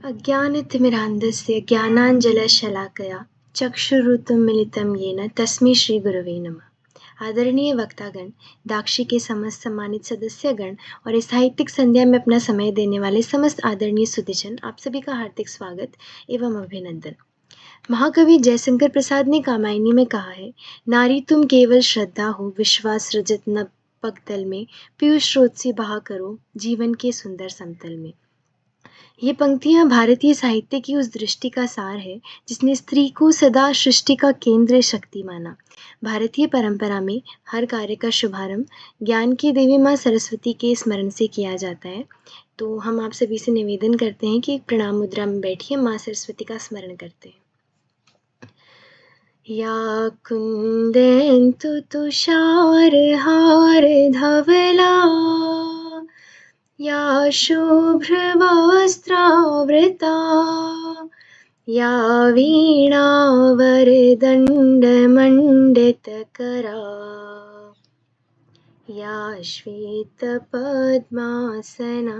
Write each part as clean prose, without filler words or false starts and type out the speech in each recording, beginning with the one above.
अज्ञानतिमिरान्धस्य ज्ञानाञ्जनशलाकया चक्षुरुन्मीलितं येन तस्मै श्रीगुरवे नमः। आदरणीय वक्तागण, दाक्षी के समस्त सम्मानित सदस्यगण और इस साहित्यिक संध्या में अपना समय देने वाले समस्त आदरणीय सुधीजन, आप सभी का हार्दिक स्वागत एवं अभिनंदन। महाकवि जयशंकर प्रसाद ने कामायनी में कहा है, नारी तुम केवल श्रद्धा हो, विश्वास रजत न पगतल में, पीयूष स्रोत से बहा करो जीवन के सुंदर समतल में। ये पंक्तियाँ भारतीय साहित्य की उस दृष्टि का सार है जिसने स्त्री को सदा सृष्टि का केंद्र शक्ति माना। भारतीय परंपरा में हर कार्य का शुभारंभ ज्ञान की देवी माँ सरस्वती के स्मरण से किया जाता है। तो हम आप सभी से निवेदन करते हैं कि प्रणाम मुद्रा में बैठिए, माँ सरस्वती का स्मरण करते हैं। या कुंदेन्तु तुषारहार धवला या शुभ्रवस्त्रावृता या वीणावरदण्डमण्डितकरा या श्वेतपद्मासना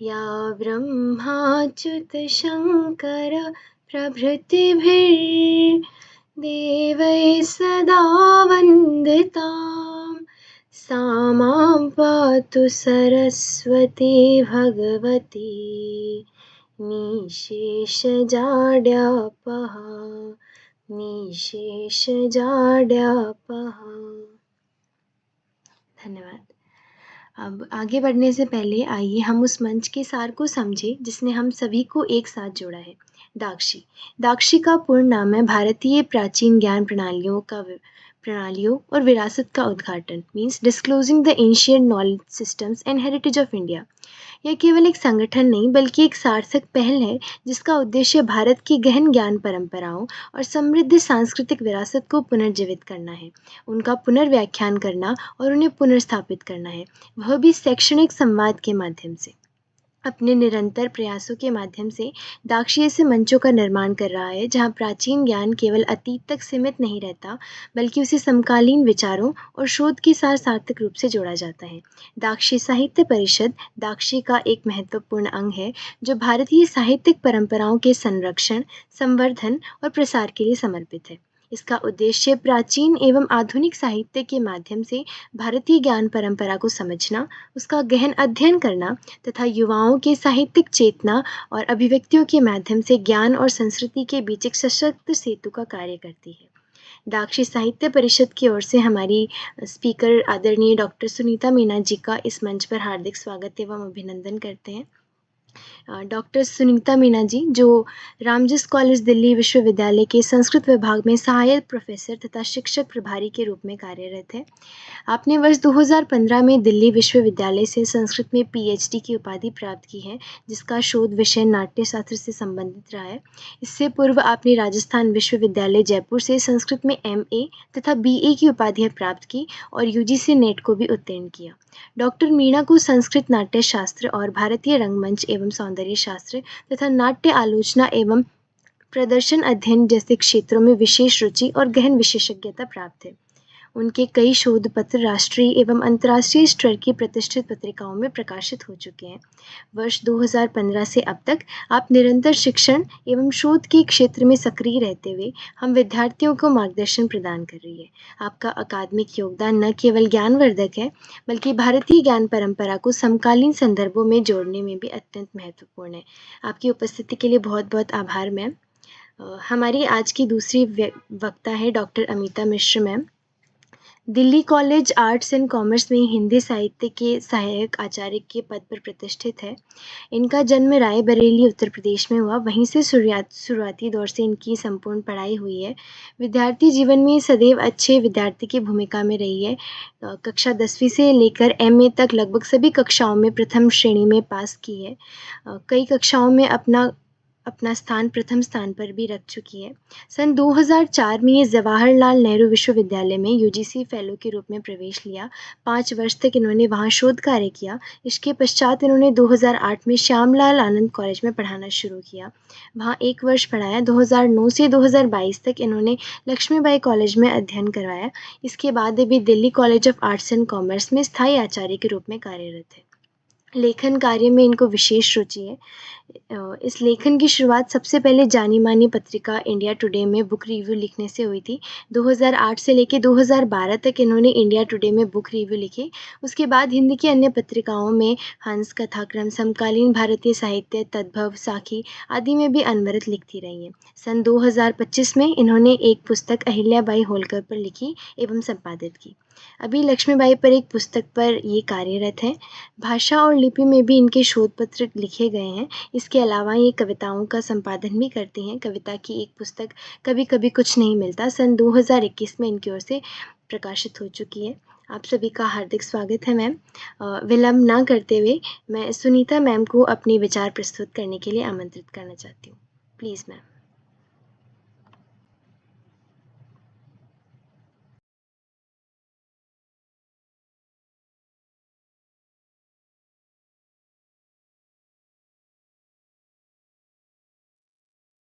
या ब्रह्माच्युतशङ्कर प्रभृतिभिर्देवैः सदा वन्दिताम् सा मां पातु सरस्वती भगवती निशेषजाड्यापहा। धन्यवाद। अब आगे बढ़ने से पहले आइए हम उस मंच के सार को समझें जिसने हम सभी को एक साथ जोड़ा है। दाक्षी। दाक्षी का पूर्ण नाम है भारतीय प्राचीन ज्ञान प्रणालियों और विरासत का उद्घाटन, means disclosing the ancient knowledge systems and heritage of India. यह केवल एक संगठन नहीं बल्कि एक सार्थक पहल है जिसका उद्देश्य भारत की गहन ज्ञान परंपराओं और समृद्ध सांस्कृतिक विरासत को पुनर्जीवित करना है, उनका पुनर्व्याख्यान करना और उन्हें पुनर्स्थापित करना है, वह भी शैक्षणिक संवाद के माध्यम से। अपने निरंतर प्रयासों के माध्यम से दाक्षी ऐसे मंचों का निर्माण कर रहा है जहां प्राचीन ज्ञान केवल अतीत तक सीमित नहीं रहता बल्कि उसे समकालीन विचारों और शोध के साथ सार्थक रूप से जोड़ा जाता है। दाक्षी साहित्य परिषद दाक्षी का एक महत्वपूर्ण अंग है जो भारतीय साहित्यिक परंपराओं के संरक्षण, संवर्धन और प्रसार के लिए समर्पित है। इसका उद्देश्य प्राचीन एवं आधुनिक साहित्य के माध्यम से भारतीय ज्ञान परंपरा को समझना, उसका गहन अध्ययन करना तथा युवाओं के साहित्यिक चेतना और अभिव्यक्तियों के माध्यम से ज्ञान और संस्कृति के बीच एक सशक्त सेतु का कार्य करती है। दाक्षी साहित्य परिषद की ओर से हमारी स्पीकर आदरणीय डॉक्टर सुनीता मीना जी का इस मंच पर हार्दिक स्वागत एवं अभिनंदन करते हैं। डॉक्टर सुनीता मीना जी जो रामजिस कॉलेज दिल्ली विश्वविद्यालय के संस्कृत विभाग में सहायक प्रोफेसर तथा शिक्षक प्रभारी के रूप में कार्यरत है। आपने वर्ष 2015 में दिल्ली विश्वविद्यालय से संस्कृत में पीएचडी की उपाधि प्राप्त की है जिसका शोध विषय नाट्य शास्त्र से संबंधित रहा है। इससे पूर्व आपने राजस्थान विश्वविद्यालय जयपुर से संस्कृत में एमए तथा बीए की उपाधियाँ प्राप्त की और यूजीसी नेट को भी उत्तीर्ण किया। डॉक्टर मीणा को संस्कृत नाट्य शास्त्र और भारतीय रंगमंच एवं सौंदर्य शास्त्र तथा नाट्य आलोचना एवं प्रदर्शन अध्ययन जैसे क्षेत्रों में विशेष रुचि और गहन विशेषज्ञता प्राप्त है। उनके कई शोध पत्र राष्ट्रीय एवं अंतर्राष्ट्रीय स्तर की प्रतिष्ठित पत्रिकाओं में प्रकाशित हो चुके हैं। वर्ष 2015 से अब तक आप निरंतर शिक्षण एवं शोध के क्षेत्र में सक्रिय रहते हुए हम विद्यार्थियों को मार्गदर्शन प्रदान कर रही है। आपका अकादमिक योगदान न केवल ज्ञानवर्धक है बल्कि भारतीय ज्ञान परंपरा को समकालीन संदर्भों में जोड़ने में भी अत्यंत महत्वपूर्ण है। आपकी उपस्थिति के लिए बहुत बहुत आभार मैम। हमारी आज की दूसरी वक्ता है doctor Amita Mishra ma'am. Delhi college arts and commerce में हिंदी साहित्य के सहायक आचार्य के पद पर प्रतिष्ठित है। इनका जन्म रायबरेली उत्तर प्रदेश में हुआ, वहीं से शुरुआती दौर से इनकी संपूर्ण पढ़ाई हुई है। विद्यार्थी जीवन में सदैव अच्छे विद्यार्थी की भूमिका में रही है। कक्षा 10वीं से लेकर एमए तक लगभग सभी कक्षाओं में प्रथम श्रेणी में पास की है। कई कक्षाओं में अपना स्थान प्रथम स्थान पर भी रख चुकी है। सन 2004 में ये जवाहरलाल नेहरू विश्वविद्यालय में यूजीसी फेलो के रूप में प्रवेश लिया। 5 वर्ष तक इन्होंने वहाँ शोध कार्य किया। इसके पश्चात इन्होंने 2008 में श्यामलाल आनंद कॉलेज में पढ़ाना शुरू किया। वहाँ 1 वर्ष पढ़ाया। 2009 से 2022 तक इन्होंने लक्ष्मीबाई कॉलेज में अध्ययन करवाया। इसके बाद भी Delhi college of arts and commerce में स्थायी आचार्य के रूप में कार्यरत है। लेखन कार्य में इनको विशेष रुचि है। इस लेखन की शुरुआत सबसे पहले जानी-मानी पत्रिका इंडिया टुडे में बुक रिव्यू लिखने से हुई थी। 2008 से लेके 2012 तक इन्होंने इंडिया टुडे में बुक रिव्यू लिखे। उसके बाद हिंदी की अन्य पत्रिकाओं में हंस, कथाक्रम, समकालीन भारतीय साहित्य, तद्भव, साखी आदि में भी अनवरत लिखती रही हैं। सन 2025 में इन्होंने एक पुस्तक अहिल्याबाई होलकर पर लिखी एवं संपादित की। अभी लक्ष्मीबाई पर एक पुस्तक पर ये कार्यरत हैं। भाषा और लिपि में भी इनके शोध पत्र लिखे गए हैं। इसके अलावा ये कविताओं का संपादन भी करती हैं। कविता की एक पुस्तक कभी-कभी कुछ नहीं मिलता सन 2021 में इनकी ओर से प्रकाशित हो चुकी है। आप सभी का हार्दिक स्वागत है मैम। विलंब ना करते हुए मैं सुनीता मैम को अपने विचार प्रस्तुत करने के लिए आमंत्रित करना चाहती हूँ। Please ma'am.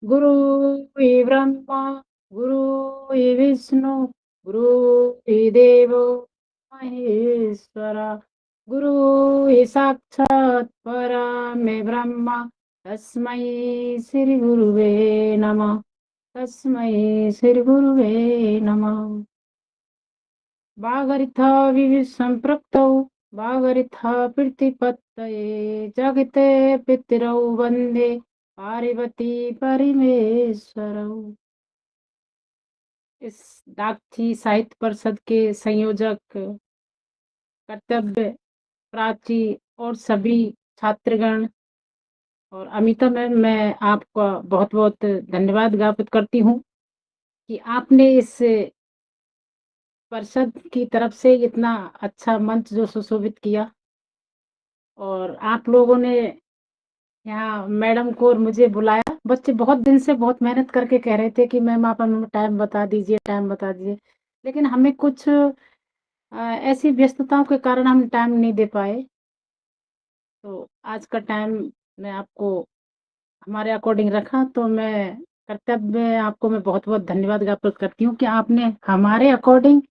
गुरु ये ब्रह्मा गुरु ये विष्णु गुरु ये देवो महेश्वरा गुरु ये साक्षात् परमे ब्रह्मा तस्मै श्री गुरुवे नमः तस्मै श्री गुरुवे नमः वागर्थ विविध संप्रक्तौ वागर्थ प्रतिपत्तये जगते पितरौ वन्दे पार्वती परमेश्वरौ। इस दाक्षी साहित्य परिषद के संयोजक कर्तव्य प्राची और सभी छात्रगण और अमिता मैम, मैं आपका बहुत बहुत धन्यवाद ज्ञापित करती हूँ कि आपने इस परिषद की तरफ से इतना अच्छा मंच जो सुशोभित किया। और आप लोगों ने यहाँ मैडम को और मुझे बुलाया। बच्चे बहुत दिन से बहुत मेहनत करके कह रहे थे कि मैम आप हमें टाइम बता दीजिए, टाइम बता दीजिए, लेकिन हमें कुछ ऐसी व्यस्तताओं के कारण हम टाइम नहीं दे पाए। तो आज का टाइम मैं आपको हमारे अकॉर्डिंग रखा, तो मैं कर्तव्य आपको मैं बहुत बहुत धन्यवाद ज्ञापित करती हूँ कि आपने हमारे अकॉर्डिंग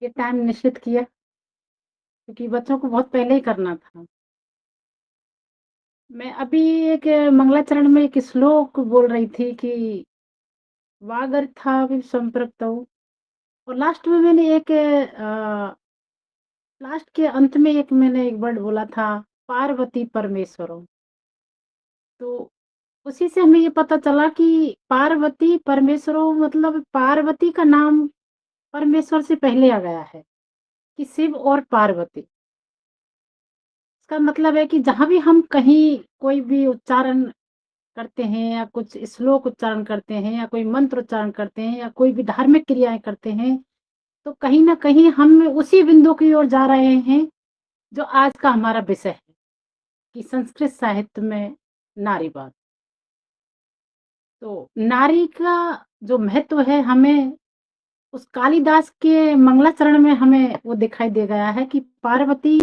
ये टाइम निश्चित किया, क्योंकि बच्चों को बहुत पहले ही करना था। मैं अभी एक मंगलाचरण में एक श्लोक बोल रही थी कि वागर्थाविव संपृक्तौ, और लास्ट में मैंने एक लास्ट के अंत में एक मैंने एक वर्ड बोला था, पार्वती परमेश्वरों। तो उसी से हमें ये पता चला कि पार्वती परमेश्वरों मतलब पार्वती का नाम परमेश्वर से पहले आ गया है, कि शिव और पार्वती। इसका मतलब है कि जहाँ भी हम कहीं कोई भी उच्चारण करते हैं या कुछ श्लोक उच्चारण करते हैं या कोई मंत्र उच्चारण करते हैं या कोई भी धार्मिक क्रियाएं करते हैं, तो कहीं ना कहीं हम उसी बिंदु की ओर जा रहे हैं जो आज का हमारा विषय है, कि संस्कृत साहित्य में नारीवाद। तो नारी का जो महत्व है, हमें उस कालिदास के मंगलाचरण में हमें वो दिखाई दे गया है कि पार्वती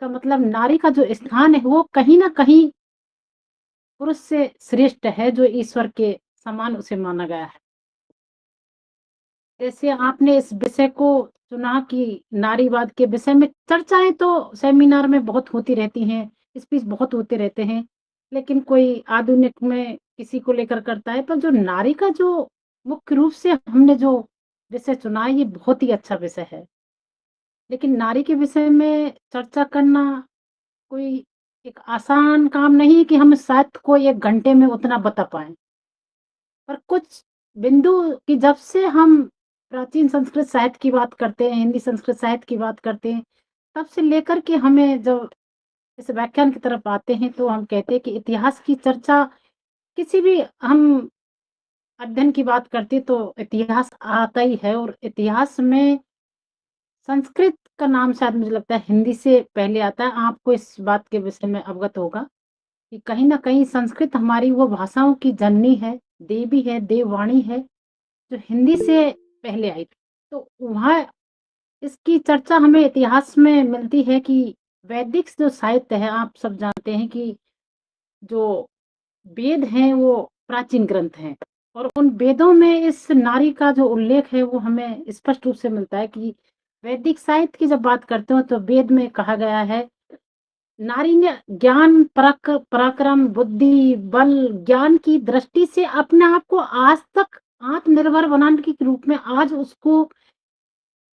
का मतलब नारी का जो स्थान है वो कहीं ना कहीं पुरुष से श्रेष्ठ है, जो ईश्वर के समान उसे माना गया है। जैसे आपने इस विषय को चुना कि नारीवाद के विषय में चर्चाएं तो सेमिनार में बहुत होती रहती हैं, स्पीच बहुत होते रहते हैं, लेकिन कोई आधुनिक में किसी को लेकर करता है, पर जो नारी का जो मुख्य रूप से हमने जो विषय चुना है, ये बहुत ही अच्छा विषय है। लेकिन नारी के विषय में चर्चा करना कोई एक आसान काम नहीं है कि हम शायद को 1 घंटे में उतना बता पाएँ। पर कुछ बिंदु कि जब से हम प्राचीन संस्कृत साहित्य की बात करते हैं, हिंदी संस्कृत साहित्य की बात करते हैं, तब से लेकर के हमें जब इस व्याख्यान की तरफ आते हैं, तो हम कहते हैं कि इतिहास की चर्चा किसी भी हम अध्ययन की बात करते हैं, तो इतिहास आता ही है, और इतिहास में संस्कृत का नाम शायद मुझे लगता है हिंदी से पहले आता है। आपको इस बात के विषय में अवगत होगा कि कहीं न कहीं संस्कृत हमारी वो भाषाओं की जननी है, देवी है, देववाणी है, जो हिंदी से पहले आई थी। तो वहाँ इसकी चर्चा हमें इतिहास में मिलती है कि वैदिक जो साहित्य है, आप सब जानते हैं कि जो वेद हैं वो प्राचीन ग्रंथ हैं, और उन वेदों में इस नारी का जो उल्लेख है वो हमें स्पष्ट रूप से मिलता है कि वैदिक साहित्य की जब बात करते हो तो वेद में कहा गया है, नारी ने ज्ञान, पराक्रम, बुद्धि, बल, ज्ञान की दृष्टि से अपने आप को आज तक आत्मनिर्भर बनाने के रूप में आज उसको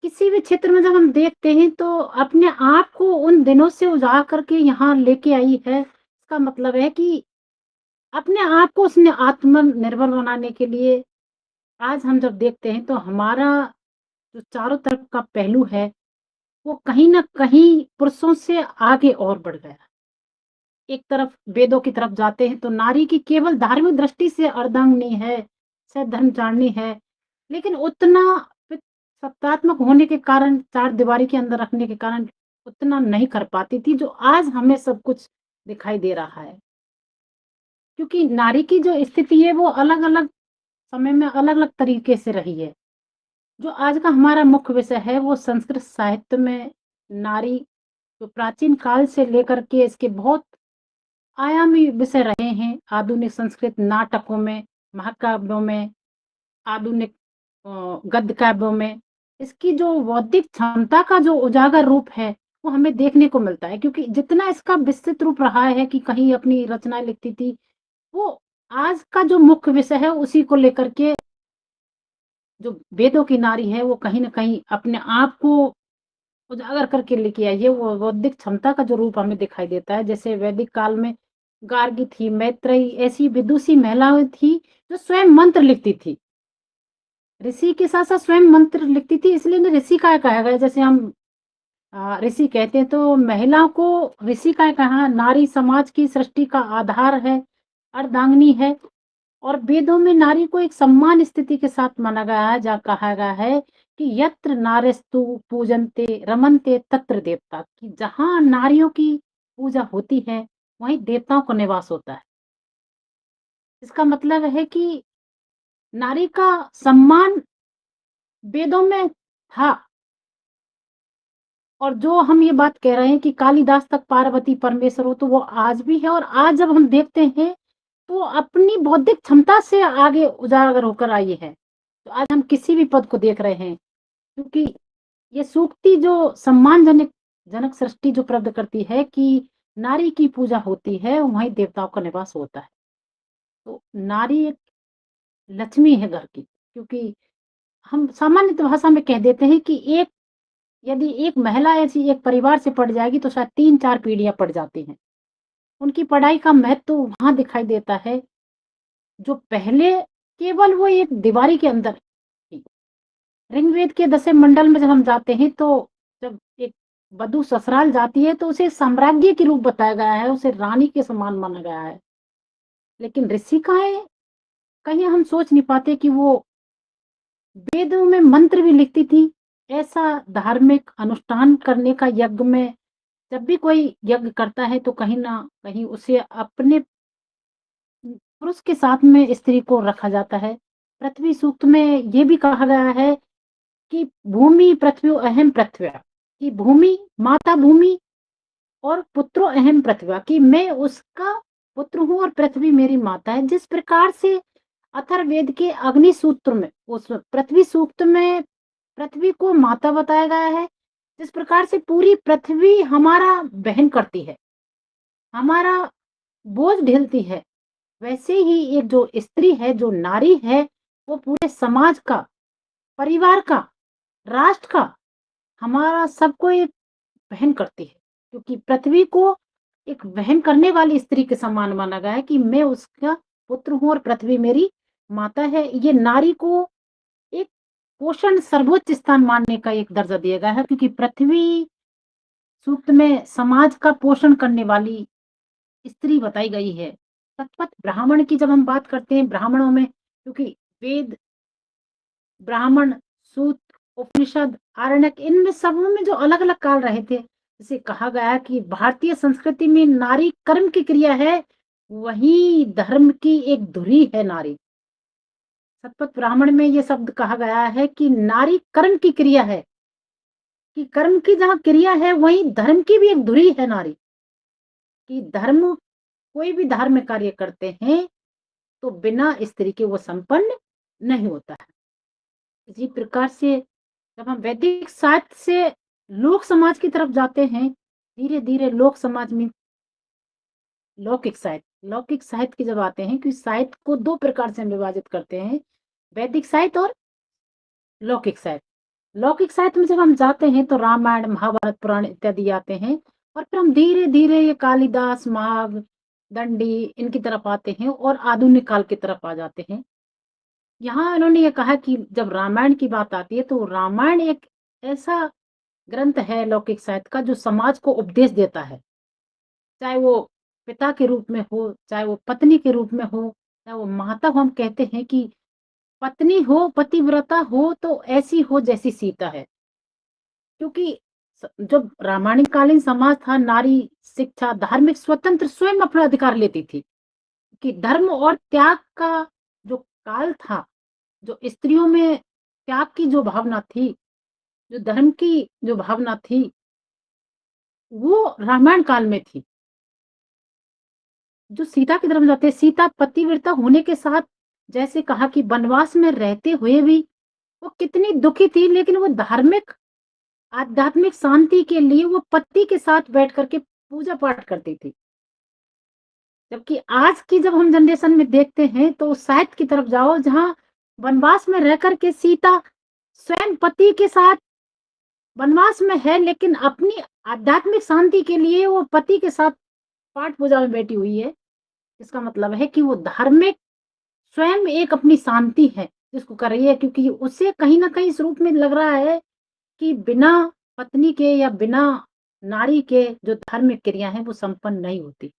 किसी भी क्षेत्र में जब हम देखते हैं तो अपने आप को उन दिनों से उजागर करके यहाँ लेके आई है। इसका मतलब है कि अपने आप को उसने आत्मनिर्भर बनाने के लिए आज हम जब देखते हैं तो हमारा जो चारों तरफ का पहलू है, वो कहीं न कहीं पुरुषों से आगे और बढ़ गया। एक तरफ वेदों की तरफ जाते हैं तो नारी की केवल धार्मिक दृष्टि से अर्धांगिनी है, धर्मचारिणी है, लेकिन उतना सत्तात्मक होने के कारण, चारदीवारी के अंदर रखने के कारण उतना नहीं कर पाती थी, जो आज हमें सब कुछ दिखाई दे रहा है। क्योंकि नारी की जो स्थिति है वो अलग-अलग समय में अलग-अलग तरीके से रही है। जो आज का हमारा मुख्य विषय है वो संस्कृत साहित्य में नारी जो प्राचीन काल से लेकर के इसके बहुत आयामी विषय रहे हैं। आधुनिक संस्कृत नाटकों में, महाकाव्यों में, आधुनिक गद्य काव्यों में इसकी जो बौद्धिक क्षमता का जो उजागर रूप है, वो हमें देखने को मिलता है। क्योंकि जितना इसका विस्तृत रूप रहा है कि कहीं अपनी रचनाएँ लिखती थी, वो आज का जो मुख्य विषय है उसी को लेकर के जो वेदों की नारी है वो कहीं न कहीं अपने आप को उजागर करके लेके आई है। वो बौद्धिक क्षमता का जो रूप हमें दिखाई देता है। जैसे वैदिक काल में गार्गी थी, मैत्रेयी ऐसी विदुषी महिलाएँ थी जो स्वयं मंत्र लिखती थी। ऋषि के साथ-साथ स्वयं मंत्र लिखती थी, इसलिए इन्हें ऋषि काहे कहा गया। जैसे हम ऋषि कहते हैं तो महिलाओं को ऋषि काहे कहा। नारी समाज की सृष्टि का आधार है, अर्धांगिनी है। और वेदों में नारी को एक सम्मान स्थिति के साथ माना गया है, जहाँ कहा गया है कि यत्र नार्यस्तु पूजन्ते रमन्ते तत्र देवता, कि जहाँ नारियों की पूजा होती है वहीं देवताओं का निवास होता है। इसका मतलब है कि नारी का सम्मान वेदों में था। और जो हम ये बात कह रहे हैं कि कालिदास तक पार्वती परमेश्वर हो, तो वो आज भी है। और आज जब हम देखते हैं तो अपनी बौद्धिक क्षमता से आगे उजागर होकर आई है। तो आज हम किसी भी पद को देख रहे हैं, क्योंकि ये सूक्ति जो सम्मानजनक जनक सृष्टि जो प्रकट करती है कि नारी की पूजा होती है, वहीं देवताओं का निवास होता है। तो नारी एक लक्ष्मी है घर की। क्योंकि हम सामान्य भाषा में कह देते हैं कि एक यदि एक महिला ऐसी एक परिवार से पड़ जाएगी तो शायद 3-4 पीढ़ियाँ पड़ जाती हैं। उनकी पढ़ाई का महत्व तो वहाँ दिखाई देता है, जो पहले केवल वो एक दीवारी के अंदर थी। ऋग्वेद के 10वें मंडल में जब हम जाते हैं तो जब एक वधू ससुराल जाती है तो उसे साम्राज्ञी के रूप बताया गया है, उसे रानी के समान माना गया है। लेकिन ऋषिकाएँ कहीं हम सोच नहीं पाते कि वो वेदों में मंत्र भी लिखती थी। ऐसा धार्मिक अनुष्ठान करने का यज्ञ में जब भी कोई यज्ञ करता है तो कहीं न कहीं उसे अपने पुरुष के साथ में स्त्री को रखा जाता है। पृथ्वी सूक्त में ये भी कहा गया है कि भूमि पृथ्वी अहम पृथ्व्या, कि भूमि माता भूमि और पुत्रो अहम पृथ्व्या, कि मैं उसका पुत्र हूँ और पृथ्वी मेरी माता है। जिस प्रकार से अथर्ववेद के अग्नि सूत्र में उस पृथ्वी सूक्त में पृथ्वी को माता बताया गया है, जिस प्रकार से पूरी पृथ्वी हमारा वहन करती है, हमारा बोझ ढेलती है, वैसे ही एक जो स्त्री है, जो नारी है, वो पूरे समाज का, परिवार का, राष्ट्र का, हमारा सबको एक वहन करती है। क्योंकि पृथ्वी को एक वहन करने वाली स्त्री के समान माना गया है कि मैं उसका पुत्र हूँ और पृथ्वी मेरी माता है। ये नारी को एक पोषण सर्वोच्च स्थान मानने का एक दर्जा दिया गया है, क्योंकि पृथ्वी सूक्त में समाज का पोषण करने वाली स्त्री बताई गई है। तत्पथ ब्राह्मण की जब हम बात करते हैं, ब्राह्मणों में क्योंकि वेद, ब्राह्मण, सूत, उपनिषद, आरण्यक, इनमें सबों में जो अलग-अलग काल रहे थे, जैसे कहा गया है कि भारतीय संस्कृति में नारी कर्म की क्रिया है, वहीं धर्म की एक धुरी है नारी। सतपथ ब्राह्मण में ये शब्द कहा गया है कि नारी कर्म की क्रिया है, कि कर्म की जहाँ क्रिया है, वहीं धर्म की भी एक धुरी है नारी, कि धर्म कोई भी धार्मिक कार्य करते हैं तो बिना स्त्री के वो संपन्न नहीं होता है। इसी प्रकार से जब हम वैदिक साहित्य से लोक समाज की तरफ जाते हैं, धीरे-धीरे लोक समाज में लौकिक साहित्य। लौकिक साहित्य की जब आते हैं कि साहित्य को 2 प्रकार से हम विभाजित करते हैं, वैदिक साहित्य और लौकिक साहित्य। लौकिक साहित्य में जब हम जाते हैं तो रामायण, महाभारत, पुराण इत्यादि आते हैं और फिर हम धीरे-धीरे ये कालिदास, माघ, दंडी इनकी तरफ आते हैं और आधुनिक काल की तरफ आ जाते हैं। यहाँ इन्होंने ये कहा कि जब रामायण की बात आती है तो रामायण एक ऐसा ग्रंथ है लौकिक साहित्य का जो समाज को उपदेश देता है। चाहे वो पिता के रूप में हो, चाहे वो पत्नी के रूप में हो, चाहे वो माता हो। हम कहते हैं कि पत्नी हो, पतिव्रता हो तो ऐसी हो जैसी सीता है। क्योंकि जब रामायण कालीन समाज था, नारी शिक्षा, धार्मिक स्वतंत्र स्वयं अपना अधिकार लेती थी। कि धर्म और त्याग का जो काल था, जो स्त्रियों में त्याग की जो भावना थी, जो धर्म की जो भावना थी, वो रामायण काल में थी। जो सीता की तरफ जाते हैं, सीता पतिव्रता होने के साथ जैसे कहा कि वनवास में रहते हुए भी वो कितनी दुखी थी, लेकिन वो धार्मिक आध्यात्मिक शांति के लिए वो पति के साथ बैठ कर के पूजा पाठ करती थी। जबकि आज की जब हम जनरेशन में देखते हैं तो साहित्य की तरफ जाओ जहाँ वनवास में रह कर के सीता स्वयं पति के साथ वनवास में है, लेकिन अपनी आध्यात्मिक शांति के लिए वो पति के साथ पाठ पूजा में बैठी हुई है। इसका मतलब है कि वो धार्मिक स्वयं एक अपनी शांति है जिसको कर रही है, क्योंकि उसे कहीं न कहीं इस रूप में लग रहा है कि बिना पत्नी के या बिना नारी के जो धार्मिक क्रिया है वो संपन्न नहीं होती।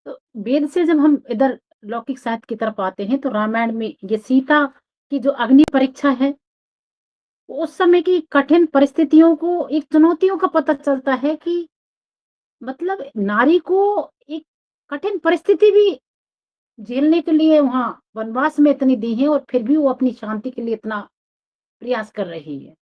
तो वेद से जब हम इधर लौकिक साहित्य की तरफ आते हैं तो रामायण में ये सीता की जो अग्नि परीक्षा है, उस समय की कठिन परिस्थितियों को एक चुनौतियों का पता चलता है कि मतलब नारी को एक कठिन परिस्थिति भी झेलने के लिए वहाँ वनवास में इतनी दी है और फिर भी वो अपनी शांति के लिए इतना प्रयास कर रही है।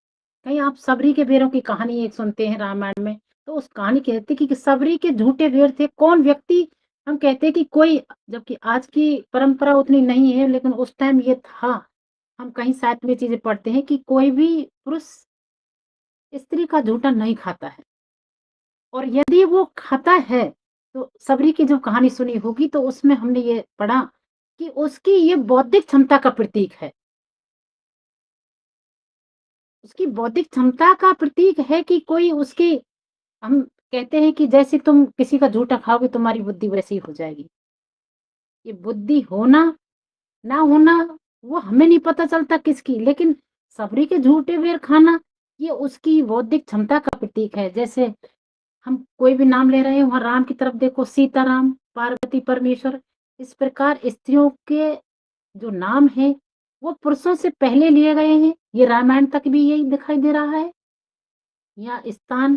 कहीं आप सबरी के बेरों की कहानी एक सुनते हैं रामायण में, तो उस कहानी कहते हैं कि सबरी के झूठे बेर थे। कौन व्यक्ति हम कहते हैं कि कोई, जबकि आज की परंपरा उतनी नहीं है, लेकिन उस टाइम ये था। हम कहीं साहित्य में चीज़ें पढ़ते हैं कि कोई भी पुरुष स्त्री का झूठा नहीं खाता है और यदि वो खाता है, तो सबरी की जो कहानी सुनी होगी तो उसमें हमने ये पढ़ा कि उसकी ये बौद्धिक क्षमता का प्रतीक है। उसकी बौद्धिक क्षमता का प्रतीक है कि कोई उसकी, हम कहते हैं कि जैसे तुम किसी का झूठा खाओगे तुम्हारी बुद्धि वैसी हो जाएगी। ये बुद्धि होना, ना होना वो हमें नहीं पता चलता किसकी, लेकिन सबरी के झूठे बेर खाना ये उसकी बौद्धिक क्षमता का प्रतीक है। जैसे हम कोई भी नाम ले रहे हैं वहाँ राम की तरफ देखो, सीताराम, पार्वती परमेश्वर। इस प्रकार स्त्रियों के जो नाम हैं वो पुरुषों से पहले लिए गए हैं। ये रामायण तक भी यही दिखाई दे रहा है। यहाँ स्थान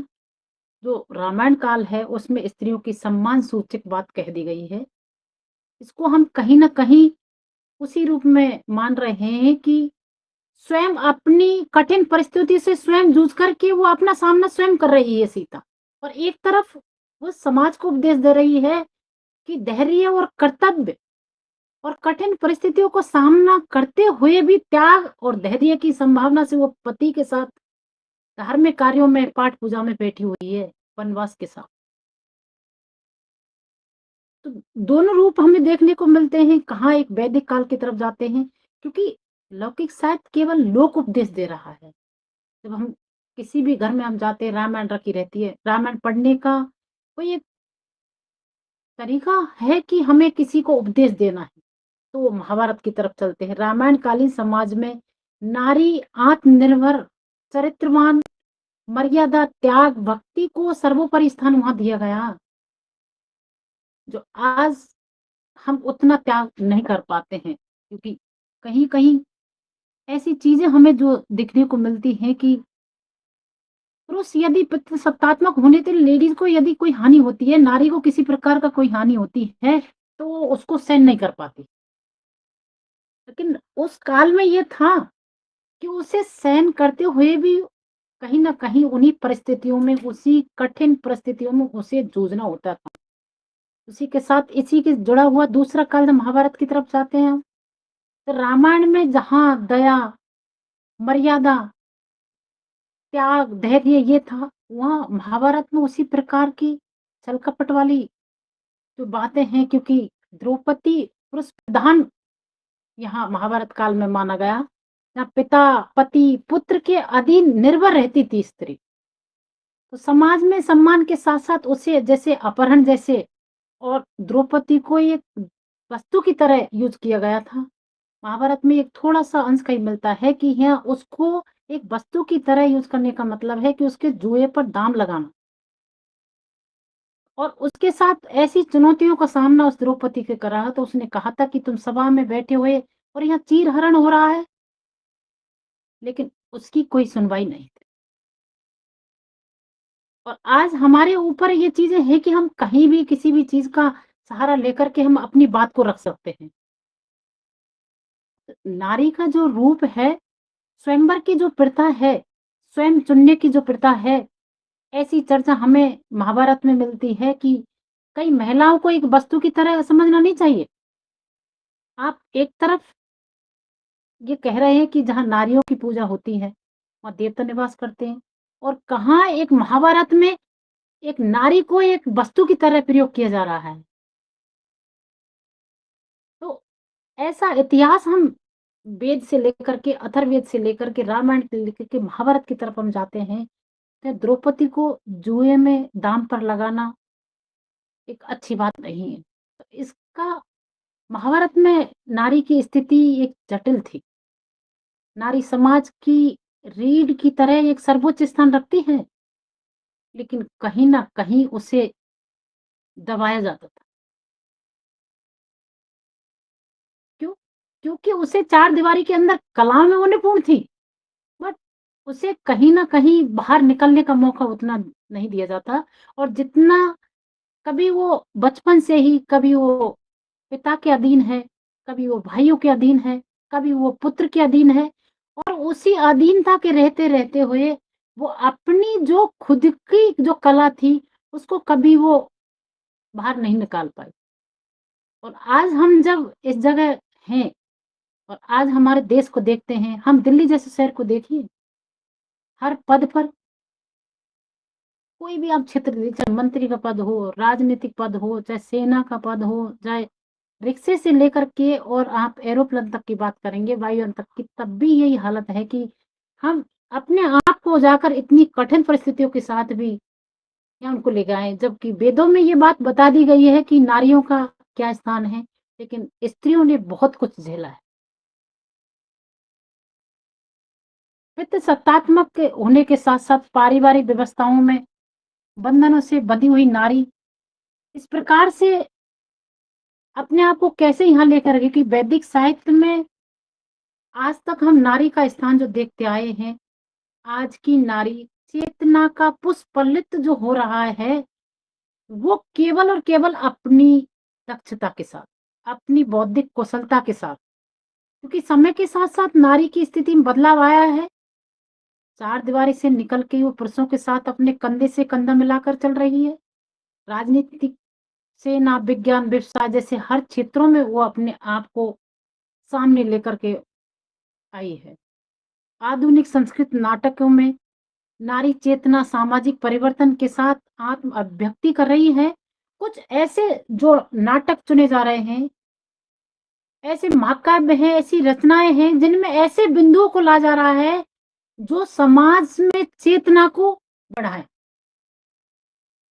जो रामायण काल है उसमें स्त्रियों की सम्मान सूचक बात कह दी गई है। इसको हम कहीं न कहीं उसी रूप में मान रहे हैं कि स्वयं अपनी कठिन परिस्थिति से स्वयं जूझ कर के वो अपना सामना स्वयं कर रही है सीता। और एक तरफ वो समाज को उपदेश दे रही है कि धैर्य और कर्तव्य और कठिन परिस्थितियों को सामना करते हुए भी त्याग और धैर्य की संभावना से वो पति के साथ धार्मिक कार्यों में पाठ पूजा में बैठी हुई है, वनवास के साथ। तो दोनों रूप हमें देखने को मिलते हैं। कहाँ एक वैदिक काल की तरफ जाते हैं, क्योंकि लौकिक साहित्य केवल लोक उपदेश दे रहा है। जब हम किसी भी घर में हम जाते हैं, रामायण रखी रहती है, रामायण पढ़ने का कोई एक तरीका है कि हमें किसी को उपदेश देना है, तो वो महाभारत की तरफ चलते हैं। रामायण कालीन समाज में नारी आत्मनिर्भर, चरित्रवान, मर्यादा, त्याग, भक्ति को सर्वोपरि स्थान वहाँ दिया गया, जो आज हम उतना त्याग नहीं कर पाते हैं। क्योंकि कहीं-कहीं ऐसी चीज़ें हमें जो दिखने को मिलती हैं कि पुरुष यदि पितृसत्तात्मक होने से लेडीज़ को यदि कोई हानि होती है, नारी को किसी प्रकार का कोई हानि होती है, तो वो उसको सहन नहीं कर पाती। लेकिन उस काल में ये था कि उसे सहन करते हुए भी कहीं न कहीं उन्हीं परिस्थितियों में, उसी कठिन परिस्थितियों में उसे जूझना होता था। उसी के साथ इसी के जुड़ा हुआ दूसरा काल जब महाभारत की तरफ जाते हैं हम, तो रामायण में जहाँ दया, मर्यादा, त्याग, धैर्य ये था, वहाँ महाभारत में उसी प्रकार की छल-कपट वाली जो बातें हैं, क्योंकि द्रौपदी पुरुष प्रधान यहाँ महाभारत काल में माना गया, जहाँ पिता, पति, पुत्र के अधीन निर्भर रहती थी स्त्री। तो समाज में सम्मान के साथ-साथ उसे जैसे अपहरण जैसे और द्रौपदी को एक वस्तु की तरह यूज़ किया गया था। महाभारत में एक थोड़ा-सा अंश कहीं मिलता है कि यहाँ उसको एक वस्तु की तरह यूज़ करने का मतलब है कि उसके जुए पर दाँव लगाना। और उसके साथ ऐसी चुनौतियों का सामना उस द्रौपदी के करा, तो उसने कहा था कि तुम सभा में बैठे हुए और यहाँ चीर-हरण हो रहा है, लेकिन उसकी कोई सुनवाई नहीं थी। और आज हमारे ऊपर ये चीज़ें हैं कि हम कहीं भी किसी भी चीज़ का सहारा लेकर के हम अपनी बात को रख सकते हैं। नारी का जो रूप है, स्वयंवर की जो प्रथा है, स्वयं चुनने की जो प्रथा है, ऐसी चर्चा हमें महाभारत में मिलती है कि कई महिलाओं को एक वस्तु की तरह समझना नहीं चाहिए। आप एक तरफ ये कह रहे हैं कि जहाँ नारियों की पूजा होती है, वहाँ देवता निवास करते हैं, और कहाँ एक महाभारत में एक नारी को एक वस्तु की तरह प्रयोग किया जा रहा है। तो ऐसा इतिहास हम वेद से लेकर के, अथर्ववेद से लेकर के, रामायण से लेकर के महाभारत की तरफ हम जाते हैं, तो द्रौपदी को जुए में दांव पर लगाना एक अच्छी बात नहीं है। तो इसका महाभारत में नारी की स्थिति एक जटिल थी। नारी समाज की रीढ़ की तरह एक सर्वोच्च स्थान रखती है, लेकिन कहीं न कहीं उसे दबाया जाता था। क्यों? क्योंकि उसे चारदीवारी के अंदर कला में वो निपुण थी, बट उसे कहीं न कहीं बाहर निकलने का मौका उतना नहीं दिया जाता, और जितना कभी वो बचपन से ही कभी वो पिता के अधीन है, कभी वो भाइयों के अधीन है, कभी वो पुत्र के अधीन है, और उसी अधीनता के रहते-रहते हुए वो अपनी जो खुद की जो कला थी, उसको कभी वो बाहर नहीं निकाल पाई। और आज हम जब इस जगह हैं और आज हमारे देश को देखते हैं, हम दिल्ली जैसे शहर को देखिए, हर पद पर कोई भी आप क्षेत्र ले, चाहे मंत्री का पद हो, राजनीतिक पद हो, चाहे सेना का पद हो, चाहे रिक्शे से लेकर के और आप एरोप्लेन तक की बात करेंगे, वायुयान तक की, तब भी यही हालत है कि हम अपने आप को जाकर इतनी कठिन परिस्थितियों के साथ भी यहाँ उनको ले गए, जबकि वेदों में ये बात बता दी गई है कि नारियों का क्या स्थान है, लेकिन स्त्रियों ने बहुत कुछ झेला है। पितृसत्तात्मक के होने के साथ-साथ पारिवारिक व्यवस्थाओं में बंधनों से बंधी हुई नारी इस प्रकार से अपने आप को कैसे यहाँ लेकर गई कि वैदिक साहित्य में आज तक हम नारी का स्थान जो देखते आए हैं, आज की नारी चेतना का पुष्पलित जो हो रहा है, वो केवल और केवल अपनी दक्षता के साथ, अपनी बौद्धिक कुशलता के साथ, क्योंकि समय के साथ-साथ नारी की स्थिति में बदलाव आया है। चारदीवारी से निकल के वो पुरुषों के साथ अपने कंधे से कंधा मिलाकर चल रही है। राजनीतिक, सेना, विज्ञान, व्यवसाय जैसे हर क्षेत्रों में वो अपने आप को सामने लेकर के आई है। आधुनिक संस्कृत नाटकों में नारी चेतना सामाजिक परिवर्तन के साथ आत्म अभिव्यक्ति कर रही है। कुछ ऐसे जो नाटक चुने जा रहे हैं, ऐसे महाकाव्य हैं, ऐसी रचनाएँ हैं जिनमें ऐसे बिंदुओं को ला जा रहा है जो समाज में चेतना को बढ़ाए।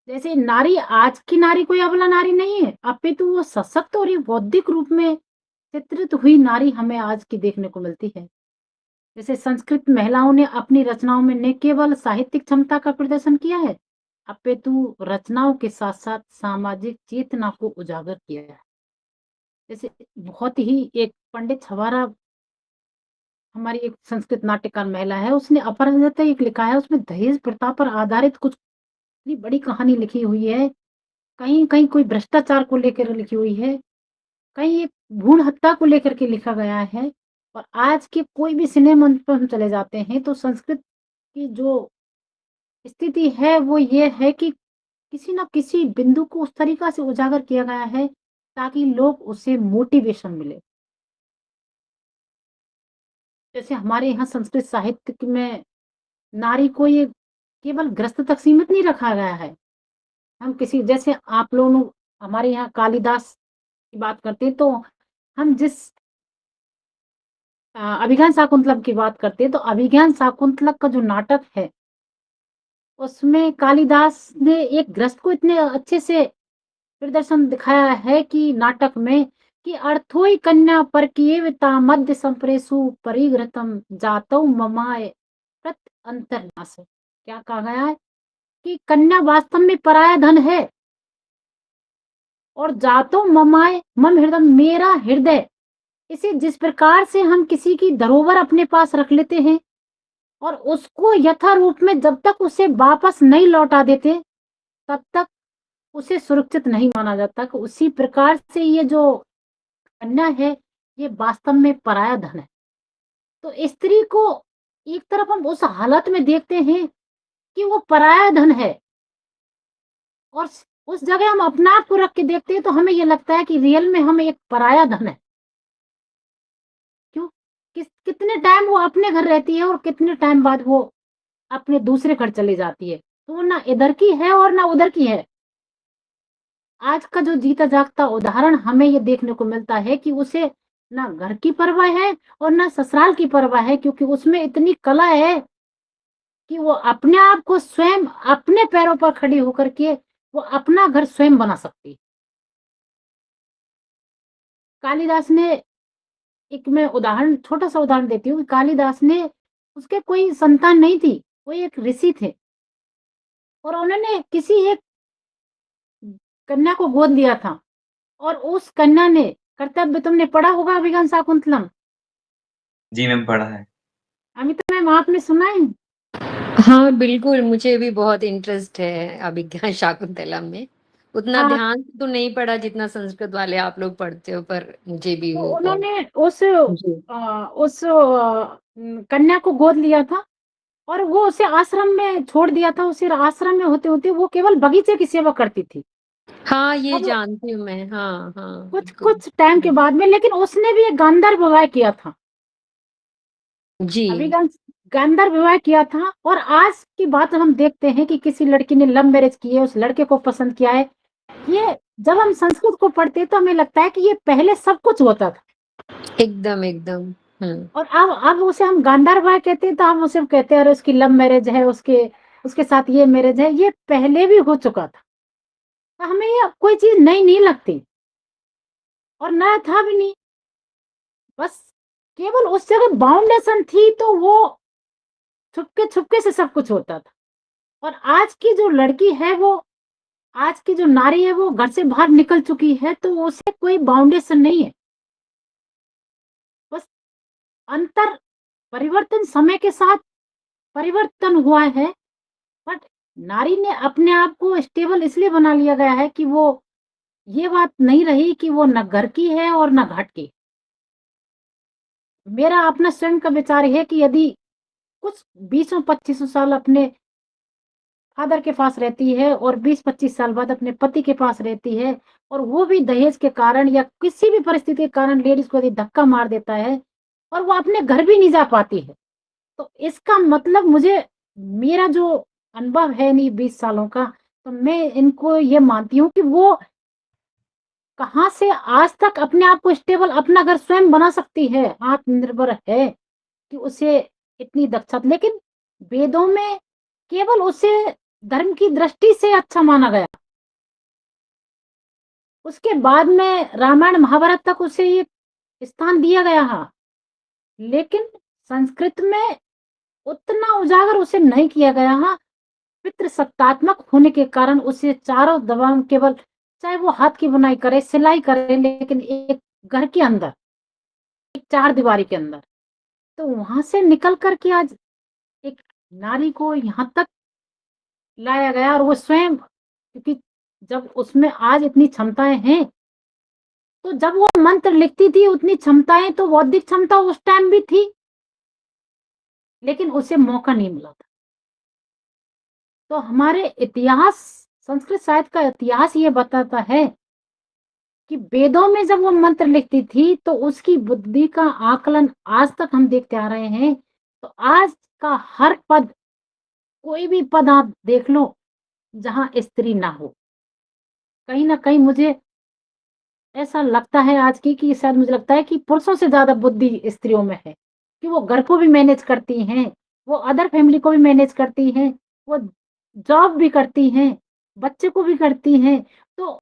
जैसे नारी, आज की नारी कोई अबला नारी नहीं है, अपितु वो सशक्त और ये बौद्धिक रूप में चित्रित हुई नारी हमें आज की देखने को मिलती है। जैसे संस्कृत महिलाओं ने अपनी रचनाओं में न केवल साहित्यिक क्षमता का प्रदर्शन किया है, अपितु रचनाओं के साथ-साथ सामाजिक चेतना को उजागर किया है। जैसे बहुत ही एक पंडित छवारा हमारी एक संस्कृत नाट्यकार महिला है, उसने अपराजिता एक लिखा है, उसमें दहेज प्रथा पर आधारित कुछ इतनी बड़ी कहानी लिखी हुई है। कहीं-कहीं कोई भ्रष्टाचार को लेकर लिखी हुई है, कहीं एक भ्रूण हत्या को लेकर के लिखा गया है। और आज के कोई भी सिनेमा मंच पर हम चले जाते हैं तो संस्कृत की जो स्थिति है वो ये है कि किसी न किसी बिंदु को उस तरीक़ा से उजागर किया गया है ताकि लोग उससे मोटिवेशन मिले। जैसे हमारे यहाँ संस्कृत साहित्य में नारी को ये केवल ग्रस्त तक सीमित नहीं रखा गया है। हम किसी जैसे आप लोग हमारे यहाँ कालिदास की बात करते हैं, तो हम जिस अभिज्ञान शाकुंतलम की बात करते हैं, तो अभिज्ञान शाकुंतलम का जो नाटक है, उसमें कालिदास ने एक ग्रस्त को इतने अच्छे से प्रदर्शन दिखाया है कि नाटक में कि अर्थोई कन्या परकीयविता मध्य संप्रेषु परिघृतम जातौ ममाय प्रत अंतर्नाश। क्या कहा गया है कि कन्या वास्तव में पराया धन है, और जातो ममाय मम हृदय, मेरा हृदय। इसे जिस प्रकार से हम किसी की धरोहर अपने पास रख लेते हैं और उसको यथा रूप में जब तक उसे वापस नहीं लौटा देते तब तक उसे सुरक्षित नहीं माना जाता, कि उसी प्रकार से ये जो कन्या है ये वास्तव में पराया धन है। तो स्त्री को एक तरफ हम उस हालत में देखते हैं कि वो पराया धन है, और उस जगह हम अपने आप को रख के देखते हैं तो हमें ये लगता है कि रियल में हम एक पराया धन है। क्यों? कितने टाइम वो अपने घर रहती है और कितने टाइम बाद वो अपने दूसरे घर चली जाती है, तो वो ना इधर की है और ना उधर की है। आज का जो जीता जागता उदाहरण हमें ये देखने को मिलता है कि उसे ना घर की परवाह है और ना ससुराल की परवाह है, क्योंकि उसमें इतनी कला है कि वो अपने आप को स्वयं अपने पैरों पर खड़ी होकर के वो अपना घर स्वयं बना सकती है। कालिदास ने, एक मैं उदाहरण छोटा सा उदाहरण देती हूँ कि कालिदास ने, उसके कोई संतान नहीं थी, वो एक ऋषि थे और उन्होंने किसी एक कन्या को गोद लिया था, और उस कन्या ने, कर्तव्य तुमने पढ़ा होगा अभिज्ञान शाकुंतलम, जी मैम, पढ़ा है। अमिता मैम आपने सुना है? हाँ, बिल्कुल, मुझे भी बहुत इंटरेस्ट है अभिज्ञान शाकुंतलम में। उतना हाँ, ध्यान से तो नहीं पढ़ा जितना संस्कृत वाले आप लोग पढ़ते हो, पर मुझे भी तो वो बहुत। उन्होंने जी। कन्या को गोद लिया था और वो उसे आश्रम में छोड़ दिया था। उसे आश्रम में होते-होते वो केवल बगीचे की सेवा करती थी। हाँ, ये अब जानती हूँ मैं। हाँ, हाँ, कुछ बिल्कुल। कुछ टाइम के बाद में लेकिन उसने भी एक गांधर्व विवाह किया था। जी। अभिज्ञान गांधर्व विवाह किया था, और आज की बात हम देखते हैं कि किसी लड़की ने लव मैरिज की है, उस लड़के को पसंद किया है। ये जब हम संस्कृत को पढ़ते हैं तो हमें लगता है कि ये पहले सब कुछ होता था, एकदम, एकदम। हुँ। और अब उसे हम गांधर्व विवाह कहते हैं तो हम उसे कहते हैं अरे उसकी लव मैरिज है, उसके उसके साथ ये मैरिज है। ये पहले भी हो चुका था, तो हमें ये कोई चीज नई नहीं लगती और नया था भी नहीं। बस केवल उस जगह बाउंडेशन थी, तो वो छुपके छुपके से सब कुछ होता था। और आज की जो लड़की है वो, आज की जो नारी है वो घर से बाहर निकल चुकी है, तो उसे कोई बाउंडेशन नहीं है। बस अंतर, परिवर्तन समय के साथ परिवर्तन हुआ है, बट नारी ने अपने आप को स्टेबल इसलिए बना लिया गया है कि वो, ये बात नहीं रही कि वो न घर की है और न घाट की। मेरा अपना स्वयं का विचार है कि यदि कुछ 20-25 साल अपने फादर के पास रहती है और 20-25 साल बाद अपने पति के पास रहती है, और वो भी दहेज के कारण या किसी भी परिस्थिति के कारण लेडीज को यदि धक्का मार देता है और वो अपने घर भी नहीं जा पाती है, तो इसका मतलब मुझे, मेरा जो अनुभव है नहीं 20 सालों का, तो मैं इनको ये मानती हूँ कि वो कहाँ से आज तक अपने आप को स्टेबल अपना घर स्वयं बना सकती है, आत्मनिर्भर है, कि उसे इतनी दक्षता। लेकिन वेदों में केवल उसे धर्म की दृष्टि से अच्छा माना गया। उसके बाद में रामायण महाभारत तक उसे ये स्थान दिया गया है, लेकिन संस्कृत में उतना उजागर उसे नहीं किया गया है। पितृसत्तात्मक होने के कारण उसे चारों दबाव, केवल चाहे वो हाथ की बुनाई करे, सिलाई करे, लेकिन एक घर के अंदर, एक चार दीवारी के अंदर, तो वहां से निकल कर के आज एक नारी को यहाँ तक लाया गया, और वो स्वयं, क्योंकि जब उसमें आज इतनी क्षमताएं हैं, तो जब वो मंत्र लिखती थी उतनी क्षमताएं, तो बौद्धिक क्षमता उस टाइम भी थी, लेकिन उसे मौका नहीं मिला था। तो हमारे इतिहास, संस्कृत साहित्य का इतिहास ये बताता है कि वेदों में जब वो मंत्र लिखती थी तो उसकी बुद्धि का आकलन आज तक हम देखते आ रहे हैं। तो आज का हर पद, कोई भी पद आप देख लो जहां स्त्री ना हो, कहीं न कहीं मुझे ऐसा लगता है आज की कि शायद मुझे लगता है कि पुरुषों से ज़्यादा बुद्धि स्त्रियों में है, कि वो घर को भी मैनेज करती हैं, वो अदर फैमिली को भी मैनेज करती हैं, वो जॉब भी करती हैं, बच्चे को भी करती हैं। तो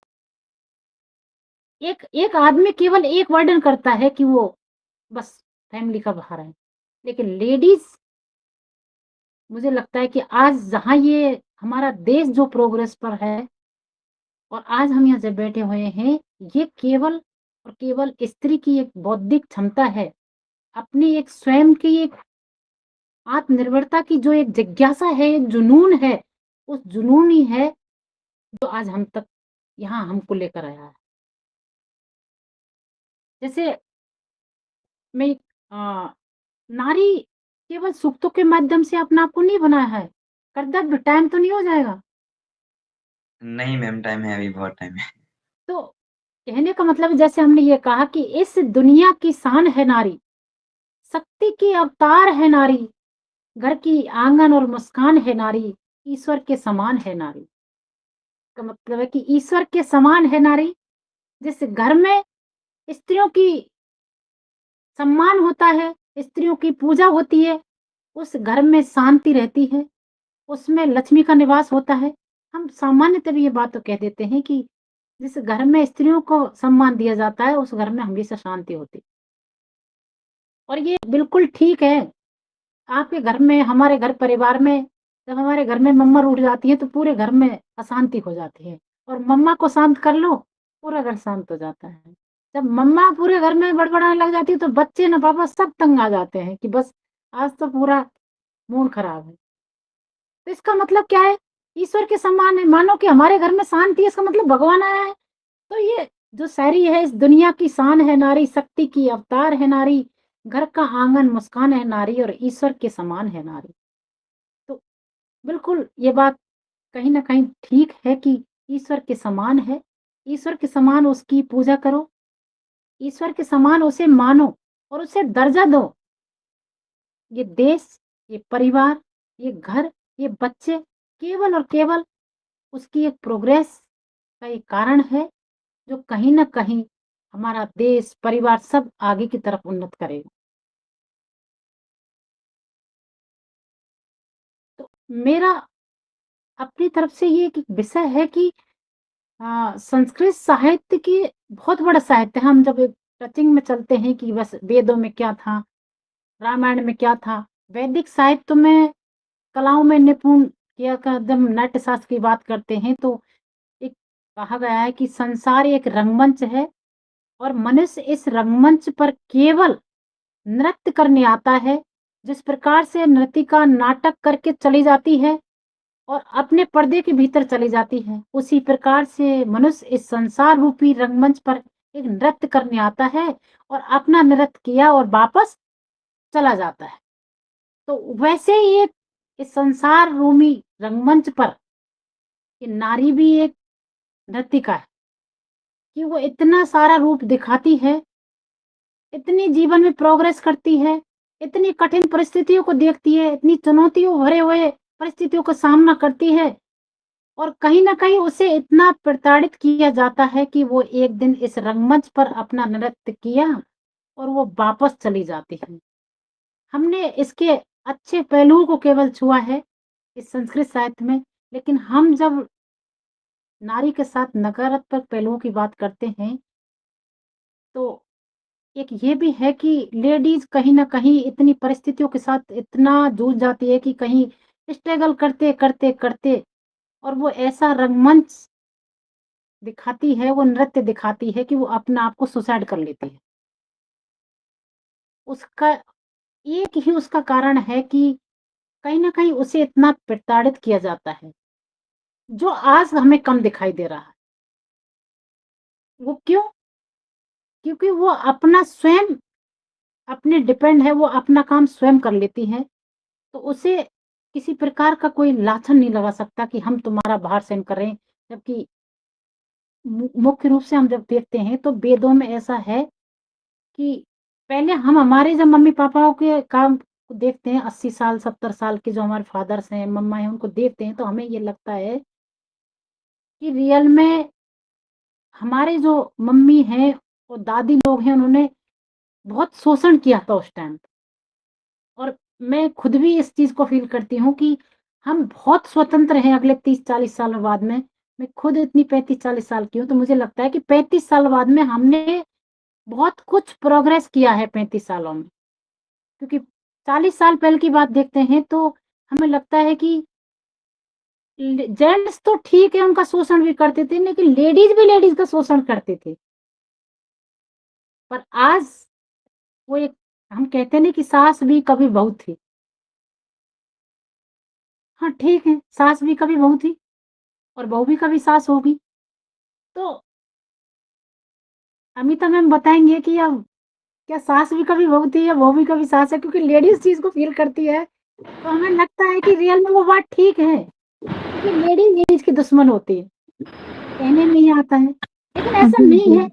एक एक आदमी केवल एक बर्डन करता है कि वो बस फैमिली का सहारा है। लेकिन लेडीज़ मुझे लगता है कि आज जहाँ ये हमारा देश जो प्रोग्रेस पर है और आज हम यहाँ जब बैठे हुए हैं, ये केवल और केवल स्त्री की एक बौद्धिक क्षमता है। अपनी एक स्वयं की एक आत्मनिर्भरता की जो एक जिज्ञासा है, एक जुनून है, उस जुनून ही है जो आज हम तक यहाँ हमको लेकर आया है। जैसे मैं अ, नारी केवल सुक्तों के माध्यम से अपने आप को नहीं बनाया है। कर्तव्य टाइम तो नहीं हो जाएगा? नहीं मैम, टाइम है, अभी बहुत टाइम है। तो कहने का मतलब जैसे हमने ये कहा कि इस दुनिया की शान है नारी, शक्ति की अवतार है नारी, घर की आंगन और मुस्कान है नारी, ईश्वर के समान है नारी। का मतलब है कि ईश्वर के समान है नारी, जिस घर में स्त्रियों की सम्मान होता है, स्त्रियों की पूजा होती है, उस घर में शांति रहती है, उसमें लक्ष्मी का निवास होता है। हम सामान्यतः भी ये बात तो कह देते हैं कि जिस घर में स्त्रियों को सम्मान दिया जाता है, उस घर में हमेशा शांति होती है। और ये बिल्कुल ठीक है। आपके घर में, हमारे घर परिवार में, जब हमारे घर में मम्मा रूठ जाती है, तो पूरे घर में अशांति हो जाती है और मम्मा को शांत कर लो, पूरा घर शांत हो जाता है। जब मम्मा पूरे घर में बड़बड़ाने लग जाती है, तो बच्चे ना पापा सब तंग आ जाते हैं कि बस आज तो पूरा मूड खराब है। तो इसका मतलब क्या है? ईश्वर के समान है, मानो कि हमारे घर में शांति है, इसका मतलब भगवान आया है। तो ये जो शायरी है, इस दुनिया की शान है नारी, शक्ति की अवतार है नारी, घर का आंगन मुस्कान है नारी और ईश्वर के समान है नारी। तो बिल्कुल ये बात कहीं न कहीं ठीक है कि ईश्वर के समान है, ईश्वर के समान उसकी पूजा करो, ईश्वर के समान उसे मानो और उसे दर्जा दो। ये देश, ये परिवार, ये घर, ये बच्चे केवल और केवल उसकी एक प्रोग्रेस का एक कारण है, जो कहीं न कहीं हमारा देश, परिवार सब आगे की तरफ उन्नत करेगा। तो मेरा अपनी तरफ से ये एक विषय है कि संस्कृत साहित्य की बहुत बड़ा साहित्य है। हम जब एक टचिंग में चलते हैं कि बस वेदों में क्या था, रामायण में क्या था, वैदिक साहित्य में, कलाओं में निपुण किया का जब नाट्यशास्त्र की बात करते हैं तो एक कहा गया है कि संसार एक रंगमंच है और मनुष्य इस रंगमंच पर केवल नृत्य करने आता है। जिस प्रकार से नृत्यिका नाटक करके चली जाती है और अपने पर्दे के भीतर चली जाती है, उसी प्रकार से मनुष्य इस संसार रूपी रंगमंच पर एक नृत्य करने आता है और अपना नृत्य किया और वापस चला जाता है। तो वैसे ही एक इस संसार रूपी रंगमंच पर ये नारी भी एक नर्तिका है कि वो इतना सारा रूप दिखाती है, इतनी जीवन में प्रोग्रेस करती है, इतनी कठिन परिस्थितियों को देखती है, इतनी चुनौतियों भरे हुए परिस्थितियों का सामना करती है और कहीं न कहीं उसे इतना प्रताड़ित किया जाता है कि वो एक दिन इस रंगमंच पर अपना नृत्य किया और वो वापस चली जाती है। हमने इसके अच्छे पहलुओं को केवल छुआ है इस संस्कृत साहित्य में, लेकिन हम जब नारी के साथ नकारात्मक पहलुओं की बात करते हैं, तो एक ये भी है कि लेडीज़ कहीं न कहीं इतनी परिस्थितियों के साथ इतना जूझ जाती है कि कहीं स्ट्रगल करते, करते, करते और वो ऐसा रंगमंच दिखाती है, वो नृत्य दिखाती है कि वो अपने आप को सुसाइड कर लेती है। उसका एक ही उसका कारण है कि कहीं न कहीं उसे इतना प्रताड़ित किया जाता है, जो आज हमें कम दिखाई दे रहा है। वो क्यों? क्योंकि वो अपना स्वयं अपने डिपेंड है, वो अपना काम स्वयं कर लेती हैं, तो उसे किसी प्रकार का कोई लाछन नहीं लगा सकता कि हम तुम्हारा भार सहन कर रहे हैं। जबकि मुख्य रूप से हम जब देखते हैं तो वेदों में ऐसा है कि पहले हम हमारे जब मम्मी-पापाओं के काम को देखते हैं 80 साल, 70 साल के जो हमारे फादर्स हैं, मम्मा हैं, उनको देखते हैं तो हमें ये लगता है कि रियल में हमारे जो मम्मी हैं और दादी लोग हैं, उन्होंने बहुत शोषण किया था उस टाइम पे। और मैं खुद भी इस चीज़ को फ़ील करती हूँ कि हम बहुत स्वतंत्र हैं अगले 30-40 साल बाद में। मैं खुद इतनी 35-40 साल की हूँ, तो मुझे लगता है कि 35 साल बाद में हमने बहुत कुछ प्रोग्रेस किया है 35 सालों में। क्योंकि 40 साल पहले की बात देखते हैं तो हमें लगता है कि जेंट्स तो ठीक है, उनका शोषण भी करते थे, लेकिन लेडीज भी लेडीज का शोषण करते थे। पर आज वो एक, हम कहते नहीं कि सास भी कभी बहू थी। हाँ ठीक है, सास भी कभी बहू थी और बहू भी कभी सास होगी। तो अमिता मैम बताएंगे कि अब क्या सास भी कभी बहू थी या बहू भी कभी सास है, क्योंकि लेडीज चीज को फील करती है। तो हमें लगता है कि रियल में वो बात ठीक है, क्योंकि लेडीज लेडीज की दुश्मन होती है, कहने में ही आता है, लेकिन ऐसा नहीं है।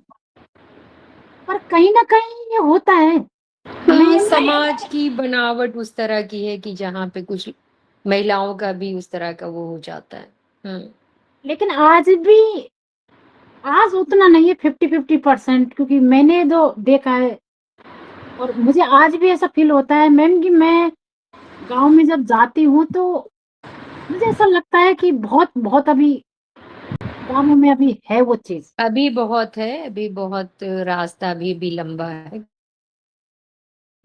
पर कहीं ना कहीं ये होता है। हाँ, मैं समाज की बनावट उस तरह की है कि जहाँ पे कुछ महिलाओं का भी उस तरह का वो हो जाता है। लेकिन आज उतना नहीं है, 50-50%, क्योंकि मैंने जो देखा है और मुझे आज भी ऐसा फील होता है मैम कि मैं गांव में जब जाती हूँ तो मुझे ऐसा लगता है कि बहुत बहुत अभी गांवों में अभी है वो चीज। अभी बहुत है, अभी बहुत रास्ता अभी भी लंबा है,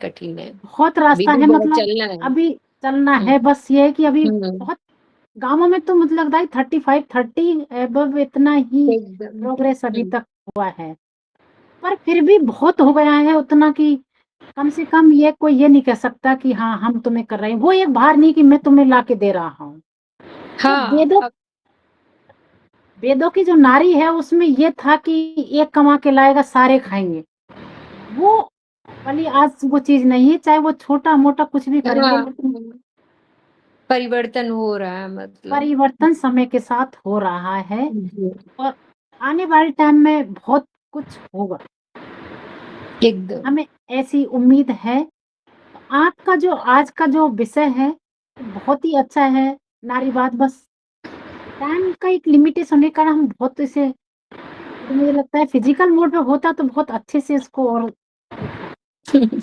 कठिन है। बहुत अभी रास्ता भी है, बहुत मतलब चलना है। अभी चलना हुँ, है। बस ये है कि अभी हुँ, बहुत गांवों में तो मुझे लगता है 35-30 एबव इतना ही एकदम। प्रोग्रेस अभी हुँ, तक हुआ है। पर फिर भी बहुत हो गया है उतना कि कम से कम ये कोई ये नहीं कह सकता कि हाँ हम तुम्हें कर रहे हैं, वो एक भार नहीं कि मैं तुम्हें ला के दे रहा हूँ। जो हाँ, वेदों वेदों की जो नारी है उसमें ये था कि एक कमा के लाएगा सारे खाएंगे। वो वाली आज वो चीज नहीं है, चाहे वो छोटा मोटा कुछ भी करेंगे, हाँ, लेकिन परिवर्तन हो रहा है मतलब। परिवर्तन समय के साथ हो रहा है। जी, और आने वाले टाइम में बहुत कुछ होगा, एकदम। हमें ऐसी उम्मीद है। आपका जो आज का जो विषय है बहुत ही अच्छा है, नारीवाद। बस टाइम का एक लिमिटेशन होने के कारण हम बहुत इसे, तो मुझे लगता है फिजिकल मोड में होता तो बहुत अच्छे से इसको और दिखा।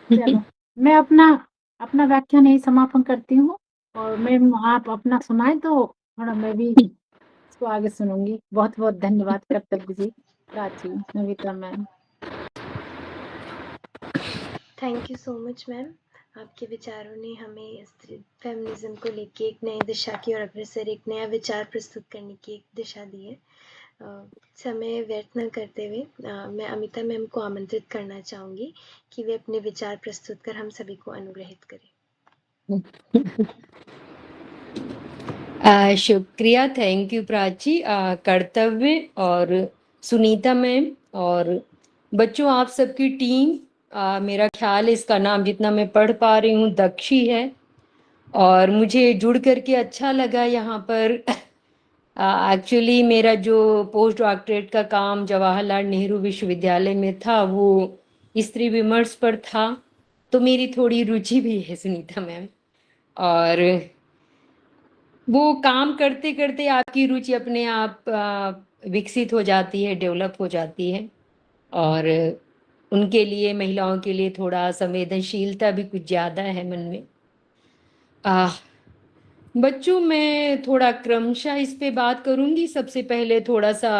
चलो, मैं अपना अपना व्याख्यान यही समापन करती हूँ। और मैम आप अपना सुनाए तो थोड़ा मैं भी इसको आगे सुनूंगी। बहुत बहुत धन्यवाद Kartavya ji, Prachi, Navita ma'am. Thank you so much ma'am. आपके विचारों ने हमें फेमिनिज्म को लेके एक नई दिशा की ओर अग्रसर, एक नया विचार प्रस्तुत करने की एक दिशा दी है। समय व्यर्थ न करते हुए मैं अमिता मैम को आमंत्रित करना चाहूँगी कि वे अपने विचार प्रस्तुत कर हम सभी को अनुग्रहित करें। शुक्रिया, थैंक यू प्राची। कर्तव्य और सुनीता मैम और बच्चों, आप सबकी टीम, मेरा ख्याल है इसका नाम जितना मैं पढ़ पा रही हूँ दक्षी है, और मुझे जुड़ करके अच्छा लगा यहाँ पर। एक्चुअली मेरा जो पोस्ट डॉक्टरेट का काम जवाहरलाल नेहरू विश्वविद्यालय में था वो स्त्री विमर्श पर था, तो मेरी थोड़ी रुचि भी है सुनीता मैम। और वो काम करते करते आपकी रुचि अपने आप विकसित हो जाती है, डेवलप हो जाती है। और उनके लिए, महिलाओं के लिए थोड़ा संवेदनशीलता भी कुछ ज़्यादा है मन में। आह, बच्चों, मैं थोड़ा क्रमशः इस पे बात करूँगी। सबसे पहले थोड़ा-सा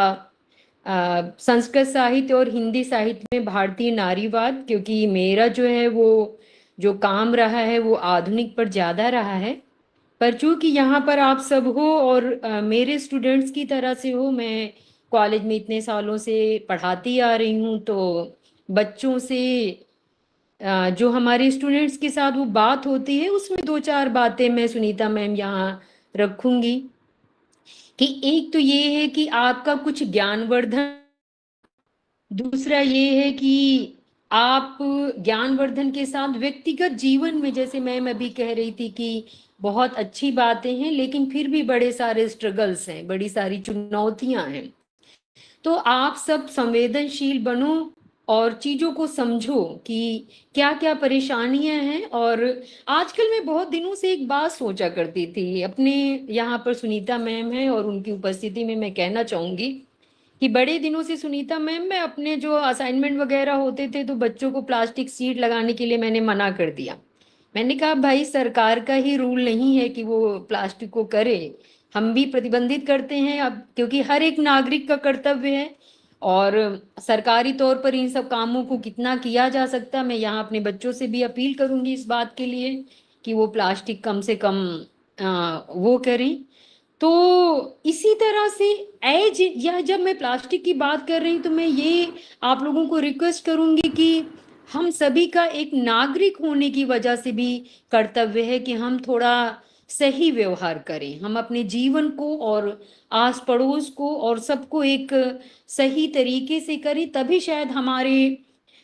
संस्कृत साहित्य और हिंदी साहित्य में भारतीय नारीवाद, क्योंकि मेरा जो है वो जो काम रहा है वो आधुनिक पर ज़्यादा रहा है। पर चूँकि यहाँ पर आप सब हो और मेरे स्टूडेंट्स की तरह से हो, मैं कॉलेज में इतने सालों से पढ़ाती आ रही हूँ, तो बच्चों से जो हमारे स्टूडेंट्स के साथ वो बात होती है उसमें 2-4 बातें मैं सुनीता मैम यहाँ रखूँगी। कि एक तो ये है कि आपका कुछ ज्ञानवर्धन, दूसरा ये है कि आप ज्ञानवर्धन के साथ व्यक्तिगत जीवन में, जैसे मैम अभी कह रही थी कि बहुत अच्छी बातें हैं लेकिन फिर भी बड़े सारे स्ट्रगल्स हैं, बड़ी सारी चुनौतियां हैं। तो आप सब संवेदनशील बनो और चीज़ों को समझो कि क्या-क्या परेशानियां हैं। और आजकल मैं बहुत दिनों से एक बात सोचा करती थी, अपने यहाँ पर सुनीता मैम हैं और उनकी उपस्थिति में मैं कहना चाहूँगी कि बड़े दिनों से सुनीता मैम मैं अपने जो असाइनमेंट वगैरह होते थे तो बच्चों को प्लास्टिक सीट लगाने के लिए मैंने मना कर दिया। मैंने कहा भाई सरकार का ही रूल नहीं है कि वो प्लास्टिक को करे, हम भी प्रतिबंधित करते हैं अब, क्योंकि हर एक नागरिक का कर्तव्य है। और सरकारी तौर पर इन सब कामों को कितना किया जा सकता, मैं यहाँ अपने बच्चों से भी अपील करूंगी इस बात के लिए कि वो प्लास्टिक कम से कम वो करें। तो इसी तरह से एज या जब मैं प्लास्टिक की बात कर रही हूँ तो मैं ये आप लोगों को रिक्वेस्ट करूंगी कि हम सभी का एक नागरिक होने की वजह से भी कर्तव्य है कि हम थोड़ा सही व्यवहार करें, हम अपने जीवन को और आस पड़ोस को और सबको एक सही तरीके से करें, तभी शायद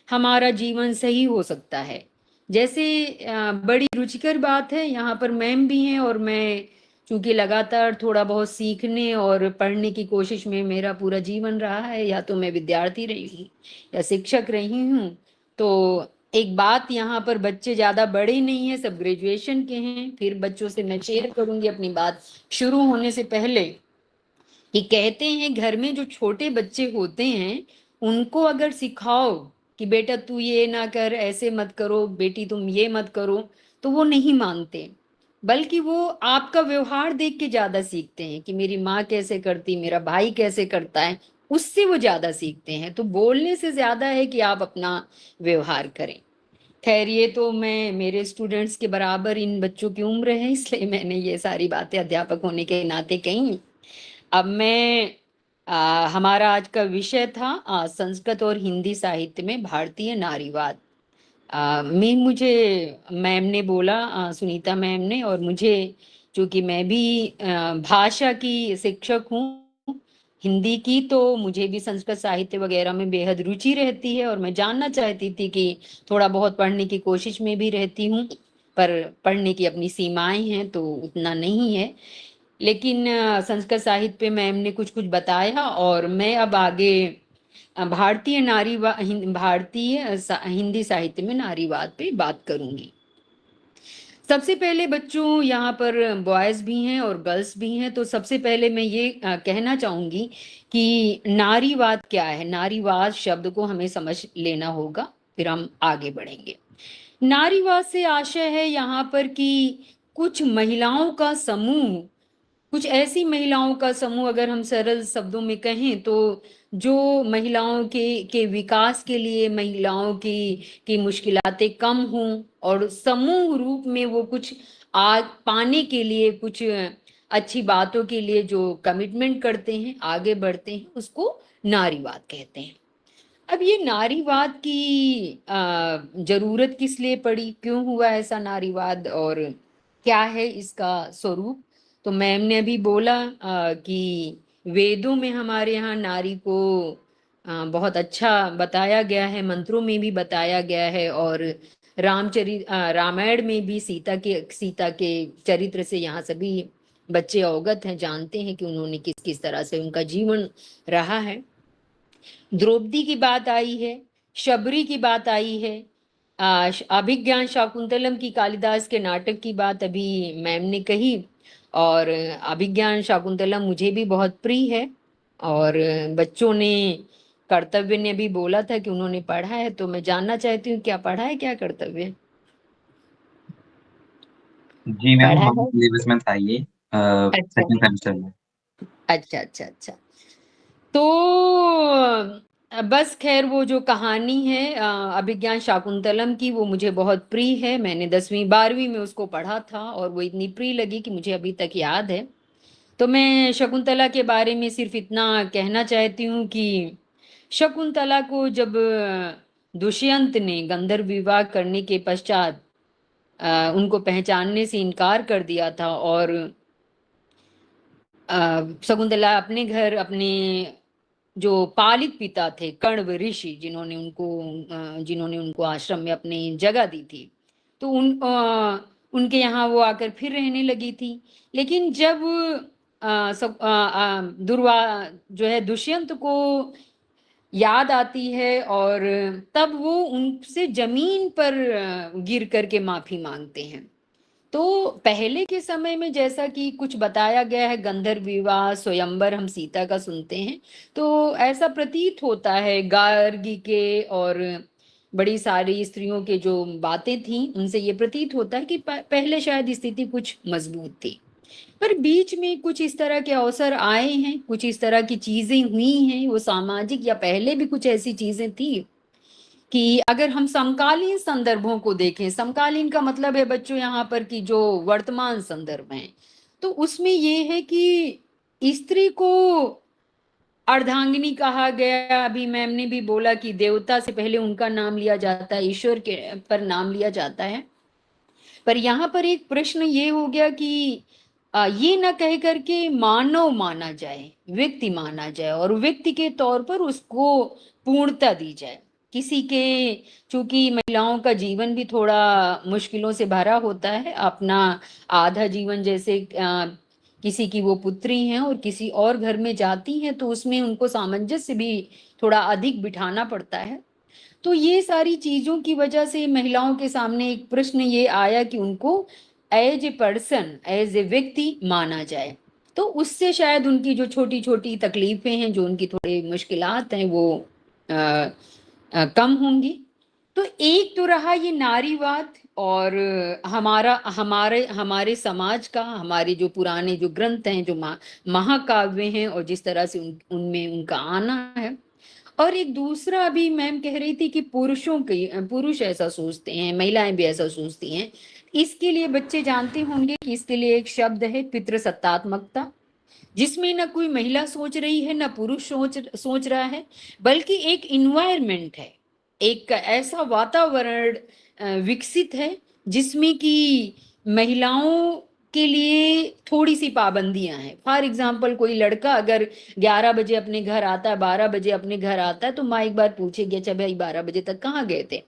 हमारा जीवन सही हो सकता है। जैसे बड़ी रुचिकर बात है, यहाँ पर मैम भी हैं और मैं चूंकि लगातार थोड़ा बहुत सीखने और पढ़ने की कोशिश में मेरा पूरा जीवन रहा है, या तो मैं विद्यार्थी रही हूँ या शिक्षक रही हूँ। तो एक बात, यहाँ पर बच्चे ज्यादा बड़े नहीं हैं, सब ग्रेजुएशन के हैं। फिर बच्चों से मैं शेयर करूंगी अपनी बात शुरू होने से पहले कि कहते हैं घर में जो छोटे बच्चे होते हैं उनको अगर सिखाओ कि बेटा तू ये ना कर, ऐसे मत करो, बेटी तुम ये मत करो, तो वो नहीं मानते, बल्कि वो आपका व्यवहार देख के ज्यादा सीखते हैं कि मेरी माँ कैसे करती, मेरा भाई कैसे करता है, उससे वो ज्यादा सीखते हैं। तो बोलने से ज्यादा है कि आप अपना व्यवहार करें। खैर ये तो मैं मेरे स्टूडेंट्स के बराबर इन बच्चों की उम्र है, इसलिए मैंने ये सारी बातें अध्यापक होने के नाते कही। अब मैं हमारा आज का विषय था संस्कृत और हिंदी साहित्य में भारतीय नारीवाद। मैं मुझे मैम ने बोला, सुनीता मैम ने, और मुझे चूंकि मैं भी भाषा की शिक्षक हूँ हिंदी की, तो मुझे भी संस्कृत साहित्य वगैरह में बेहद रुचि रहती है और मैं जानना चाहती थी कि थोड़ा बहुत पढ़ने की कोशिश में भी रहती हूँ, पर पढ़ने की अपनी सीमाएं हैं तो उतना नहीं है। लेकिन संस्कृत साहित्य पे मैम ने कुछ कुछ बताया और मैं अब आगे हिंदी साहित्य में नारीवाद पे बात करूंगी। सबसे पहले बच्चों, यहाँ पर बॉयज भी हैं और गर्ल्स भी हैं, तो सबसे पहले मैं ये कहना चाहूंगी कि नारीवाद क्या है। नारीवाद शब्द को हमें समझ लेना होगा, फिर हम आगे बढ़ेंगे। नारीवाद से आशय है यहाँ पर कि कुछ महिलाओं का समूह, कुछ ऐसी महिलाओं का समूह, अगर हम सरल शब्दों में कहें तो जो महिलाओं के विकास के लिए, महिलाओं की मुश्किलातें कम हों और समूह रूप में वो कुछ आग पाने के लिए, कुछ अच्छी बातों के लिए जो कमिटमेंट करते हैं, आगे बढ़ते हैं, उसको नारीवाद कहते हैं। अब ये नारीवाद की जरूरत किस लिए पड़ी, क्यों हुआ ऐसा नारीवाद और क्या है इसका स्वरूप? तो मैम ने अभी बोला कि वेदों में हमारे यहाँ नारी को बहुत अच्छा बताया गया है, मंत्रों में भी बताया गया है, और रामायण में भी सीता के चरित्र से यहाँ सभी बच्चे अवगत हैं, जानते हैं कि उन्होंने किस किस तरह से उनका जीवन रहा है। द्रौपदी की बात आई है, शबरी की बात आई है, अभिज्ञान शाकुंतलम की, कालिदास के नाटक की बात अभी मैम ने कही, और अभिज्ञान शाकुंतलम मुझे भी बहुत प्रिय है। और बच्चों ने, कर्तव्य ने भी बोला था कि उन्होंने पढ़ा है, तो मैं जानना चाहती हूँ क्या पढ़ा है, क्या कर्तव्य जी मैम, पढ़ा हमारे है? सिलेबस में था ये अच्छा सेकंड सेमेस्टर में। अच्छा अच्छा अच्छा। तो बस खैर वो जो कहानी है अभिज्ञान शाकुंतलम की, वो मुझे बहुत प्रिय है। मैंने 10वीं 12वीं में उसको पढ़ा था और वो इतनी प्रिय लगी कि मुझे अभी तक याद है। तो मैं शकुंतला के बारे में सिर्फ इतना कहना चाहती हूँ कि शकुंतला को जब दुष्यंत ने गंधर्व विवाह करने के पश्चात उनको पहचानने से इनकार कर दिया था, और शकुंतला अपने घर, अपने जो पालित पिता थे कण्व ऋषि, जिन्होंने उनको आश्रम में अपनी जगह दी थी, तो उनके यहाँ वो आकर फिर रहने लगी थी। लेकिन जब दुर्वा जो है दुष्यंत को याद आती है, और तब वो उनसे जमीन पर गिर करके माफी मांगते हैं। तो पहले के समय में जैसा कि कुछ बताया गया है, गंधर्व विवाह, स्वयंवर हम सीता का सुनते हैं, तो ऐसा प्रतीत होता है गार्गी के और बड़ी सारी स्त्रियों के जो बातें थी उनसे ये प्रतीत होता है कि पहले शायद स्थिति कुछ मजबूत थी, पर बीच में कुछ इस तरह के अवसर आए हैं, कुछ इस तरह की चीजें हुई हैं, वो सामाजिक या पहले भी कुछ ऐसी चीजें थी कि अगर हम समकालीन संदर्भों को देखें, समकालीन का मतलब है बच्चों यहाँ पर कि जो वर्तमान संदर्भ है, तो उसमें ये है कि स्त्री को अर्धांगिनी कहा गया। अभी मैम ने भी बोला कि देवता से पहले उनका नाम लिया जाता है, ईश्वर के पर नाम लिया जाता है। पर यहाँ पर एक प्रश्न ये हो गया कि ये न कह करके मानव माना जाए, व्यक्ति माना जाए और व्यक्ति के तौर पर उसको पूर्णता दी जाए। किसी के, चूंकि महिलाओं का जीवन भी थोड़ा मुश्किलों से भरा होता है, अपना आधा जीवन जैसे किसी की वो पुत्री हैं और किसी और घर में जाती हैं, तो उसमें उनको सामंजस्य भी थोड़ा अधिक बिठाना पड़ता है। तो ये सारी चीजों की वजह से महिलाओं के सामने एक प्रश्न ये आया कि उनको as a person, as a व्यक्ति माना जाए। तो उससे शायद उनकी जो छोटी छोटी तकलीफें हैं, जो उनकी थोड़ी मुश्किलात हैं, वो कम होंगी। तो एक तो रहा ये नारीवाद और हमारा हमारे हमारे समाज का, हमारे जो पुराने जो ग्रंथ हैं, जो महाकाव्य हैं और जिस तरह से उनमें उनका आना है। और एक दूसरा, अभी मैम कह रही थी कि पुरुष ऐसा सोचते हैं, महिलाएं भी ऐसा सोचती हैं। इसके लिए बच्चे जानते होंगे कि इसके लिए एक शब्द है पितृसत्तात्मकता, जिसमें न कोई महिला सोच रही है, न पुरुष सोच रहा है, बल्कि एक इन्वायरमेंट है, एक ऐसा वातावरण विकसित है जिसमें कि महिलाओं के लिए थोड़ी सी पाबंदियां हैं। फॉर एग्जाम्पल, कोई लड़का अगर 11 बजे अपने घर आता है, 12 बजे अपने घर आता है, तो माँ एक बार पूछेगी, अच्छा भाई 12 बजे तक कहाँ गए थे।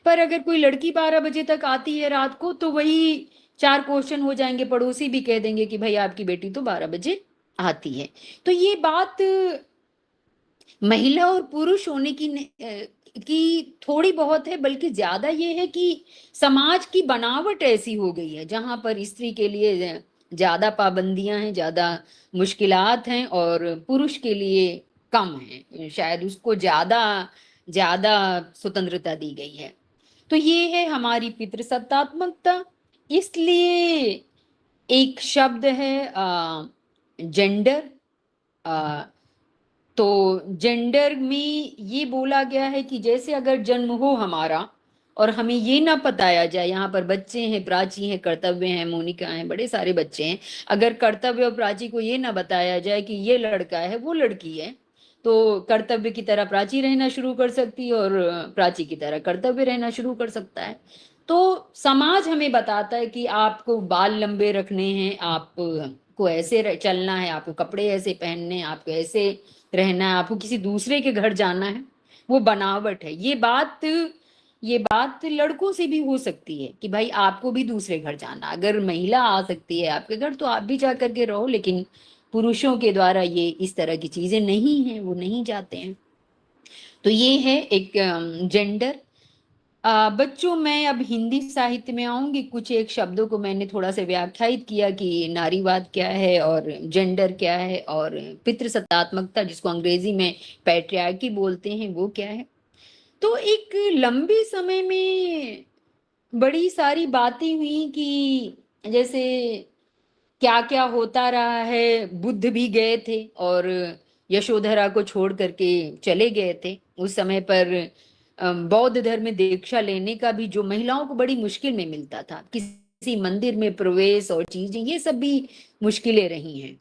पर अगर कोई लड़की 12 बजे तक आती है रात को, तो वही 4 क्वेश्चन हो जाएंगे, पड़ोसी भी कह देंगे कि भाई आपकी बेटी तो 12 बजे आती है। तो ये बात महिला और पुरुष होने की थोड़ी बहुत है, बल्कि ज्यादा ये है कि समाज की बनावट ऐसी हो गई है जहां पर स्त्री के लिए ज्यादा पाबंदियां हैं, ज्यादा मुश्किलात हैं, और पुरुष के लिए कम है, शायद उसको ज्यादा ज्यादा स्वतंत्रता दी गई है। तो ये है हमारी पितृसत्तात्मकता। इसलिए एक शब्द है जेंडर। तो जेंडर में ये बोला गया है कि जैसे अगर जन्म हो हमारा और हमें ये ना बताया जाए, यहाँ पर बच्चे हैं, प्राची हैं, कर्तव्य हैं, मोनिका हैं, बड़े सारे बच्चे हैं, अगर कर्तव्य और प्राची को ये ना बताया जाए कि ये लड़का है वो लड़की है, तो कर्तव्य की तरह प्राची रहना शुरू कर सकती है और प्राची की तरह कर्तव्य रहना शुरू कर सकता है। तो समाज हमें बताता है कि आपको बाल लंबे रखने हैं, आपको ऐसे चलना है, आपको कपड़े ऐसे पहनने हैं, आपको ऐसे रहना है, आपको किसी दूसरे के घर जाना है, वो बनावट है। ये बात लड़कों से भी हो सकती है कि भाई आपको भी दूसरे घर जाना, अगर महिला आ सकती है आपके घर तो आप भी जा करके रहो, लेकिन पुरुषों के द्वारा ये इस तरह की चीजें नहीं हैं, वो नहीं जाते हैं। तो ये है एक जेंडर। बच्चों, मैं अब हिंदी साहित्य में आऊंगी। कुछ एक शब्दों को मैंने थोड़ा सा व्याख्यायित किया कि नारीवाद क्या है और जेंडर क्या है और पितृसत्तात्मकता, जिसको अंग्रेजी में पैट्रियार्की बोलते हैं, वो क्या है। तो एक लंबे समय में बड़ी सारी बातें हुई कि जैसे क्या क्या होता रहा है। बुद्ध भी गए थे और यशोधरा को छोड़ करके चले गए थे। उस समय पर बौद्ध धर्म में दीक्षा लेने का भी जो महिलाओं को बड़ी मुश्किल में मिलता था, किसी मंदिर में प्रवेश और चीजें, ये सब भी मुश्किलें रही हैं।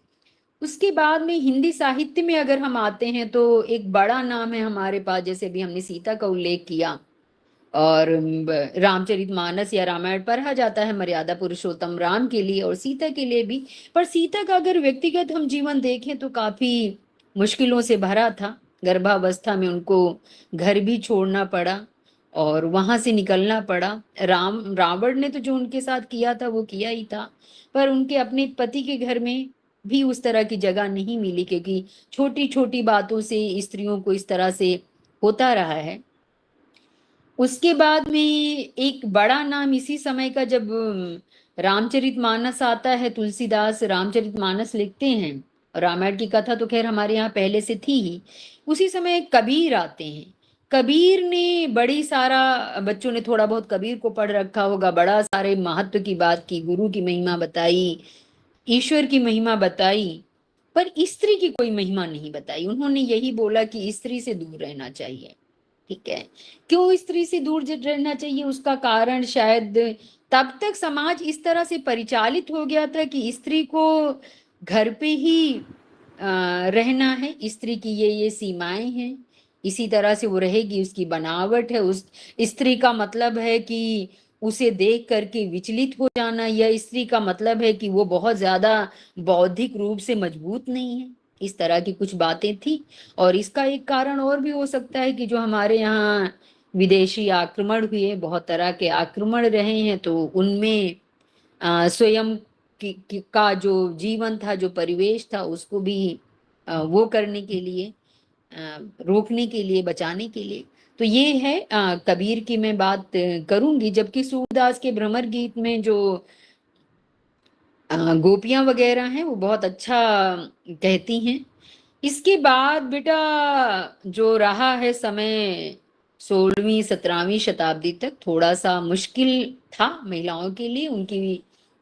उसके बाद में हिंदी साहित्य में अगर हम आते हैं तो एक बड़ा नाम है हमारे पास, जैसे अभी हमने सीता का उल्लेख किया, और रामचरितमानस या रामायण पढ़ा जाता है मर्यादा पुरुषोत्तम राम के लिए और सीता के लिए भी। पर सीता का अगर व्यक्तिगत हम जीवन देखें तो काफी मुश्किलों से भरा था। गर्भावस्था में उनको घर भी छोड़ना पड़ा और वहां से निकलना पड़ा। रावण ने तो जो उनके साथ किया था वो किया ही था, पर उनके अपने पति के घर में भी उस तरह की जगह नहीं मिली, क्योंकि छोटी छोटी बातों से स्त्रियों को इस तरह से होता रहा है। उसके बाद में एक बड़ा नाम इसी समय का, जब रामचरितमानस आता है, तुलसीदास रामचरितमानस लिखते हैं। रामायण की कथा तो खैर हमारे यहाँ पहले से थी ही। उसी समय कबीर आते हैं। कबीर ने बड़ी सारा, बच्चों ने थोड़ा बहुत कबीर को पढ़ रखा होगा, बड़ा सारे महत्व की बात की, गुरु की महिमा बताई, ईश्वर की महिमा बताई, पर स्त्री की कोई महिमा नहीं बताई। उन्होंने यही बोला कि स्त्री से दूर रहना चाहिए। ठीक है, क्यों स्त्री से दूर रहना चाहिए? उसका कारण शायद तब तक समाज इस तरह से परिचालित हो गया था कि स्त्री को घर पे ही रहना है, स्त्री की ये सीमाएं हैं, इसी तरह से वो रहेगी, उसकी बनावट है। उस स्त्री का मतलब है कि उसे देख करके विचलित हो जाना, या स्त्री का मतलब है कि वो बहुत ज्यादा बौद्धिक रूप से मजबूत नहीं है। इस तरह की कुछ बातें थी। और इसका एक कारण और भी हो सकता है कि जो हमारे यहाँ विदेशी आक्रमण हुए, बहुत तरह के आक्रमण रहे हैं, तो उनमें स्वयं का जो जीवन था, जो परिवेश था, उसको भी वो करने के लिए, रोकने के लिए, बचाने के लिए। तो ये है कबीर की मैं बात करूंगी। जबकि सूरदास के भ्रमर गीत में जो गोपियां वगैरह हैं वो बहुत अच्छा कहती हैं। इसके बाद बेटा जो रहा है समय 16वीं 17वीं शताब्दी तक, थोड़ा सा मुश्किल था महिलाओं के लिए।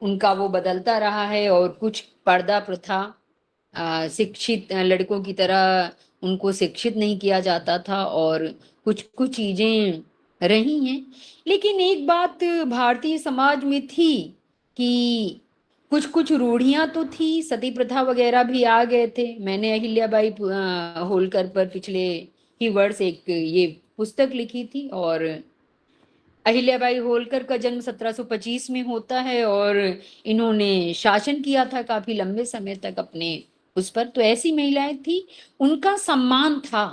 उनका वो बदलता रहा है, और कुछ पर्दा प्रथा, शिक्षित लड़कों की तरह उनको शिक्षित नहीं किया जाता था, और कुछ कुछ चीजें रही हैं। लेकिन एक बात भारतीय समाज में थी कि कुछ कुछ रूढ़ियां तो थी, सती प्रथा वगैरह भी आ गए थे। मैंने अहिल्याबाई होलकर पर पिछले ही वर्ष एक ये पुस्तक लिखी थी, और अहिल्याबाई होलकर का जन्म 1725 में होता है, और इन्होंने शासन किया था काफी लंबे समय तक अपने उस पर। तो ऐसी महिलाएं थी, उनका सम्मान था,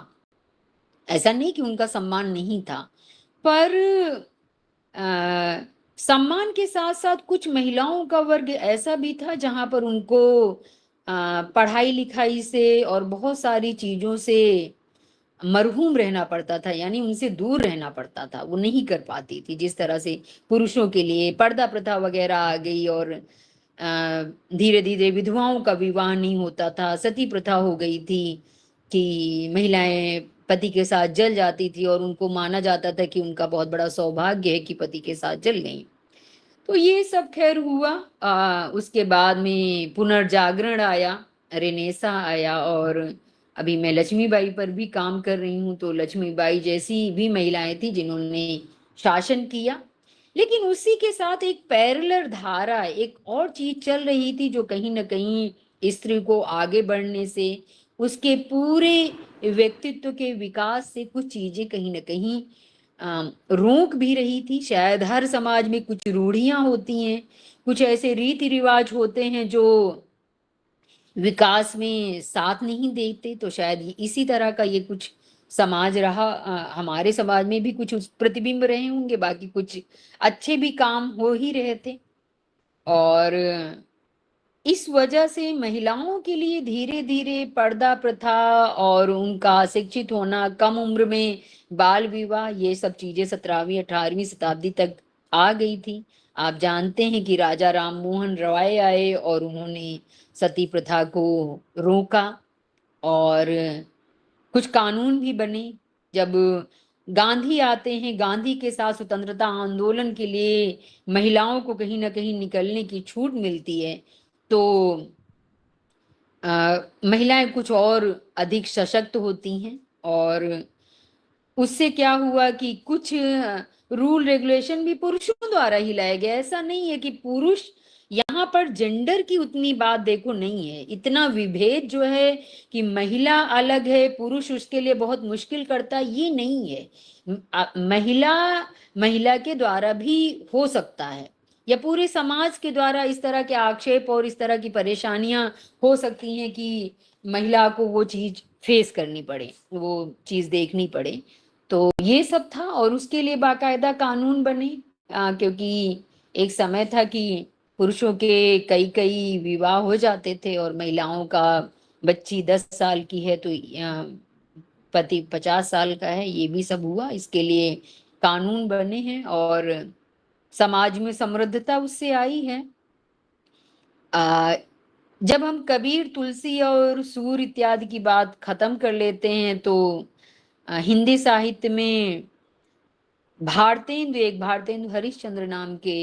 ऐसा नहीं कि उनका सम्मान नहीं था, पर सम्मान के साथ साथ कुछ महिलाओं का वर्ग ऐसा भी था जहां पर उनको पढ़ाई लिखाई से और बहुत सारी चीजों से मरहूम रहना पड़ता था, यानी उनसे दूर रहना पड़ता था, वो नहीं कर पाती थी। जिस तरह से पुरुषों के लिए पर्दा प्रथा वगैरह आ गई, और धीरे धीरे विधवाओं का विवाह नहीं होता था, सती प्रथा हो गई थी कि महिलाएं पति के साथ जल जाती थी, और उनको माना जाता था कि उनका बहुत बड़ा सौभाग्य है कि पति के साथ जल गई। तो ये सब खैर हुआ। उसके बाद में पुनर्जागरण आया, रेनेसा आया, और अभी मैं लक्ष्मीबाई पर भी काम कर रही हूँ। तो लक्ष्मीबाई जैसी भी महिलाएं थी जिन्होंने शासन किया। लेकिन उसी के साथ एक पैरेलल धारा, एक और चीज चल रही थी, जो कहीं ना कहीं स्त्री को आगे बढ़ने से, उसके पूरे व्यक्तित्व के विकास से कुछ चीजें कहीं ना कहीं रोक भी रही थी। शायद हर समाज में कुछ रूढ़ियां होती हैं, कुछ ऐसे रीति रिवाज होते हैं जो विकास में साथ नहीं देते। तो शायद इसी तरह का ये कुछ समाज रहा। हमारे समाज में भी कुछ प्रतिबिंब रहे होंगे, बाकी कुछ अच्छे भी काम हो ही रहे थे। और इस वजह से महिलाओं के लिए धीरे धीरे पर्दा प्रथा और उनका शिक्षित होना, कम उम्र में बाल विवाह, ये सब चीजें 17वीं 18वीं शताब्दी तक आ गई थी। आप जानते हैं कि राजा राम मोहन रॉय आए और उन्होंने सती प्रथा को रोका, और कुछ कानून भी बने। जब गांधी आते हैं, गांधी के साथ स्वतंत्रता आंदोलन के लिए महिलाओं को कहीं ना कहीं निकलने की छूट मिलती है, तो महिलाएं कुछ और अधिक सशक्त होती हैं। और उससे क्या हुआ कि कुछ रूल रेगुलेशन भी पुरुषों द्वारा ही लाया गया। ऐसा नहीं है कि पुरुष, यहाँ पर जेंडर की उतनी बात देखो नहीं है, इतना विभेद जो है कि महिला अलग है, पुरुष उसके लिए बहुत मुश्किल करता है, ये नहीं है। महिला महिला के द्वारा भी हो सकता है, या पूरे समाज के द्वारा इस तरह के आक्षेप और इस तरह की परेशानियां हो सकती हैं कि महिला को वो चीज फेस करनी पड़े, वो चीज देखनी पड़े। तो ये सब था, और उसके लिए बाकायदा कानून बने। क्योंकि एक समय था कि पुरुषों के कई कई विवाह हो जाते थे, और महिलाओं का बच्ची 10 साल की है तो पति 50 साल का है, ये भी सब हुआ। इसके लिए कानून बने हैं, और समाज में समृद्धता उससे आई है। जब हम कबीर, तुलसी और सूर इत्यादि की बात खत्म कर लेते हैं तो हिंदी साहित्य में भारतेंदु हरिश्चंद्र नाम के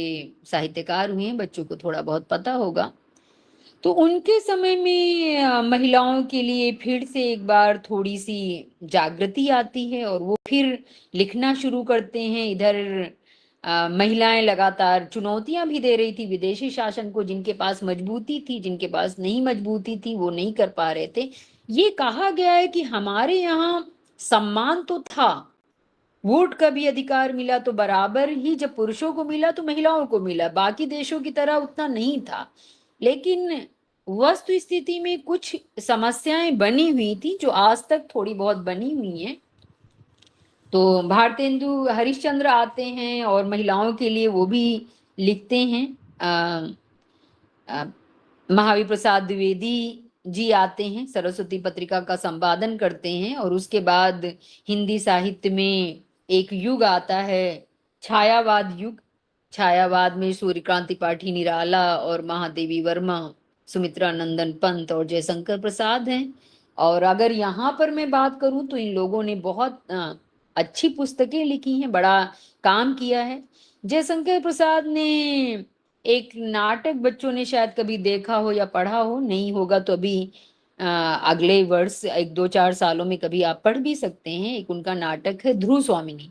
साहित्यकार हुए हैं, बच्चों को थोड़ा बहुत पता होगा। तो उनके समय में महिलाओं के लिए फिर से एक बार थोड़ी सी जागृति आती है और वो फिर लिखना शुरू करते हैं। इधर महिलाएं लगातार चुनौतियां भी दे रही थी विदेशी शासन को, जिनके पास मजबूती थी, जिनके पास नहीं मजबूती थी, वो नहीं कर पा रहे थे। ये कहा गया है कि हमारे यहाँ सम्मान तो था, वोट का भी अधिकार मिला तो बराबर ही जब पुरुषों को मिला तो महिलाओं को मिला, बाकी देशों की तरह उतना नहीं था। लेकिन वस्तु स्थिति में कुछ समस्याएं बनी हुई थी जो आज तक थोड़ी बहुत बनी हुई हैं। तो भारतेंदु हरिश्चंद्र आते हैं और महिलाओं के लिए वो भी लिखते हैं। महावीर प्रसाद द्विवेदी जी आते हैं, सरस्वती पत्रिका का संपादन करते हैं और उसके बाद हिंदी साहित्य में एक युग आता है, छायावाद युग। छायावाद में सूर्यकांत त्रिपाठी निराला और महादेवी वर्मा, सुमित्रा नंदन पंत और जयशंकर प्रसाद हैं। और अगर यहाँ पर मैं बात करूं तो इन लोगों ने बहुत अच्छी पुस्तकें लिखी हैं, बड़ा काम किया है। जयशंकर प्रसाद ने एक नाटक, बच्चों ने शायद कभी देखा हो या पढ़ा हो, नहीं होगा तो अभी अगले वर्ष 1-2-4 सालों में कभी आप पढ़ भी सकते हैं। एक उनका नाटक है ध्रुव स्वामिनी,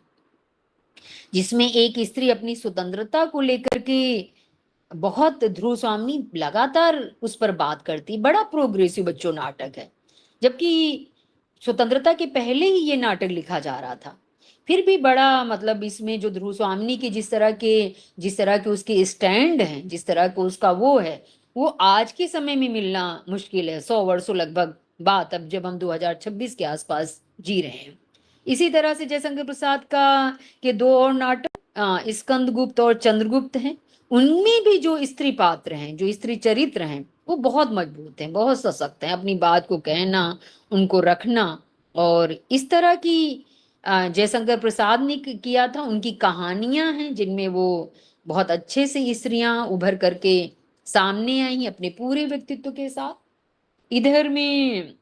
जिसमें एक स्त्री अपनी स्वतंत्रता को लेकर के बहुत, ध्रुव स्वामिनी लगातार उस पर बात करती। बड़ा प्रोग्रेसिव बच्चों नाटक है, जबकि स्वतंत्रता के पहले ही ये नाटक लिखा जा रहा था। फिर भी बड़ा मतलब इसमें जो ध्रुव स्वामिनी के जिस तरह के उसके स्टैंड हैं, जिस तरह का उसका वो है, वो आज के समय में मिलना मुश्किल है। 100 वर्षों लगभग बात, अब जब हम 2026 के आसपास जी रहे हैं। इसी तरह से जयशंकर प्रसाद का के 2 और नाटक स्कंदगुप्त और चंद्रगुप्त हैं। उनमें भी जो स्त्री पात्र हैं, जो स्त्री चरित्र हैं, वो बहुत मजबूत हैं, बहुत सशक्त हैं। अपनी बात को कहना, उनको रखना, और इस तरह की जयशंकर प्रसाद ने किया था। उनकी कहानियां हैं जिनमें वो बहुत अच्छे से स्त्रियां उभर करके सामने आई अपने पूरे व्यक्तित्व के साथ। इधर में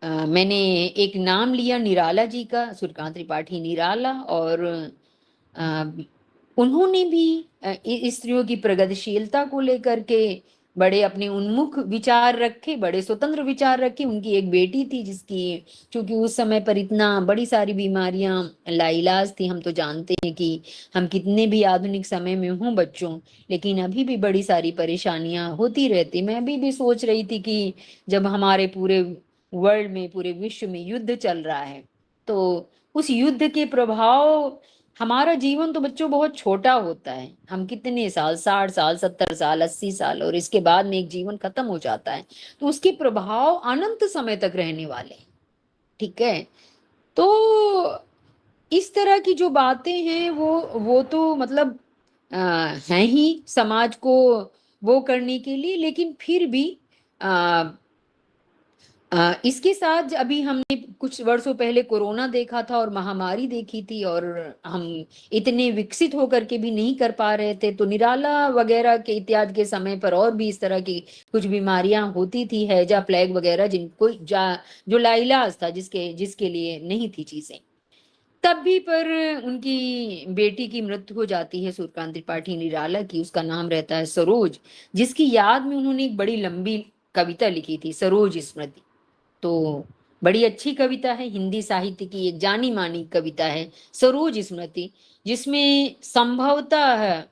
मैंने एक नाम लिया निराला जी का, सूर्यकांत त्रिपाठी निराला, और उन्होंने भी स्त्रियों की प्रगतिशीलता को लेकर के बड़े अपने उन्मुख विचार रखे, बड़े स्वतंत्र विचार रखे। उनकी एक बेटी थी जिसकी, चूंकि उस समय पर इतना बड़ी सारी बीमारियां लाइलाज थी, हम तो जानते हैं कि हम कितने भी आधुनिक समय में हों बच्चों, लेकिन अभी भी बड़ी सारी परेशानियां होती रहती। मैं अभी भी सोच रही थी कि जब हमारे पूरे वर्ल्ड में, पूरे विश्व में युद्ध चल रहा है, तो उस युद्ध के प्रभाव, हमारा जीवन तो बच्चों बहुत छोटा होता है। हम कितने साल, 60 साल, 70 साल, 80 साल, और इसके बाद में एक जीवन खत्म हो जाता है, तो उसके प्रभाव अनंत समय तक रहने वाले हैं। ठीक है, तो इस तरह की जो बातें हैं वो तो मतलब हैं ही समाज को वो करने के लिए, लेकिन फिर भी इसके साथ अभी हमने कुछ वर्षों पहले कोरोना देखा था और महामारी देखी थी, और हम इतने विकसित होकर के भी नहीं कर पा रहे थे। तो निराला वगैरह के इत्यादि के समय पर और भी इस तरह की कुछ बीमारियां होती थी, हैजा, प्लेग वगैरह, जिनको जो लाइलाज था, जिसके लिए नहीं थी चीजें। तब भी पर उनकी बेटी की मृत्यु हो जाती है, सूर्यकांत त्रिपाठी निराला की। उसका नाम रहता है सरोज, जिसकी याद में उन्होंने एक बड़ी लंबी कविता लिखी थी, सरोज स्मृति। तो बड़ी अच्छी कविता है, हिंदी साहित्य की एक जानी मानी कविता है सरोज स्मृति, जिसमें संभवतः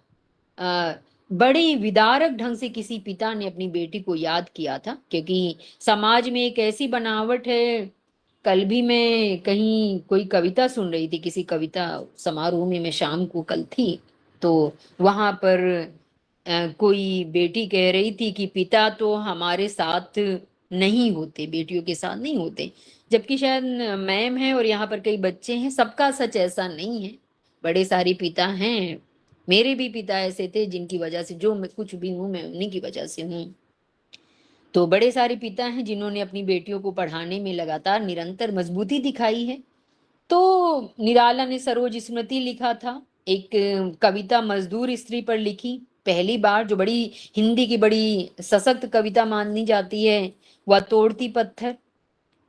बड़े विदारक ढंग से किसी पिता ने अपनी बेटी को याद किया था, क्योंकि समाज में एक ऐसी बनावट है। कल भी मैं कहीं कोई कविता सुन रही थी, किसी कविता समारोह में मैं शाम को कल थी, तो वहां पर कोई बेटी कह रही थी कि पिता तो हमारे साथ नहीं होते, बेटियों के साथ नहीं होते। जबकि शायद मैम है और यहाँ पर कई बच्चे हैं, सबका सच ऐसा नहीं है। बड़े सारे पिता हैं, मेरे भी पिता ऐसे थे जिनकी वजह से जो मैं कुछ भी हूँ, मैं उन्हीं की वजह से हूँ। तो बड़े सारे पिता हैं जिन्होंने अपनी बेटियों को पढ़ाने में लगातार निरंतर मजबूती दिखाई है। तो निराला ने सरोज स्मृति लिखा था, एक कविता मजदूर स्त्री पर लिखी, पहली बार जो बड़ी हिंदी की बड़ी सशक्त कविता मानी जाती है, वह तोड़ती पत्थर।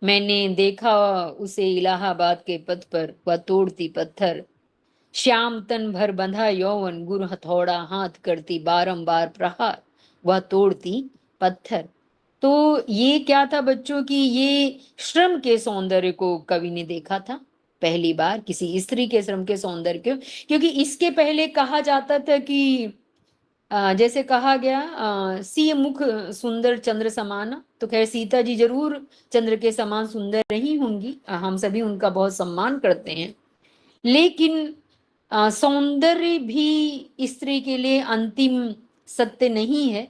मैंने देखा उसे इलाहाबाद के पथ पर, वह तोड़ती पत्थर। श्याम तन भर बंधा यौवन, गुर हथौड़ा हाथ करती बारंबार प्रहार, वह तोड़ती पत्थर। तो ये क्या था बच्चों की, ये श्रम के सौंदर्य को कवि ने देखा था पहली बार, किसी स्त्री के श्रम के सौंदर्य को। क्योंकि इसके पहले कहा जाता था कि जैसे कहा गया सिय मुख सुंदर चंद्र समाना, तो खैर सीता जी जरूर चंद्र के समान सुंदर नहीं होंगी, हम सभी उनका बहुत सम्मान करते हैं, लेकिन सौंदर्य भी स्त्री के लिए अंतिम सत्य नहीं है।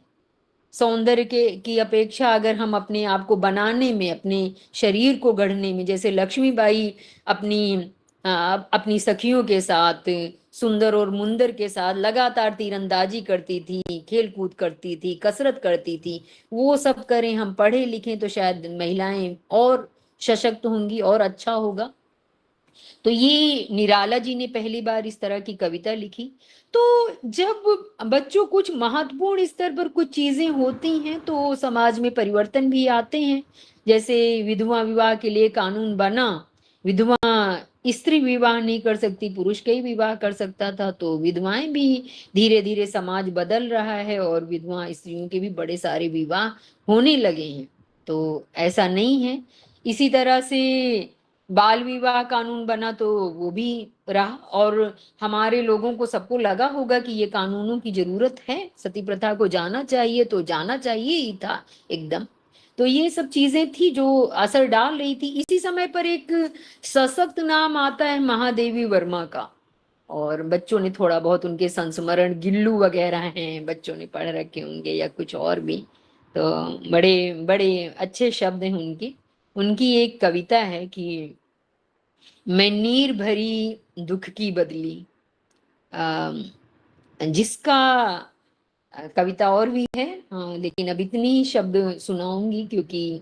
सौंदर्य के की अपेक्षा अगर हम अपने आप को बनाने में, अपने शरीर को गढ़ने में, जैसे लक्ष्मीबाई अपनी सखियों के साथ, सुंदर और मुंदर के साथ लगातार तीरंदाजी करती थी, खेल कूद करती थी, कसरत करती थी, वो सब करें हम, पढ़े लिखें तो शायद महिलाएं और सशक्त होंगी और अच्छा होगा। तो ये निराला जी ने पहली बार इस तरह की कविता लिखी। तो जब बच्चों कुछ महत्वपूर्ण स्तर पर कुछ चीजें होती हैं तो समाज में परिवर्तन भी आते हैं। जैसे विधवा विवाह के लिए कानून बना, विधवा स्त्री विवाह नहीं कर सकती, पुरुष का ही विवाह कर सकता था, तो विधवाएं भी धीरे धीरे, समाज बदल रहा है और विधवा स्त्रियों के भी बड़े सारे विवाह होने लगे हैं। तो ऐसा नहीं है। इसी तरह से बाल विवाह कानून बना तो वो भी रहा, और हमारे लोगों को सबको लगा होगा कि ये कानूनों की जरूरत है, सती प्रथा को जाना चाहिए, तो जाना चाहिए ही था एकदम। तो ये सब चीजें थी जो असर डाल रही थी। इसी समय पर एक सशक्त नाम आता है महादेवी वर्मा का, और बच्चों ने थोड़ा बहुत उनके संस्मरण, गिल्लू वगैरह हैं, बच्चों ने पढ़ रखे होंगे या कुछ और भी, तो बड़े बड़े अच्छे शब्द हैं उनके। उनकी एक कविता है कि मैं नीर भरी दुख की बदली, जिसका कविता और भी है, लेकिन अब इतनी शब्द सुनाऊंगी क्योंकि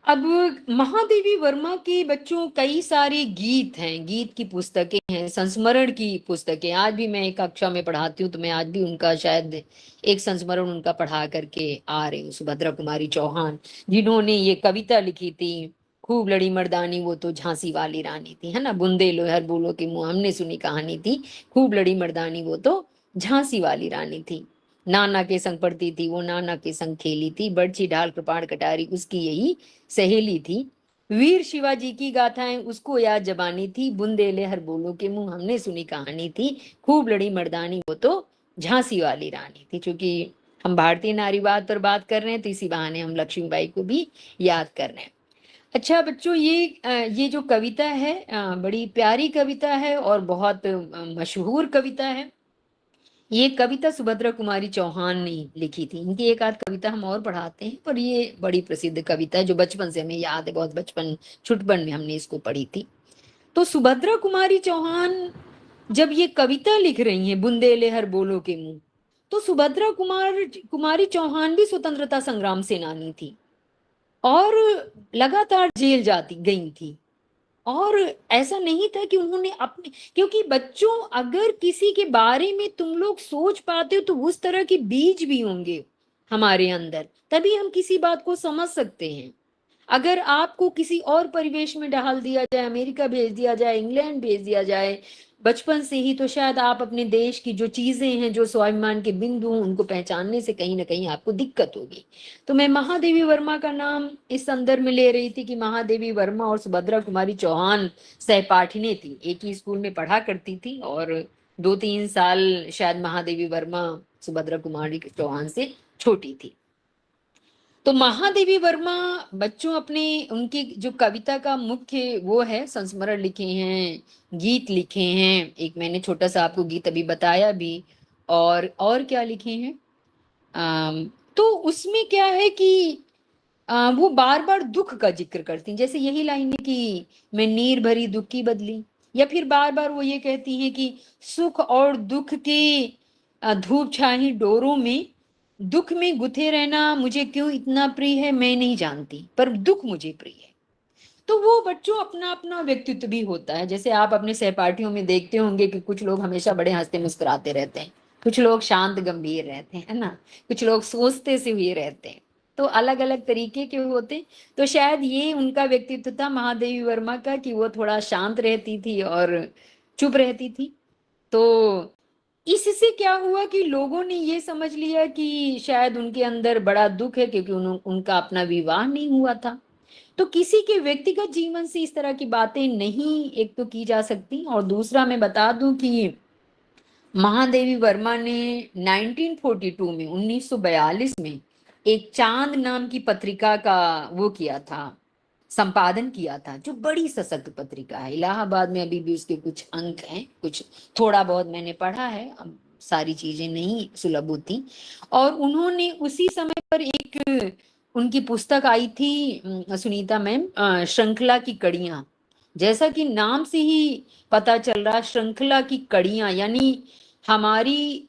अब महादेवी वर्मा के बच्चों कई सारे गीत हैं, गीत की पुस्तकें हैं, संस्मरण की पुस्तकें। आज भी मैं एक कक्षा में पढ़ाती हूँ, तो मैं आज भी उनका शायद एक संस्मरण उनका पढ़ा करके आ रही हूँ। सुभद्रा कुमारी चौहान, जिन्होंने ये कविता लिखी थी, खूब लड़ी मर्दानी वो तो झांसी वाली रानी थी, है ना, बुंदे लोहर बोलो के मुंह हमने सुनी कहानी थी, खूब लड़ी मर्दानी वो तो झांसी वाली रानी थी। नाना के संग पढ़ती थी वो, नाना के संग खेली थी, बर्छी ढाल कृपाण कटारी उसकी यही सहेली थी। वीर शिवाजी की गाथाएं उसको याद जबानी थी, बुंदेले हर बोलो के मुंह हमने सुनी कहानी थी, खूब लड़ी मर्दानी वो तो झांसी वाली रानी थी। क्योंकि हम भारतीय नारीवाद पर बात कर रहे हैं, तो इसी बहाने हम लक्ष्मीबाई को भी याद कर रहे हैं। अच्छा बच्चों, ये जो कविता है बड़ी प्यारी कविता है और बहुत मशहूर कविता है। ये कविता सुभद्रा कुमारी चौहान ने लिखी थी। इनकी एक आध कविता हम और पढ़ाते हैं, पर ये बड़ी प्रसिद्ध कविता है जो बचपन से हमें याद है, बहुत बचपन छुटपन में हमने इसको पढ़ी थी। तो सुभद्रा कुमारी चौहान जब ये कविता लिख रही हैं, बुंदेले हर बोलो के मुंह, तो सुभद्रा कुमारी चौहान भी स्वतंत्रता संग्राम सेनानी थी और लगातार जेल जाती गई थी। और ऐसा नहीं था कि उन्होंने अपने, क्योंकि बच्चों अगर किसी के बारे में तुम लोग सोच पाते हो तो उस तरह के बीज भी होंगे हमारे अंदर, तभी हम किसी बात को समझ सकते हैं। अगर आपको किसी और परिवेश में डाल दिया जाए, अमेरिका भेज दिया जाए, इंग्लैंड भेज दिया जाए बचपन से ही, तो शायद आप अपने देश की जो चीजें हैं, जो स्वाभिमान के बिंदु हैं, उनको पहचानने से कहीं ना कहीं आपको दिक्कत होगी। तो मैं महादेवी वर्मा का नाम इस संदर्भ में ले रही थी कि महादेवी वर्मा और सुभद्रा कुमारी चौहान सहपाठिनी थी, एक ही स्कूल में पढ़ा करती थी, और 2-3 साल शायद महादेवी वर्मा सुभद्रा कुमारी चौहान से छोटी थी। तो महादेवी वर्मा बच्चों अपने, उनकी जो कविता का मुख्य वो है, संस्मरण लिखे हैं, गीत लिखे हैं, एक मैंने छोटा सा आपको गीत अभी बताया भी, और क्या लिखे हैं। तो उसमें क्या है कि वो बार बार दुख का जिक्र करती हैं, जैसे यही लाइन है कि मैं नीर भरी दुख की बदली, या फिर बार बार वो ये कहती हैं कि सुख और दुख के धूप छाही डोरों में, दुख में गुथे रहना मुझे क्यों इतना प्रिय है मैं नहीं जानती, पर दुख मुझे प्रिय है। तो वो बच्चों अपना अपना व्यक्तित्व भी होता है। जैसे आप अपने सहपाठियों में देखते होंगे कि कुछ लोग हमेशा बड़े हंसते मुस्कुराते रहते हैं, कुछ लोग शांत गंभीर रहते हैं ना, कुछ लोग सोचते से हुए रहते हैं, तो अलग अलग तरीके के होते। तो शायद ये उनका व्यक्तित्व था महादेवी वर्मा का कि वो थोड़ा शांत रहती थी और चुप रहती थी। तो इससे क्या हुआ कि लोगों ने ये समझ लिया कि शायद उनके अंदर बड़ा दुख है, क्योंकि उनका अपना विवाह नहीं हुआ था। तो किसी के व्यक्तिगत जीवन से इस तरह की बातें नहीं एक तो की जा सकती, और दूसरा मैं बता दूं कि महादेवी वर्मा ने 1942 में 1942 में एक चांद नाम की पत्रिका का वो किया था, संपादन किया था, जो बड़ी सशक्त पत्रिका है। इलाहाबाद में अभी भी उसके कुछ अंक हैं, कुछ थोड़ा बहुत मैंने पढ़ा है, अब सारी चीजें नहीं सुलभ होती। और उन्होंने उसी समय पर एक उनकी पुस्तक आई थी सुनीता मैम, श्रृंखला की कड़ियां। जैसा कि नाम से ही पता चल रहा, श्रृंखला की कड़ियां यानी हमारी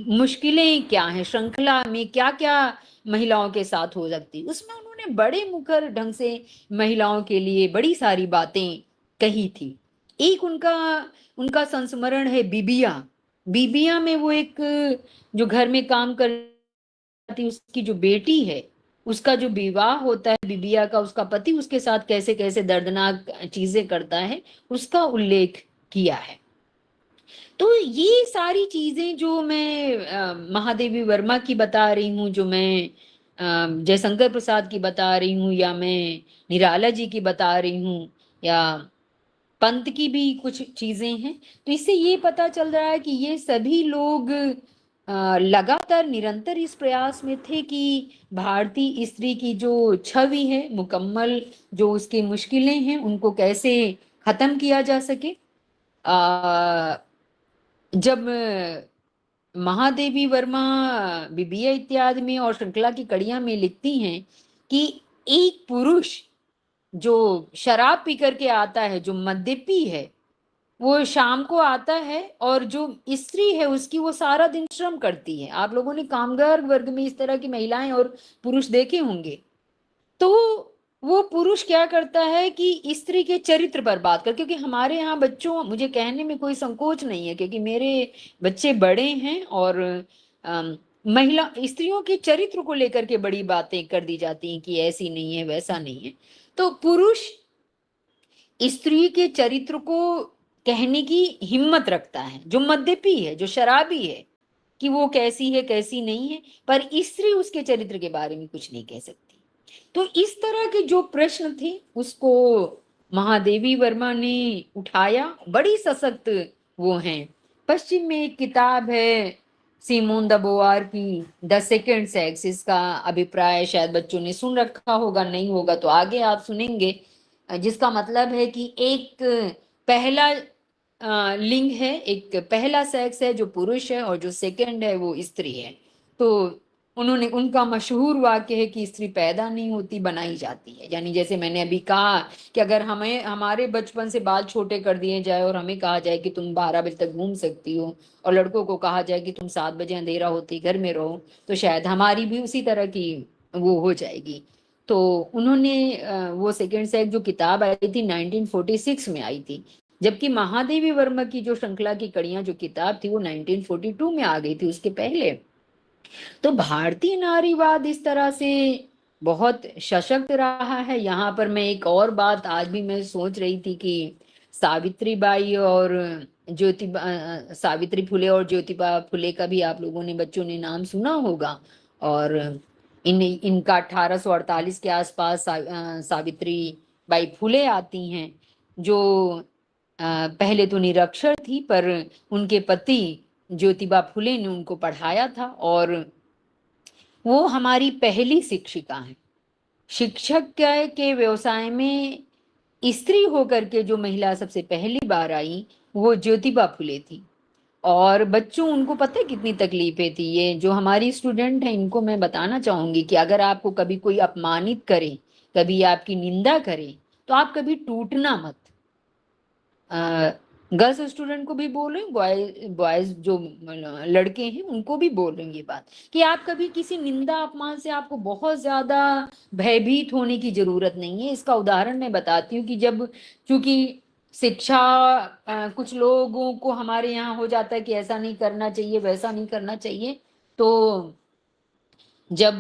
मुश्किलें क्या हैं, श्रृंखला में क्या क्या महिलाओं के साथ हो सकती, उसमें उन्होंने बड़े मुखर ढंग से महिलाओं के लिए बड़ी सारी बातें कही थी। एक उनका उनका संस्मरण है बीबिया। बीबिया में वो एक जो घर में काम करती उसकी जो बेटी है, उसका जो विवाह होता है बीबिया का, उसका पति उसके साथ कैसे कैसे दर्दनाक चीजें करता है, उसका उल्लेख किया है। तो ये सारी चीजें जो मैं महादेवी वर्मा की बता रही हूँ, जो मैं जयशंकर प्रसाद की बता रही हूँ, या मैं निराला जी की बता रही हूँ, या पंत की भी कुछ चीजें हैं, तो इससे ये पता चल रहा है कि ये सभी लोग लगातार निरंतर इस प्रयास में थे कि भारतीय स्त्री की जो छवि है मुकम्मल, जो उसकी मुश्किलें हैं उनको कैसे खत्म किया जा सके। जब महादेवी वर्मा बीबिया इत्यादि में और श्रृंखला की कड़ियां में लिखती हैं कि एक पुरुष जो शराब पी करके आता है, जो मद्यपी है, वो शाम को आता है, और जो स्त्री है उसकी वो सारा दिन श्रम करती है। आप लोगों ने कामगार वर्ग में इस तरह की महिलाएं और पुरुष देखे होंगे। तो वो पुरुष क्या करता है कि स्त्री के चरित्र पर बात कर, क्योंकि हमारे यहाँ बच्चों, मुझे कहने में कोई संकोच नहीं है क्योंकि मेरे बच्चे बड़े हैं, और महिला स्त्रियों के चरित्र को लेकर के बड़ी बातें कर दी जाती हैं कि ऐसी नहीं है, वैसा नहीं है। तो पुरुष स्त्री के चरित्र को कहने की हिम्मत रखता है, जो मद्यपी है, जो शराबी है, कि वो कैसी है कैसी नहीं है, पर स्त्री उसके चरित्र के बारे में कुछ नहीं कह सकती। तो इस तरह के जो प्रश्न थे उसको महादेवी वर्मा ने उठाया, बड़ी सशक्त वो हैं। पश्चिम में एक किताब है सिमोन द बोवार की, द सेकेंड सेक्स, इसका अभिप्राय शायद बच्चों ने सुन रखा होगा, नहीं होगा तो आगे आप सुनेंगे, जिसका मतलब है कि एक पहला लिंग है, एक पहला सेक्स है जो पुरुष है, और जो सेकंड है वो स्त्री है। तो उन्होंने, उनका मशहूर वाक्य है कि स्त्री पैदा नहीं होती, बनाई जाती है। यानी जैसे मैंने अभी कहा कि अगर हमें हमारे बचपन से बाल छोटे कर दिए जाए और हमें कहा जाए कि तुम 12 बजे तक घूम सकती हो, और लड़कों को कहा जाए कि तुम 7 बजे अंधेरा होती घर में रहो, तो शायद हमारी भी उसी तरह की वो हो जाएगी। तो उन्होंने वो सेकेंड सेक्स जो किताब आई थी 1946 में आई थी, जबकि महादेवी वर्मा की जो श्रृंखला की कड़ियां जो किताब थी वो 1942 में आ गई थी, उसके पहले। तो भारतीय नारीवाद इस तरह से बहुत सशक्त रहा है। यहाँ पर मैं एक और बात आज भी मैं सोच रही थी कि सावित्रीबाई और सावित्री फुले और ज्योतिबा फुले का भी आप लोगों ने, बच्चों ने नाम सुना होगा। और इनका 1848 के आसपास सावित्री बाई फुले आती हैं, जो पहले तो निरक्षर थी, पर उनके पति ज्योतिबा फुले ने उनको पढ़ाया था, और वो हमारी पहली शिक्षिका हैं। शिक्षक के व्यवसाय में स्त्री होकर के जो महिला सबसे पहली बार आई वो ज्योतिबा फुले थी। और बच्चों, उनको पता है कितनी तकलीफें थी। ये जो हमारी स्टूडेंट है, इनको मैं बताना चाहूंगी कि अगर आपको कभी कोई अपमानित करे, कभी आपकी निंदा करे, तो आप कभी टूटना मत। गर्ल्स स्टूडेंट को भी बोल रही हूँ, बॉयज जो लड़के हैं उनको भी बोल रही हूँ ये बात, कि आप कभी किसी निंदा अपमान से आपको बहुत ज्यादा भयभीत होने की जरूरत नहीं है। इसका उदाहरण मैं बताती हूँ कि जब, चूंकि शिक्षा कुछ लोगों को हमारे यहाँ हो जाता है कि ऐसा नहीं करना चाहिए, वैसा नहीं करना चाहिए। तो जब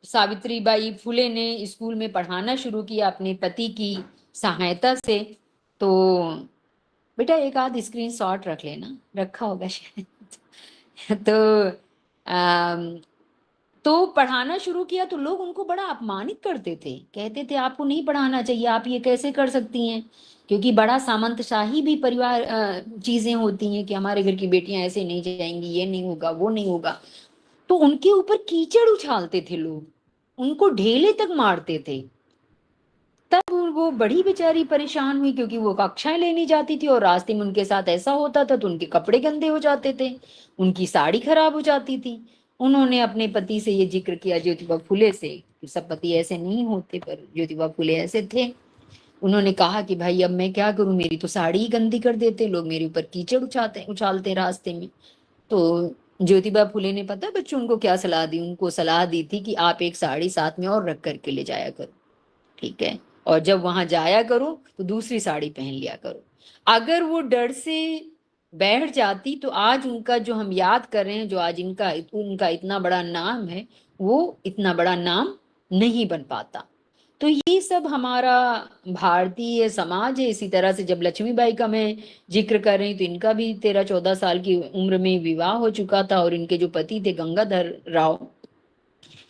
सावित्रीबाई फुले ने स्कूल में पढ़ाना शुरू किया अपने पति की सहायता से, तो बेटा एक आध स्क्रीनशॉट रख लेना, रखा होगा शायद। तो पढ़ाना शुरू किया तो लोग उनको बड़ा अपमानित करते थे, कहते थे आपको नहीं पढ़ाना चाहिए, आप ये कैसे कर सकती हैं, क्योंकि बड़ा सामंतशाही भी परिवार चीजें होती हैं कि हमारे घर की बेटियां ऐसे नहीं जाएंगी, ये नहीं होगा, वो नहीं होगा। तो उनके ऊपर कीचड़ उछालते थे लोग, उनको ढेले तक मारते थे। तब वो बड़ी बेचारी परेशान हुई, क्योंकि वो कक्षाएं लेने जाती थी और रास्ते में उनके साथ ऐसा होता था तो उनके कपड़े गंदे हो जाते थे, उनकी साड़ी खराब हो जाती थी। उन्होंने अपने पति से ये जिक्र किया ज्योतिबा फुले से, कि सब पति ऐसे नहीं होते पर ज्योतिबा फुले ऐसे थे। उन्होंने कहा कि भाई अब मैं क्या करूं, मेरी तो साड़ी ही गंदी कर देते लोग, मेरे ऊपर कीचड़ उछालते रास्ते में। तो ज्योतिबा फुले ने पता बच्चों उनको क्या सलाह दी, उनको सलाह दी थी कि आप एक साड़ी साथ में और रख करके ले जाया करो, ठीक है, और जब वहां जाया करो तो दूसरी साड़ी पहन लिया करो। अगर वो डर से बैठ जाती तो आज उनका जो हम याद कर रहे हैं, जो आज उनका इतना बड़ा नाम है, वो इतना बड़ा नाम नहीं बन पाता। तो ये सब हमारा भारतीय समाज है। इसी तरह से जब लक्ष्मीबाई का मैं जिक्र कर रही हूँ तो इनका भी 13-14 साल की उम्र में विवाह हो चुका था, और इनके जो पति थे गंगाधर राव,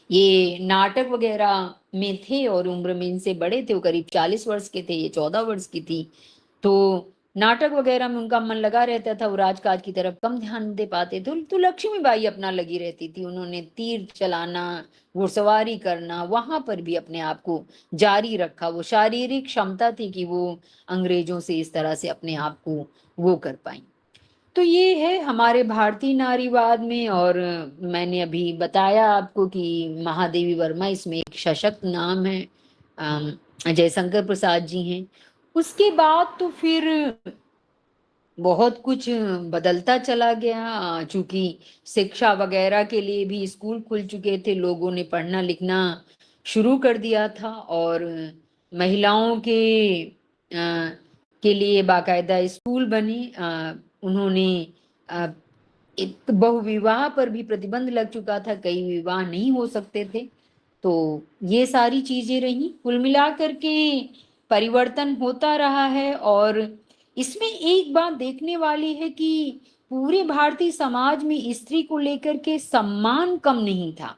ये नाटक वगैरह में थे और उम्र में इनसे बड़े थे, वो करीब 40 वर्ष के थे, ये 14 वर्ष की थी। तो नाटक वगैरह में उनका मन लगा रहता था, वो राजकाज की तरफ कम ध्यान दे पाते थे। तो लक्ष्मीबाई अपना लगी रहती थी, उन्होंने तीर चलाना, घुड़सवारी करना, वहां पर भी अपने आप को जारी रखा। वो शारीरिक क्षमता थी कि वो अंग्रेजों से इस तरह से अपने आप को वो कर पाई। तो ये है हमारे भारतीय नारीवाद में। और मैंने अभी बताया आपको कि महादेवी वर्मा इसमें एक सशक्त नाम है, जयशंकर प्रसाद जी हैं। उसके बाद तो फिर बहुत कुछ बदलता चला गया, चूंकि शिक्षा वगैरह के लिए भी स्कूल खुल चुके थे, लोगों ने पढ़ना लिखना शुरू कर दिया था, और महिलाओं के लिए बाकायदा स्कूल बने। उन्होंने एक बहुविवाह पर भी प्रतिबंध लग चुका था, कई विवाह नहीं हो सकते थे। तो ये सारी चीजें रही, कुल मिलाकर के परिवर्तन होता रहा है। और इसमें एक बात देखने वाली है कि पूरे भारतीय समाज में स्त्री को लेकर के सम्मान कम नहीं था,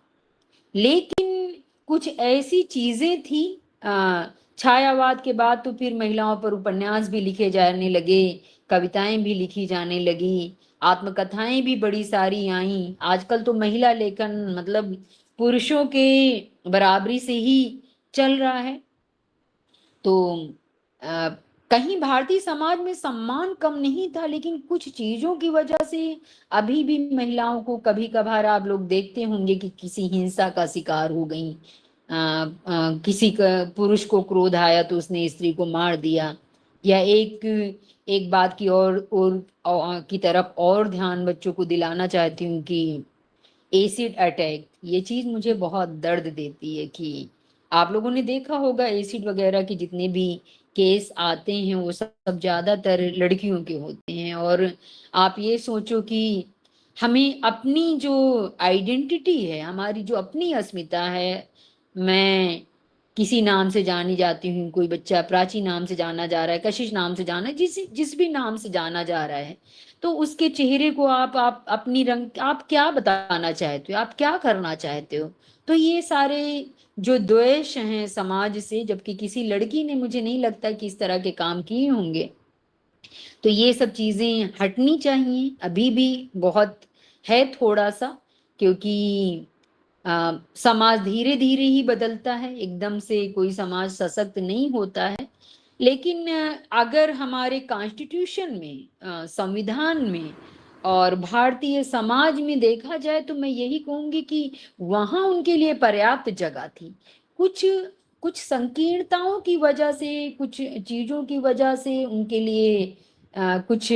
लेकिन कुछ ऐसी चीजें थी, छायावाद के बाद तो फिर महिलाओं पर उपन्यास भी लिखे जाने लगे, कविताएं भी लिखी जाने लगी, आत्मकथाएं भी बड़ी सारी आई। आजकल तो महिला लेखन मतलब पुरुषों के बराबरी से ही चल रहा है। तो कहीं भारतीय समाज में सम्मान कम नहीं था, लेकिन कुछ चीजों की वजह से अभी भी महिलाओं को कभी कभार आप लोग देखते होंगे कि किसी हिंसा का शिकार हो गई, किसी का पुरुष को क्रोध आया तो उसने स्त्री को मार दिया। या एक बात की की तरफ और ध्यान बच्चों को दिलाना चाहती हूँ कि एसिड अटैक, ये चीज मुझे बहुत दर्द देती है कि आप लोगों ने देखा होगा एसिड वगैरह के जितने भी केस आते हैं वो सब ज्यादातर लड़कियों के होते हैं। और आप ये सोचो कि हमें अपनी जो आइडेंटिटी है, हमारी जो अपनी अस्मिता है, मैं किसी नाम से जानी जाती हूँ, कोई बच्चा प्राची नाम से जाना जा रहा है, कशिश नाम से जाना, जिस भी नाम से जाना जा रहा है, तो उसके चेहरे को आप अपनी रंग आप क्या बताना चाहते हो, आप क्या करना चाहते हो। तो ये सारे जो द्वेष हैं समाज से, जबकि किसी लड़की ने मुझे नहीं लगता कि इस तरह के काम किए होंगे। तो ये सब चीजें हटनी चाहिए, अभी भी बहुत है थोड़ा सा, क्योंकि समाज धीरे धीरे ही बदलता है, एकदम से कोई समाज सशक्त नहीं होता है। लेकिन अगर हमारे कॉन्स्टिट्यूशन में, संविधान में और भारतीय समाज में देखा जाए तो मैं यही कहूंगी कि वहां उनके लिए पर्याप्त जगह थी। कुछ कुछ संकीर्णताओं की वजह से, कुछ चीजों की वजह से उनके लिए कुछ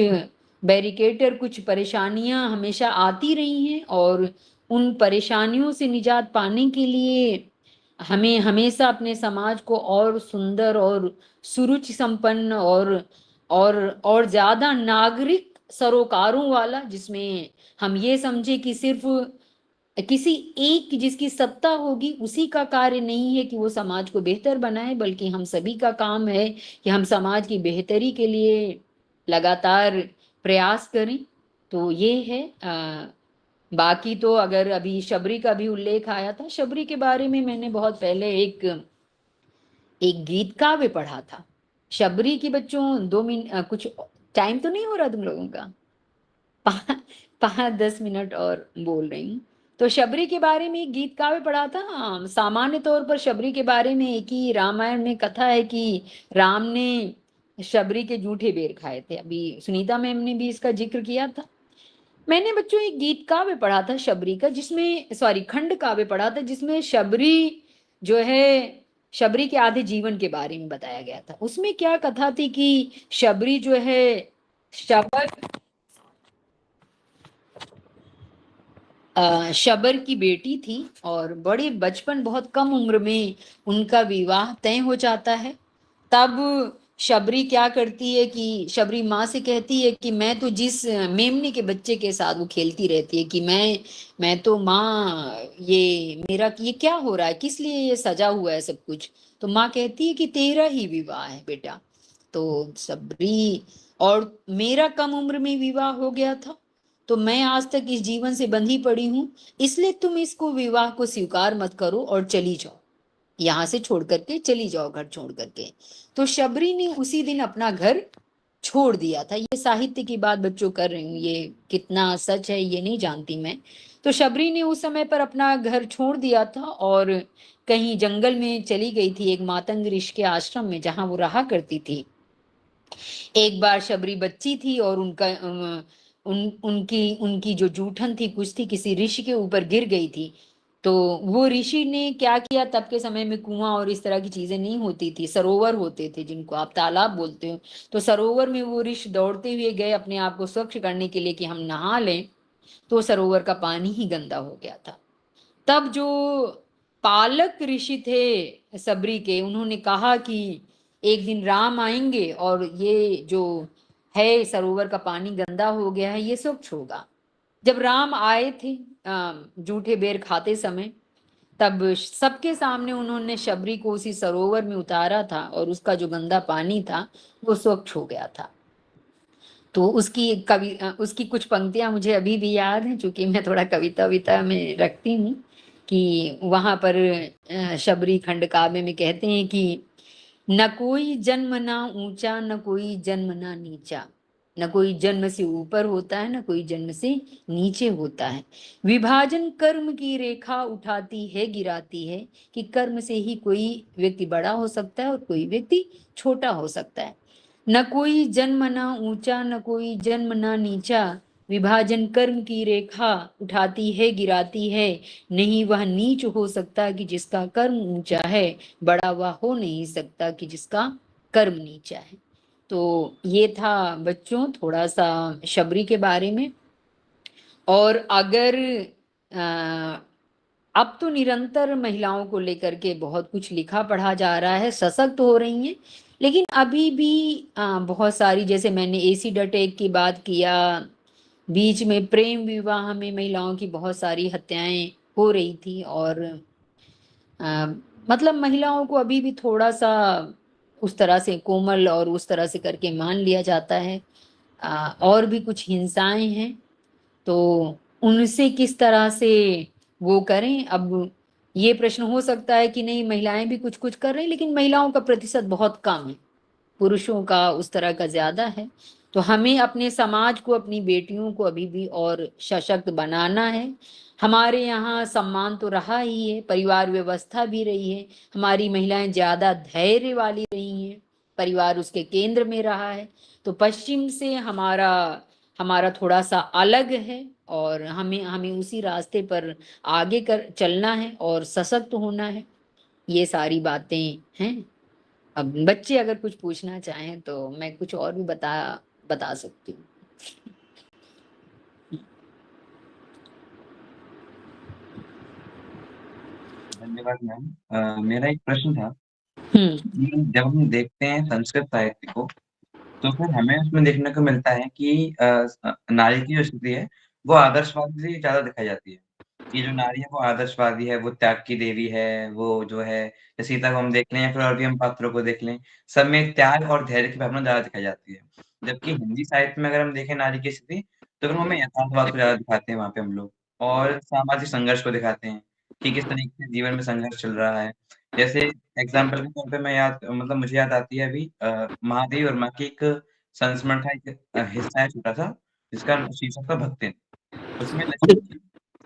बैरिकेटर, कुछ परेशानियां हमेशा आती रही हैं, और उन परेशानियों से निजात पाने के लिए हमें हमेशा अपने समाज को और सुंदर और सुरुचि संपन्न और और ज्यादा नागरिक सरोकारों वाला, जिसमें हम ये समझे कि सिर्फ किसी एक की जिसकी सत्ता होगी उसी का कार्य नहीं है कि वो समाज को बेहतर बनाए, बल्कि हम सभी का काम है कि हम समाज की बेहतरी के लिए लगातार प्रयास करें। तो ये है। बाकी तो अगर अभी शबरी का भी उल्लेख आया था, शबरी के बारे में मैंने बहुत पहले एक गीत काव्य पढ़ा था। शबरी की बच्चों 2 मिनट कुछ टाइम तो नहीं हो रहा तुम लोगों का? 5-10 मिनट और बोल रही हूँ। तो शबरी के बारे में एक गीत काव्य पढ़ा था। सामान्य तौर पर शबरी के बारे में एक ही रामायण में कथा है कि राम ने शबरी के जूठे बेर खाए थे। अभी सुनीता मैम ने भी इसका जिक्र किया था। मैंने बच्चों एक गीत काव्य पढ़ा था शबरी का, जिसमें खंड काव्य पढ़ा था, जिसमें शबरी जो है, शबरी के आधे जीवन के बारे में बताया गया था। उसमें क्या कथा थी कि शबरी जो है शबर की बेटी थी, और बड़े बचपन, बहुत कम उम्र में उनका विवाह तय हो जाता है। तब शबरी क्या करती है कि शबरी माँ से कहती है कि मैं तो जिस मेमने के बच्चे के साथ वो खेलती रहती है कि मैं तो माँ, ये मेरा ये क्या हो रहा है, किस लिए ये सजा हुआ है सब कुछ। तो माँ कहती है कि तेरा ही विवाह है बेटा। तो शबरी, और मेरा कम उम्र में विवाह हो गया था, तो मैं आज तक इस जीवन से बंधी पड़ी हूँ, इसलिए तुम इसको विवाह को स्वीकार मत करो और चली जाओ, यहाँ से छोड़ करके चली जाओ, घर छोड़ करके। तो शबरी ने उसी दिन अपना घर छोड़ दिया था। ये साहित्य की बात बच्चों कर रही हूँ, ये कितना सच है ये नहीं जानती मैं। तो शबरी ने उस समय पर अपना घर छोड़ दिया था और कहीं जंगल में चली गई थी, एक मातंग ऋषि के आश्रम में, जहां वो रहा करती थी। एक बार शबरी बच्ची थी और उनकी उनकी जो जूठन थी, कुछ थी, किसी ऋषि के ऊपर गिर गई थी। तो वो ऋषि ने क्या किया, तब के समय में कुआं और इस तरह की चीजें नहीं होती थी, सरोवर होते थे जिनको आप तालाब बोलते हो। तो सरोवर में वो ऋषि दौड़ते हुए गए अपने आप को स्वच्छ करने के लिए कि हम नहा लें, तो सरोवर का पानी ही गंदा हो गया था। तब जो पालक ऋषि थे सबरी के, उन्होंने कहा कि एक दिन राम आएंगे और ये जो है सरोवर का पानी गंदा हो गया है, ये स्वच्छ होगा। जब राम आए थे जूठे बेर खाते समय, तब सबके सामने उन्होंने शबरी को उसी सरोवर में उतारा था और उसका जो गंदा पानी था वो स्वच्छ हो गया था। तो उसकी कुछ पंक्तियां मुझे अभी भी याद हैं, क्योंकि मैं थोड़ा कविता विता में रखती हूँ। कि वहां पर शबरी खंड काव्य में कहते हैं कि न कोई जन्म ना ऊंचा, न कोई जन्म ना नीचा, न कोई जन्म से ऊपर होता है, न कोई जन्म से नीचे होता है। विभाजन कर्म की रेखा उठाती है, गिराती है, कि कर्म से ही कोई व्यक्ति बड़ा हो सकता है और कोई व्यक्ति छोटा हो सकता है। न कोई जन्म ना ऊंचा, न कोई जन्म ना नीचा, विभाजन कर्म की रेखा उठाती है, गिराती है, नहीं वह नीच हो सकता कि जिसका कर्म ऊंचा है, बड़ा वह हो नहीं सकता कि जिसका कर्म नीचा है। तो ये था बच्चों थोड़ा सा शबरी के बारे में। और अगर अब तो निरंतर महिलाओं को लेकर के बहुत कुछ लिखा पढ़ा जा रहा है, सशक्त हो रही हैं, लेकिन अभी भी बहुत सारी, जैसे मैंने एसिड अटैक की बात किया, बीच में प्रेम विवाह में महिलाओं की बहुत सारी हत्याएं हो रही थी, और मतलब महिलाओं को अभी भी थोड़ा सा उस तरह से कोमल और उस तरह से करके मान लिया जाता है। और भी कुछ हिंसाएं हैं, तो उनसे किस तरह से वो करें। अब ये प्रश्न हो सकता है कि नहीं, महिलाएं भी कुछ कुछ कर रही, लेकिन महिलाओं का प्रतिशत बहुत कम है, पुरुषों का उस तरह का ज्यादा है। तो हमें अपने समाज को, अपनी बेटियों को अभी भी और सशक्त बनाना है। हमारे यहाँ सम्मान तो रहा ही है, परिवार व्यवस्था भी रही है, हमारी महिलाएं ज्यादा धैर्य वाली रही हैं, परिवार उसके केंद्र में रहा है। तो पश्चिम से हमारा हमारा थोड़ा सा अलग है, और हमें हमें उसी रास्ते पर आगे कर चलना है और सशक्त होना है। ये सारी बातें हैं। अब बच्चे अगर कुछ पूछना चाहें तो मैं कुछ और भी बता सकती हूँ। धन्यवाद मैम। मेरा एक प्रश्न था हम्म। कि जब हम देखते हैं संस्कृत साहित्य को, तो फिर हमें उसमें देखने को मिलता है कि नारी की जो स्थिति है, वो आदर्शवादी से ज़्यादा दिखाई जाती है, कि जो नारी है वो आदर्शवादी है, वो त्याग की देवी है, वो जो है जैसे सीता को हम देख लें या फिर और भी हम पात्रों को देख लें, सब में त्याग और धैर्य की भावना ज़्यादा दिखाई जाती है। जबकि हिंदी साहित्य में अगर हम देखें नारी की स्थिति, तो फिर हमें यथार्थवाद को ज़्यादा दिखाते हैं वहाँ पे हम लोग और सामाजिक संघर्ष को दिखाते हैं, कि किस तरीके से जीवन में संघर्ष चल रहा है। जैसे एग्ज़ाम्पल के तौर पे मैं याद मतलब मुझे याद आती है अभी महादेवी वर्मा की एक संस्मरण का एक हिस्सा है छोटा-सा, जिसका शीर्षक था भक्तिन। उसमें लक्ष्मण की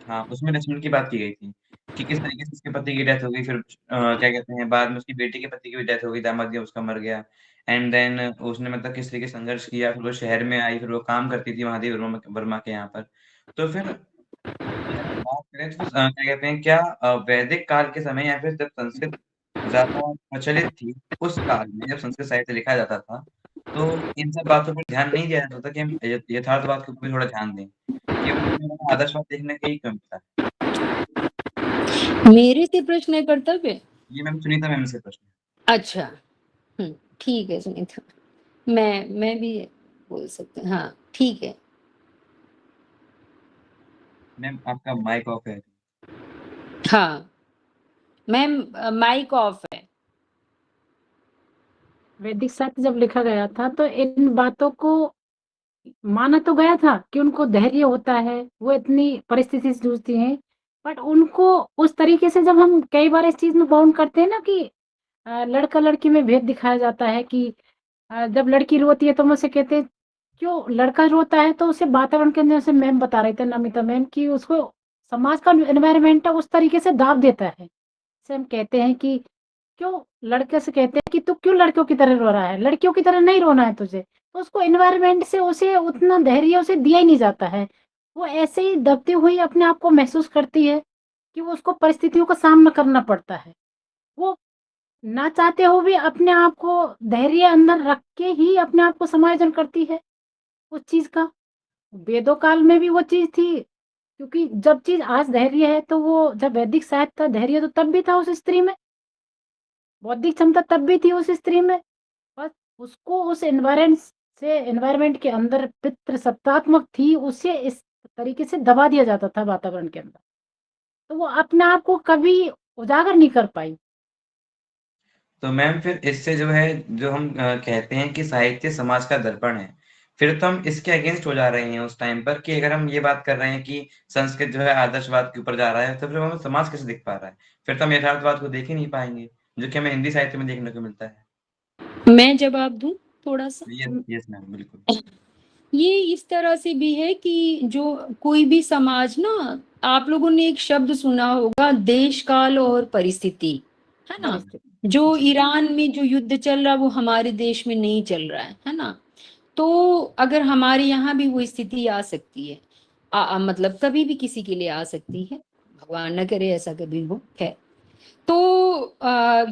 हाँ, उसमें लक्ष्मण की बात की गई थी, कि किस तरीके से उसके पति की डेथ हो गई, फिर क्या कहते हैं, बाद में उसकी बेटी के पति की भी डेथ हो गई, दामाद उसका मर गया। एंड देन उसने मतलब किस तरीके से संघर्ष किया, फिर वो शहर में आई, फिर वो काम करती थी महादेवी वर्मा के यहाँ पर। तो फिर अगर हम बात करें तो क्या कहते हैं, क्या वैदिक काल के समय या फिर जब संस्कृत ज़्यादा प्रचलित थी, उस काल में जब संस्कृत साहित्य लिखा जाता था, तो इन सब बातों पर ध्यान नहीं दिया जाता था कि हम यथार्थवाद के ऊपर भी थोड़ा ध्यान दें। केवल हमें आदर्शवाद देखने का ही क्यों मिलता है? मेरे से प्रश्न है कर्तव्य? ये मैम सुनीता मैम से प्रश्न है। अच्छा, ठीक है सुनीता, मैं भी बोल सकते हैं, हाँ, ठीक है। मैम आपका माइक ऑफ है। हाँ, मैम माइक ऑफ है। वैदिक साहित्य जब लिखा गया था तो इन बातों को माना तो गया था कि उनको धैर्य होता है, वो इतनी परिस्थिति से जूझती हैं, बट उनको उस तरीके से जब हम कई बार इस चीज़ में बाउंड करते हैं ना कि लड़का-लड़की में भेद दिखाया जाता है कि जब लड़की रोती है तो हम उसे कहते हैं, क्यों लड़का रोता है तो उसे वातावरण के अंदर, जैसे मैम बता रहे थे नमिता मैम, कि उसको समाज का एनवायरनमेंट है उस तरीके से दाब देता है। जैसे हम कहते हैं कि क्यों लड़के से कहते हैं कि तू क्यों लड़कियों की तरह रो रहा है, लड़कियों की तरह नहीं रोना है तुझे, तो उसको एनवायरनमेंट से उसे उतना धैर्य उसे दिया ही नहीं जाता है। वो ऐसे ही दबती हुई अपने आप को महसूस करती है कि वो उसको परिस्थितियों का सामना करना पड़ता है। वो ना चाहते हुए भी अपने आप को धैर्य अंदर रख के ही अपने आप को समायोजन करती है उस चीज़ का। वेदों काल में भी वो चीज़ थी, क्योंकि जब चीज़ आज धैर्य है तो वो जब वैदिक साहित्य था धैर्य तो तब भी था उस स्त्री में, बौद्धिक क्षमता तब भी थी उस स्त्री में। बस उसको उस एनवायरनमेंट के अंदर पितृसत्तात्मक थी, उसे इस तरीके से दबा दिया जाता था वातावरण के अंदर। तो वो अपने आप को कभी उजागर नहीं कर पाई। तो मैम फिर इससे जो है, जो हम कहते हैं कि साहित्य समाज का दर्पण है, फिर तो हम इसके अगेंस्ट हो जा रहे हैं उस टाइम पर, कि अगर हम ये बात कर रहे हैं कि संस्कृत जो है आदर्शवाद के ऊपर जा रहा है, तो फिर हमें समाज कैसे दिख पा रहा है? फिर तो हम यथार्थवाद को देख ही नहीं पाएँगे, जो कि हमें हिंदी साहित्य में देखने को मिलता है। मैं जवाब दूँ थोड़ा-सा? यस, यस मैम, बिल्कुल। ये इस तरह से भी है कि जो कोई भी समाज ना, आप लोगों ने एक शब्द सुना होगा, देश काल और परिस्थिति, है ना? परिस्थिति जो जी। ईरान में जो युद्ध चल रहा है वो हमारे देश में नहीं चल रहा है ना? तो अगर हमारे यहाँ भी वो स्थिति आ सकती है, मतलब कभी भी किसी के लिए आ सकती है, भगवान न करे ऐसा कभी हो, खैर। तो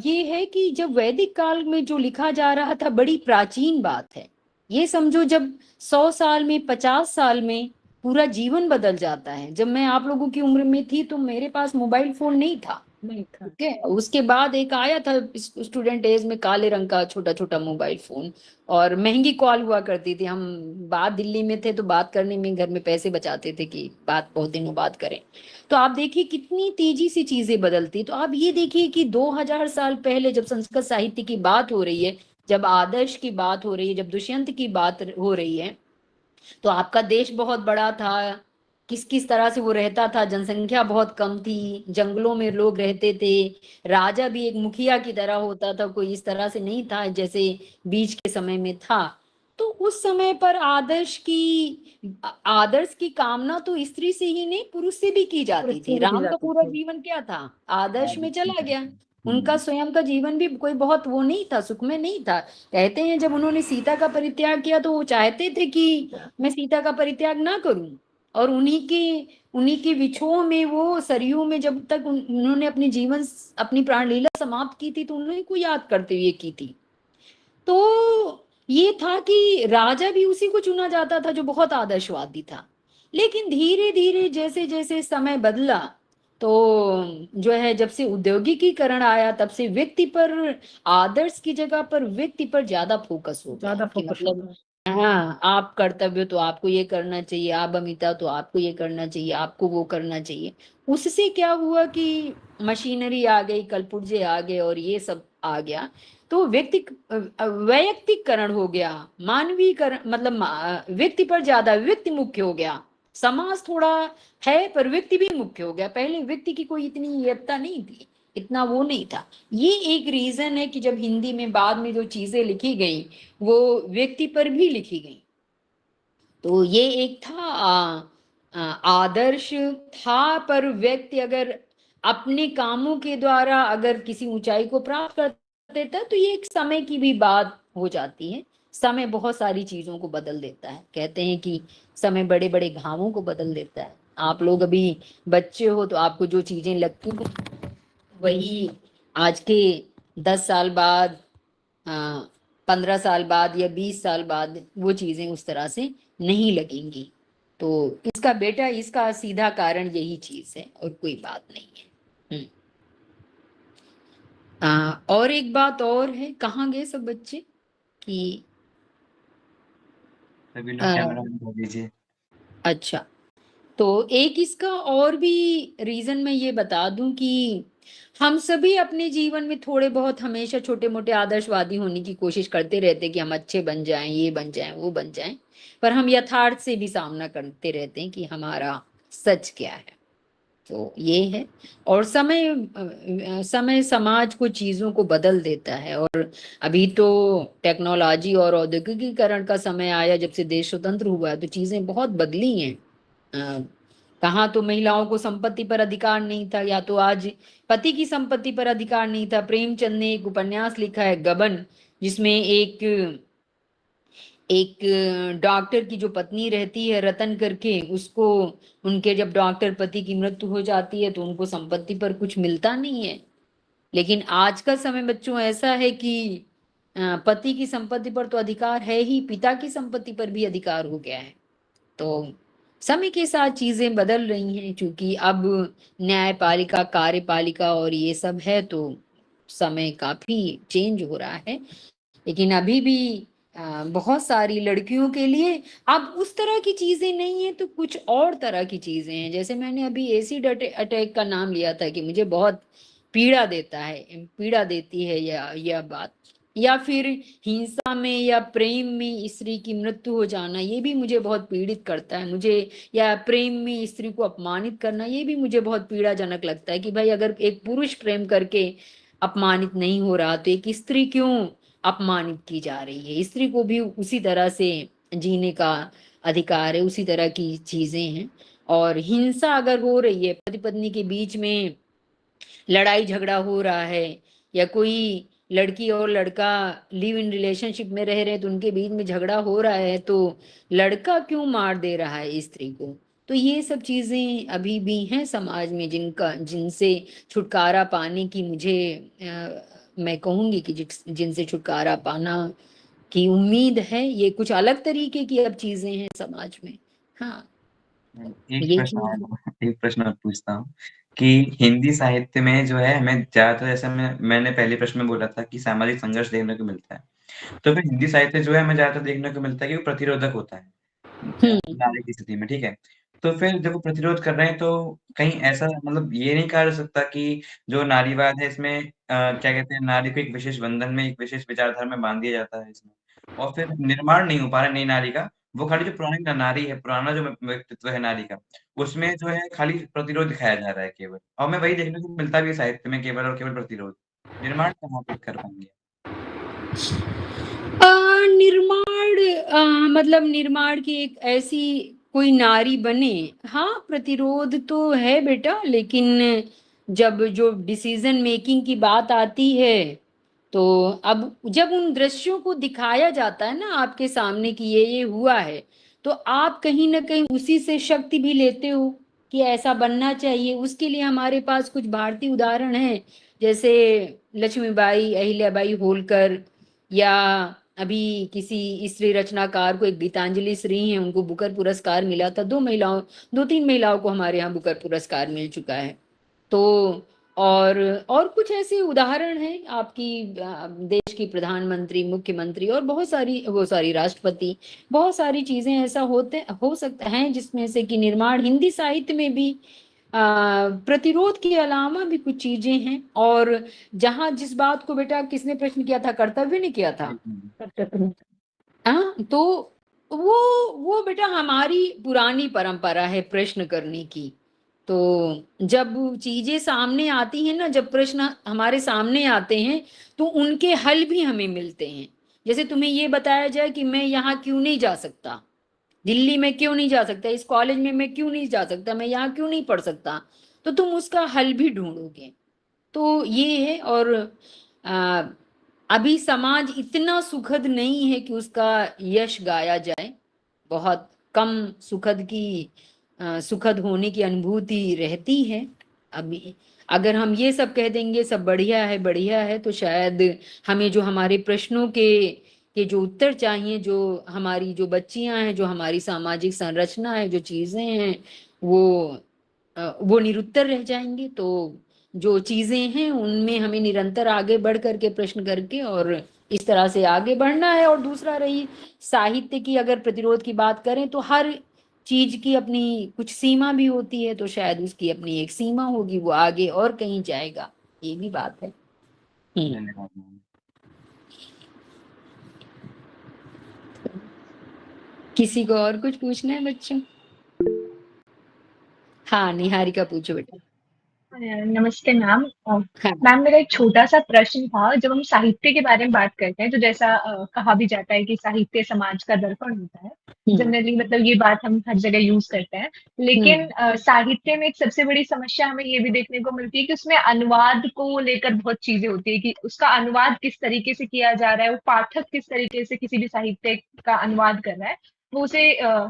ये है कि जब वैदिक काल में जो लिखा जा रहा था बड़ी प्राचीन बात है। ये समझो जब 100 साल में 50 साल में पूरा जीवन बदल जाता है। जब मैं आप लोगों की उम्र में थी तो मेरे पास मोबाइल फ़ोन नहीं था। नहीं था। ठीक है, उसके बाद एक आया था स्टूडेंट एज में काले रंग का छोटा-छोटा मोबाइल फ़ोन, और महँगी कॉल हुआ करती थी। हम बात दिल्ली में थे तो बात करने में घर में पैसे बचाते थे कि बात बहुत दिनों बाद करें। तो आप देखिए कितनी तेज़ी से चीज़ें बदलती। तो आप ये देखिए कि 2000 साल पहले जब संस्कृत साहित्य की बात हो रही है, जब आदर्श की बात हो रही है, जब दुष्यंत की बात हो रही है, तो आपका देश बहुत बड़ा था, किस-किस तरह से वो रहता था, जनसंख्या बहुत कम थी, जंगलों में लोग रहते थे, राजा भी एक मुखिया की तरह होता था, कोई इस तरह से नहीं था जैसे बीच के समय में था। तो उस समय पर आदर्श की कामना तो स्त्री से ही नहीं, पुरुष से भी की जाती थी। परिस्थिति भी की राम का जाती पूरा थी। जीवन क्या था? आदर्श में चला गया। हुँ, उनका स्वयं का जीवन भी कोई बहुत वो नहीं था, सुखमय नहीं था। कहते हैं जब उन्होंने सीता का परित्याग किया तो वो चाहते थे कि मैं सीता का परित्याग ना करूं, और उन्हीं की विछोह में वो सरयू में जब तक उन्होंने अपनी प्राण लीला समाप्त की थी तो उन्हीं को याद करते हुए की थी। तो ये था कि राजा भी उसी को चुना जाता था जो बहुत आदर्शवादी था। लेकिन धीरे धीरे जैसे जैसे समय बदला, तो जो है जब से औद्योगिकीकरण आया तब से व्यक्ति पर, आदर्श की जगह पर व्यक्ति पर ज्यादा फोकस हो गया ज्यादा कि फोकस मतलब हाँ, आप कर्तव्य तो आपको ये करना चाहिए, आप अमिता तो आपको ये करना चाहिए, आपको वो करना चाहिए। उससे क्या हुआ कि मशीनरी आ गई, कलपुर्जे आ गए और ये सब आ गया, तो वैयक्तिकरण हो गया, मानवीकरण, मतलब व्यक्ति पर ज्यादा, व्यक्ति मुख्य हो गया। समाज थोड़ा है पर व्यक्ति भी मुख्य हो गया। पहले व्यक्ति की कोई इतनी नियतता नहीं थी, इतना वो नहीं था। ये एक रीजन है कि जब हिंदी में बाद में जो चीजें लिखी गई वो व्यक्ति पर भी लिखी गई। तो ये एक था आदर्श था, पर व्यक्ति अगर अपने कामों के द्वारा अगर किसी ऊंचाई को प्राप्त कर देता है तो ये एक समय की भी बात हो जाती है। समय बहुत सारी चीजों को बदल देता है। कहते हैं कि समय बड़े बड़े घावों को बदल देता है। आप लोग अभी बच्चे हो तो आपको जो चीजें लगती हैं वही आज के 10 साल बाद, 15 साल बाद या 20 साल बाद वो चीजें उस तरह से नहीं लगेंगी। तो इसका बेटा, इसका सीधा कारण यही चीज है और कोई बात नहीं है। और एक बात और है, कहाँ गए सब बच्चे कि सभी लोग कैमरा ऑन कर दीजिए। अच्छा, तो एक इसका और भी रीजन मैं ये बता दूं कि हम सभी अपने जीवन में थोड़े बहुत हमेशा छोटे मोटे आदर्शवादी होने की कोशिश करते रहते हैं कि हम अच्छे बन जाएं, ये बन जाएं, वो बन जाएं, पर हम यथार्थ से भी सामना करते रहते हैं कि हमारा सच क्या है। तो ये है। और समय समाज को, चीजों को बदल देता है। और अभी तो टेक्नोलॉजी और औद्योगिकीकरण का समय आया, जब से देश स्वतंत्र हुआ है तो चीजें बहुत बदली हैं। कहाँ तो महिलाओं को संपत्ति पर अधिकार नहीं था, या तो आज पति की संपत्ति पर अधिकार नहीं था। प्रेमचंद ने एक उपन्यास लिखा है गबन, जिसमें एक डॉक्टर की जो पत्नी रहती है रतन करके, उसको, उनके जब डॉक्टर पति की मृत्यु हो जाती है तो उनको संपत्ति पर कुछ मिलता नहीं है। लेकिन आज का समय बच्चों ऐसा है कि पति की संपत्ति पर तो अधिकार है ही, पिता की संपत्ति पर भी अधिकार हो गया है। तो समय के साथ चीजें बदल रही हैं, क्योंकि अब न्यायपालिका, कार्यपालिका और ये सब है, तो समय काफी चेंज हो रहा है। लेकिन अभी भी बहुत सारी लड़कियों के लिए अब उस तरह की चीजें नहीं है, तो कुछ और तरह की चीजें हैं। जैसे मैंने अभी एसिड अटैक का नाम लिया था कि मुझे बहुत पीड़ा देता है, पीड़ा देती है यह बात, या फिर हिंसा में या प्रेम में स्त्री की मृत्यु हो जाना, ये भी मुझे बहुत पीड़ित करता है। मुझे, या प्रेम में स्त्री को अपमानित करना, ये भी मुझे बहुत पीड़ाजनक लगता है कि भाई अगर एक पुरुष प्रेम करके अपमानित नहीं हो रहा तो एक स्त्री क्यों अपमानित की जा रही है। स्त्री को भी उसी तरह से जीने का अधिकार है, उसी तरह की चीजें हैं। और हिंसा अगर हो रही है, पति पत्नी के बीच में लड़ाई झगड़ा हो रहा है, या कोई लड़की और लड़का लिव इन रिलेशनशिप में रह रहे हैं तो उनके बीच में झगड़ा हो रहा है, तो लड़का क्यों मार दे रहा है स्त्री को। तो ये सब चीजें अभी भी हैं समाज में, जिनसे छुटकारा पाने की मुझे, मैं कहूंगी कि जिनसे छुटकारा पाना की उम्मीद है। ये कुछ अलग तरीके की अब चीजें हैं समाज में। हाँ, एक ये प्रश्न चीज है। और एक प्रश्न और पूछता हूँ कि हिंदी साहित्य में जो है हमें ज़्यादातर, जैसे मैंने पहले प्रश्न में बोला था कि सामाजिक संघर्ष देखने को मिलता है। तो फिर हिंदी साहित्य जो है हमें ज़्यादातर देखने को मिलता है कि वो प्रतिरोधक होता है नारी की स्थिति में, ठीक है? तो फिर जब वो प्रतिरोध कर रहे हैं तो कहीं ऐसा, मतलब ये नहीं कहा जा सकता कि जो नारीवाद है इसमें क्या कहते हैं, नारी को एक विशेष बंधन में, एक विशेष विचारधारा में बाँध दिया जाता है इसमें, और फिर निर्माण नहीं हो पा रहा है नई नारी का। वो खाली जो पुरानी नारी है, पुराना जो व्यक्तित्व है नारी का, उसमें जो है खाली प्रतिरोध दिखाया जा रहा है केवल, और हमें वही देखने को मिलता भी है साहित्य में, केवल और केवल प्रतिरोध। निर्माण कहाँ पे कर पाएँगे? निर्माण, मतलब निर्माण की एक ऐसी कोई नारी बने, हाँ प्रतिरोध तो है बेटा, लेकिन जब जो डिसीजन मेकिंग की बात आती है, तो अब जब उन दृश्यों को दिखाया जाता है ना आपके सामने कि ये हुआ है, तो आप कहीं ना कहीं उसी से शक्ति भी लेते हो कि ऐसा बनना चाहिए। उसके लिए हमारे पास कुछ भारतीय उदाहरण हैं, जैसे लक्ष्मीबाई, अहिल्याबाई होलकर, या अभी किसी स्त्री रचनाकार को, एक गीतांजलि श्री हैं, उनको बुकर पुरस्कार मिला था। 2 तीन महिलाओं को हमारे यहाँ बुकर पुरस्कार मिल चुका है। तो और कुछ ऐसे उदाहरण हैं आपकी देश की प्रधानमंत्री, मुख्यमंत्री और बहुत सारी राष्ट्रपति, बहुत सारी चीजें ऐसा हो सकता है जिसमें से कि निर्माण हिंदी साहित्य में भी प्रतिरोध के अलावा भी कुछ चीजें हैं। और जहां जिस बात को बेटा किसने प्रश्न किया था, कर्तव्य ने किया था, हाँ, तो वो बेटा हमारी पुरानी परंपरा है प्रश्न करने की। तो जब चीजें सामने आती हैं ना, जब प्रश्न हमारे सामने आते हैं तो उनके हल भी हमें मिलते हैं। जैसे तुम्हें ये बताया जाए कि मैं यहाँ क्यों नहीं जा सकता, दिल्ली में क्यों नहीं जा सकता, इस कॉलेज में मैं क्यों नहीं जा सकता, मैं यहाँ क्यों नहीं पढ़ सकता, तो तुम उसका हल भी ढूंढोगे। तो ये है। और आ, अभी समाज इतना सुखद नहीं है कि उसका यश गाया जाए, बहुत कम सुखद होने की अनुभूति रहती है। अभी अगर हम ये सब कह देंगे सब बढ़िया है तो शायद हमें जो हमारे प्रश्नों के जो उत्तर चाहिए, जो हमारी जो बच्चियां हैं, जो हमारी सामाजिक संरचना है, जो चीजें हैं, वो निरुत्तर रह जाएंगे। तो जो चीजें हैं उनमें हमें निरंतर आगे बढ़ करके प्रश्न करके और इस तरह से आगे बढ़ना है। और दूसरा रही साहित्य की अगर प्रतिरोध की बात करें तो हर चीज की अपनी कुछ सीमा भी होती है, तो शायद उसकी अपनी एक सीमा होगी, वो आगे और कहीं जाएगा, ये भी बात है। धन्यवाद मैम। किसी को और कुछ पूछना है बच्चों? हाँ, निहारिका पूछो बेटा। नमस्ते मैम। हाँ। मैम, मेरा एक छोटा सा प्रश्न था। जब हम साहित्य के बारे में बात करते हैं तो जैसा कहा भी जाता है कि साहित्य समाज का दर्पण होता है। जनरली मतलब ये बात हम हर जगह यूज करते हैं, लेकिन साहित्य में एक सबसे बड़ी समस्या हमें ये भी देखने को मिलती है कि उसमें अनुवाद को लेकर बहुत चीजें होती है कि उसका अनुवाद किस तरीके से किया जा रहा है, वो पाठक किस तरीके से किसी भी साहित्य का अनुवाद कर रहा है। वो उसे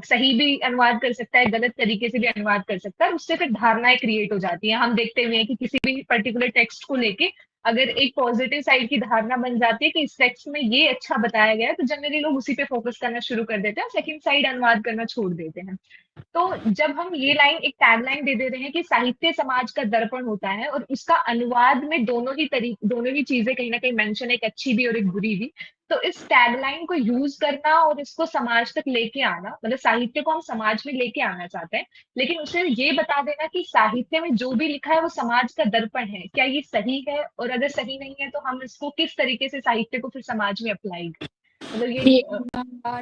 सही भी अनुवाद कर सकता है, गलत तरीके से भी अनुवाद कर सकता है, उससे फिर धारणाएं क्रिएट हो जाती हैं। हम देखते हुए हैं कि किसी भी पर्टिकुलर टेक्स्ट को लेके अगर एक पॉजिटिव साइड की धारणा बन जाती है कि इस टेक्स्ट में ये अच्छा बताया गया है, तो जनरली लोग उसी पे फोकस करना शुरू कर देते हैं, सेकंड साइड अनुवाद करना छोड़ देते हैं। तो जब हम ये लाइन एक टैग लाइन दे रहे हैं कि साहित्य समाज का दर्पण होता है और उसका अनुवाद में दोनों ही चीजें कहीं ना कहीं मेंशन, एक अच्छी भी और एक बुरी भी, तो इस टैगलाइन को यूज करना और इसको समाज तक लेके आना, मतलब साहित्य को हम समाज में लेके आना चाहते हैं, लेकिन उसे ये बता देना कि साहित्य में जो भी लिखा है वो समाज का दर्पण है, क्या ये सही है? और अगर सही नहीं है तो हम इसको किस तरीके से साहित्य को फिर समाज में अप्लाई करें? मतलब ये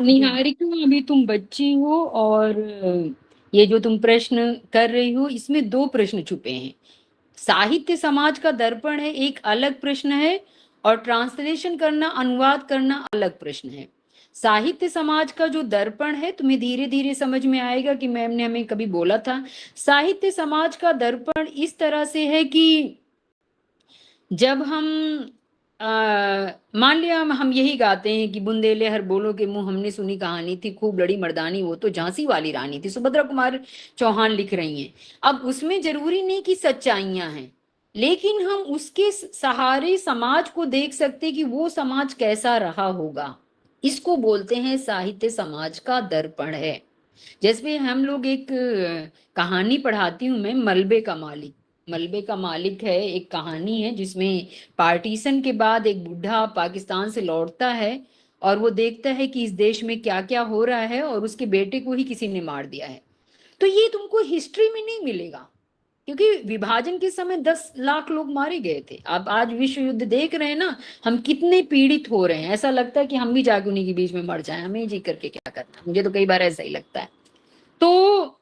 निहारिका, अभी तुम बच्ची हो और ये जो तुम प्रश्न कर रही हो इसमें दो प्रश्न छुपे हैं। साहित्य समाज का दर्पण है एक अलग प्रश्न है, और ट्रांसलेशन करना, अनुवाद करना अलग प्रश्न है। साहित्य समाज का जो दर्पण है, तुम्हें धीरे धीरे समझ में आएगा कि मैम ने हमें कभी बोला था, साहित्य समाज का दर्पण इस तरह से है कि जब हम मान लिया हम यही गाते हैं कि बुंदेले हर बोलो के मुंह हमने सुनी कहानी थी, खूब लड़ी मर्दानी वो तो झांसी वाली रानी थी, सुभद्रा कुमार चौहान लिख रही हैं। अब उसमें जरूरी नहीं कि सच्चाइयां हैं, लेकिन हम उसके सहारे समाज को देख सकते कि वो समाज कैसा रहा होगा। इसको बोलते हैं साहित्य समाज का दर्पण है। जैसे हम लोग एक कहानी पढ़ाती हूँ मैं, मलबे का मालिक है, एक कहानी है जिसमें पार्टीशन के बाद एक बूढ़ा पाकिस्तान से लौटता है और वो देखता है कि इस देश में क्या क्या हो रहा है और उसके बेटे को ही किसी ने मार दिया है। तो ये तुमको हिस्ट्री में नहीं मिलेगा, क्योंकि विभाजन के समय 10 लाख लोग मारे गए थे। अब आज विश्व युद्ध देख रहे हैं ना, हम कितने पीड़ित हो रहे हैं, ऐसा लगता है कि हम भी जाके उन्हीं के बीच में मर जाएं, हमें जी करके क्या करना। मुझे तो कई बार ऐसा ही लगता है। तो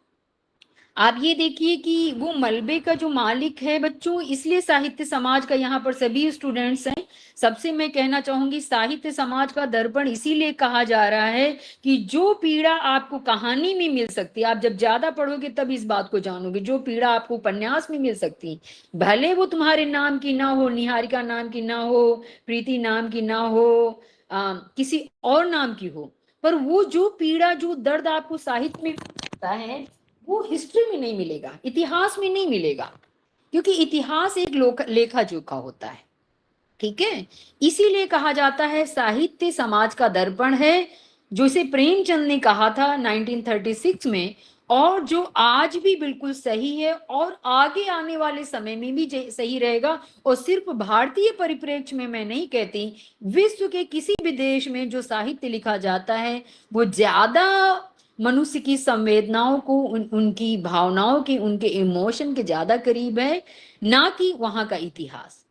आप ये देखिए कि वो मलबे का जो मालिक है बच्चों, इसलिए साहित्य समाज का, यहाँ पर सभी स्टूडेंट्स हैं, सबसे मैं कहना चाहूंगी साहित्य समाज का दर्पण इसीलिए कहा जा रहा है कि जो पीड़ा आपको कहानी में मिल सकती है, आप जब ज्यादा पढ़ोगे तब इस बात को जानोगे, जो पीड़ा आपको उपन्यास में मिल सकती है, भले वो तुम्हारे नाम की ना हो, निहारिका नाम की ना हो, प्रीति नाम की ना हो, किसी और नाम की हो, पर वो जो पीड़ा, जो दर्द आपको साहित्य में मिलता है वो हिस्ट्री में नहीं मिलेगा, इतिहास में नहीं मिलेगा, क्योंकि इतिहास एक लेखा जोखा होता है। ठीक है, इसीलिए कहा जाता है साहित्य समाज का दर्पण है, जो इसे प्रेमचंद ने कहा था 1936 में, और जो आज भी बिल्कुल सही है और आगे आने वाले समय में भी सही रहेगा। और सिर्फ भारतीय परिप्रेक्ष्य में मैं नहीं कहती, विश्व के किसी भी देश में जो साहित्य लिखा जाता है वो ज्यादा मनुष्य की संवेदनाओं को, उनकी भावनाओं के, उनके इमोशन के ज्यादा करीब है, ना कि वहां का इतिहास।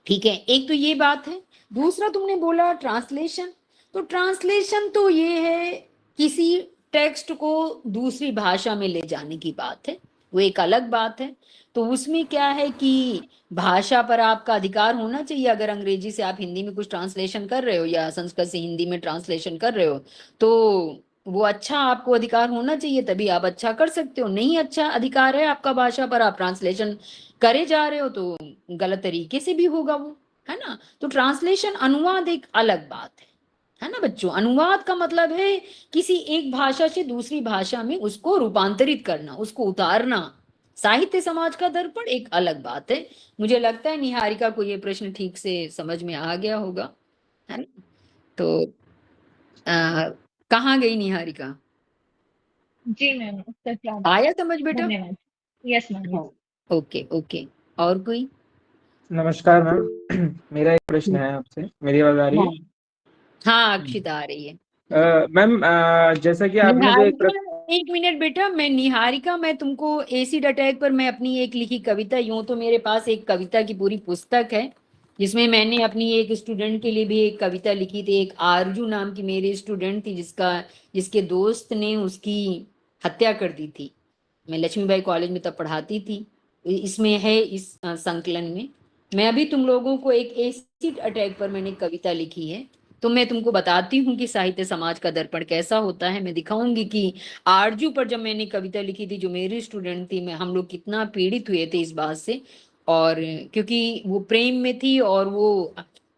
ठीक है, एक तो ये बात है। दूसरा तुमने बोला ट्रांसलेशन, तो ट्रांसलेशन तो ये है किसी टेक्स्ट को दूसरी भाषा में ले जाने की बात है, वो एक अलग बात है। तो उसमें क्या है कि भाषा पर आपका अधिकार होना चाहिए। अगर अंग्रेजी से आप हिंदी में कुछ ट्रांसलेशन कर रहे हो या संस्कृत से हिंदी में ट्रांसलेशन कर रहे हो, तो वो अच्छा आपको अधिकार होना चाहिए, तभी आप अच्छा कर सकते हो। नहीं अच्छा अधिकार है आपका भाषा पर, आप ट्रांसलेशन करे जा रहे हो तो गलत तरीके से भी होगा वो, है ना। तो ट्रांसलेशन, अनुवाद एक अलग बात है ना बच्चों। अनुवाद का मतलब है किसी एक भाषा से दूसरी भाषा में उसको रूपांतरित करना, उसको उतारना। साहित्य समाज का दर्पण एक अलग बात है। मुझे लगता है निहारिका को ये प्रश्न ठीक से समझ में आ गया होगा, है ना। तो कहाँ गई निहारिका? जी मैम, उत्तर प्राप्त। आया समझ बेटा? धन्यवाद। Yes ma'am, yes. Okay okay. और कोई? नमस्कार मैम। मेरा एक प्रश्न है आपसे, मेरी आवाज आ रही है? हाँ अक्षिता आ रही है। मैम, जैसा कि आपने जो एक एक मिनट बेटा, मैं निहारिका, मैं तुमको एसिड अटैक पर मैं अपनी एक लिखी कविता, यूं तो मेरे पास एक कविता की पूरी पुस्तक है जिसमें मैंने अपनी एक स्टूडेंट के लिए भी एक कविता लिखी थी। एक आरजू नाम की मेरी स्टूडेंट थी जिसके दोस्त ने उसकी हत्या कर दी थी। मैं लक्ष्मीबाई कॉलेज में तब पढ़ाती थी। इसमें है, इस संकलन में मैं अभी तुम लोगों को एक एसिड अटैक पर मैंने कविता लिखी है। तो मैं तुमको बताती हूँ कि साहित्य समाज का दर्पण कैसा होता है। मैं दिखाऊंगी कि आरजू पर जब मैंने कविता लिखी थी, जो मेरी स्टूडेंट थी, मैं हम लोग कितना पीड़ित हुए थे इस बात से। और क्योंकि वो प्रेम में थी और वो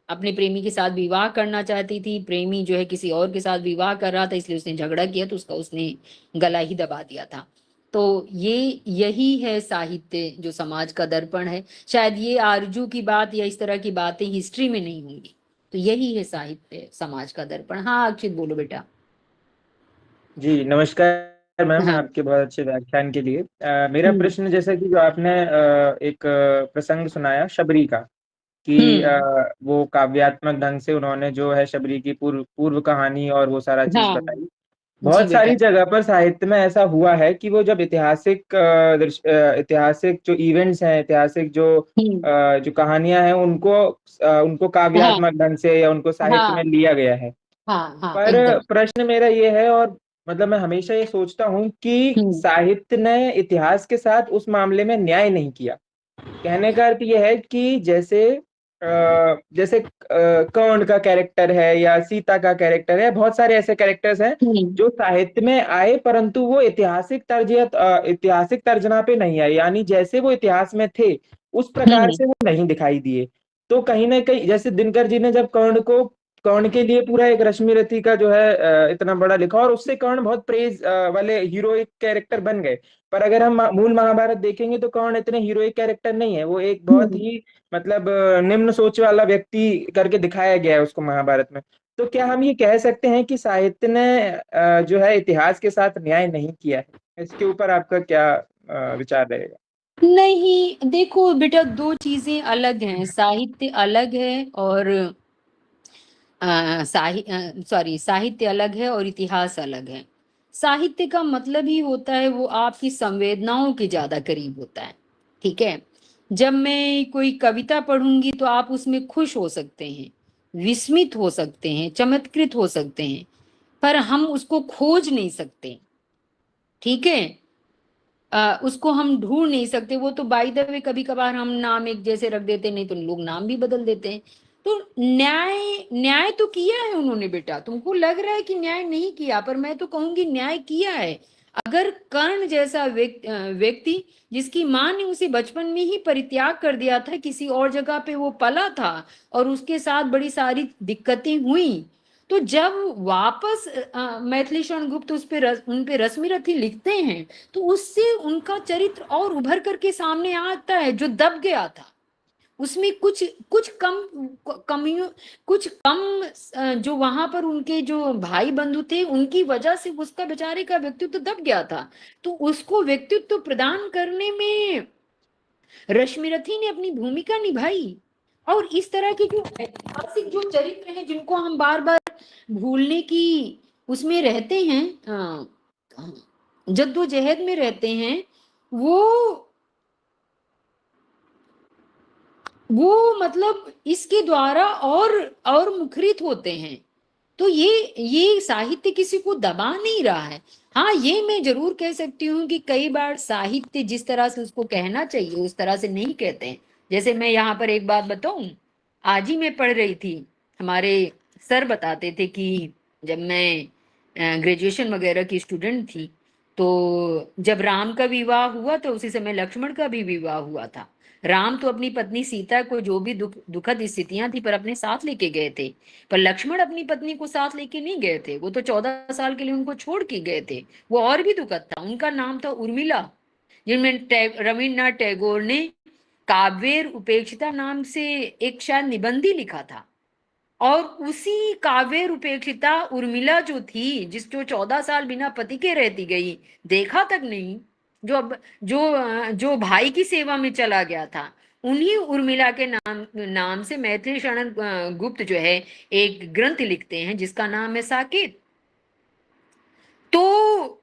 अपने प्रेमी के साथ विवाह करना चाहती थी, प्रेमी जो है किसी और के साथ विवाह कर रहा था, इसलिए उसने झगड़ा किया तो उसने गला ही दबा दिया था। तो यही है साहित्य जो समाज का दर्पण है। शायद ये आरजू की बात या इस तरह की बातें हिस्ट्री में नहीं होंगी। तो यही है साहित्य समाज का दर्पण। हाँ अक्षित बोलो बेटा। जी नमस्कार मैम, हाँ। आपके बहुत अच्छे व्याख्यान के लिए। मेरा प्रश्न, जैसा कि जो आपने एक प्रसंग सुनाया शबरी का, कि वो काव्यात्मक ढंग से उन्होंने जो है शबरी की पूर्व पूर्व कहानी और वो सारा चीज हाँ बताई। जी बहुत बेटा। सारी जगह पर साहित्य में ऐसा हुआ है कि वो जब ऐतिहासिक जो इवेंट्स हैं, ऐतिहासिक जो कहानियां हैं, उनको हाँ काव्यात्मक ढंग से या उनको साहित्य में हाँ लिया गया है। हाँ हाँ पर एकदम। प्रश्न मेरा ये है, और मतलब मैं हमेशा ये सोचता हूँ कि साहित्य ने इतिहास के साथ उस मामले में न्याय नहीं किया। कहने का अर्थ यह है कि जैसे कर्ण का कैरेक्टर है या सीता का कैरेक्टर है, बहुत सारे ऐसे कैरेक्टर्स हैं जो साहित्य में आए, परंतु वो ऐतिहासिक तर्जना पे नहीं आए, यानी जैसे वो इतिहास में थे उस प्रकार से वो नहीं दिखाई दिए। तो कहीं ना कहीं जैसे दिनकर जी ने जब कर्ण के लिए पूरा एक रश्मि रथी का जो है इतना बड़ा लिखा, और उससे कर्ण बहुत प्रेज वाले हीरोइक कैरेक्टर बन गए। पर अगर हम मूल महाभारत देखेंगे तो कर्ण इतने हीरोइक कैरेक्टर नहीं है, वो एक बहुत ही मतलब निम्न सोच वाला व्यक्ति करके दिखाया गया है उसको महाभारत में। तो क्या हम ये कह सकते हैं कि साहित्य ने जो है इतिहास के साथ न्याय नहीं किया है? इसके ऊपर आपका क्या विचार रहेगा? नहीं देखो बेटा, दो चीजें अलग हैं। साहित्य अलग है और साहित्य अलग है और इतिहास अलग है। साहित्य का मतलब ही होता है वो आपकी संवेदनाओं के ज्यादा करीब होता है। ठीक है, जब मैं कोई कविता पढ़ूंगी तो आप उसमें खुश हो सकते हैं, विस्मित हो सकते हैं, चमत्कृत हो सकते हैं, पर हम उसको खोज नहीं सकते। ठीक है, उसको हम ढूंढ नहीं सकते। वो तो बाय द वे कभी कभार हम नाम एक जैसे रख देते, नहीं तो लोग नाम भी बदल देते हैं। तो न्याय न्याय तो किया है उन्होंने बेटा। तुमको लग रहा है कि न्याय नहीं किया, पर मैं तो कहूंगी न्याय किया है। अगर कर्ण जैसा व्यक्ति जिसकी माँ ने उसे बचपन में ही परित्याग कर दिया था, किसी और जगह पे वो पला था और उसके साथ बड़ी सारी दिक्कतें हुई, तो जब वापस मैथिली शरण गुप्त उन पे रश्मि रथी लिखते हैं तो उससे उनका चरित्र और उभर करके सामने आता है, जो दब गया था। उसमें कुछ कुछ कम जो वहां पर उनके जो भाई बंधु थे उनकी वजह से उसका बेचारे का व्यक्तित्व दब गया था। तो उसको व्यक्तित्व प्रदान करने में रश्मिरथी ने अपनी भूमिका निभाई। और इस तरह के जो ऐतिहासिक जो चरित्र हैं जिनको हम बार बार भूलने की उसमें रहते हैं, जद्दोजहद में रहते हैं, वो मतलब इसके द्वारा और मुखरित होते हैं। तो ये साहित्य किसी को दबा नहीं रहा है। हाँ, ये मैं जरूर कह सकती हूँ कि कई बार साहित्य जिस तरह से उसको कहना चाहिए उस तरह से नहीं कहते हैं। जैसे मैं यहाँ पर एक बात बताऊं, आज ही मैं पढ़ रही थी, हमारे सर बताते थे कि जब मैं ग्रेजुएशन वगैरह की स्टूडेंट थी तो जब राम का विवाह हुआ तो उसी समय लक्ष्मण का भी विवाह हुआ था। राम तो अपनी पत्नी सीता को जो भी दुखद स्थितियां थी पर अपने साथ लेके गए थे, पर लक्ष्मण अपनी पत्नी को साथ लेके नहीं गए थे। वो तो 14 साल के लिए उनको छोड़ के गए थे। वो और भी दुखद था। उनका नाम था उर्मिला, जिनमें रविन्द्रनाथ टैगोर ने काव्येर उपेक्षिता नाम से एक शायद निबंध ही लिखा था। और उसी काव्येर उपेक्षिता उर्मिला जो थी, जो 14 साल बिना पति के रहती गई, देखा तक नहीं, जो भाई की सेवा में चला गया था, उन्हीं उर्मिला के नाम से मैथिली शरण गुप्त जो है एक ग्रंथ लिखते हैं जिसका नाम है साकेत। तो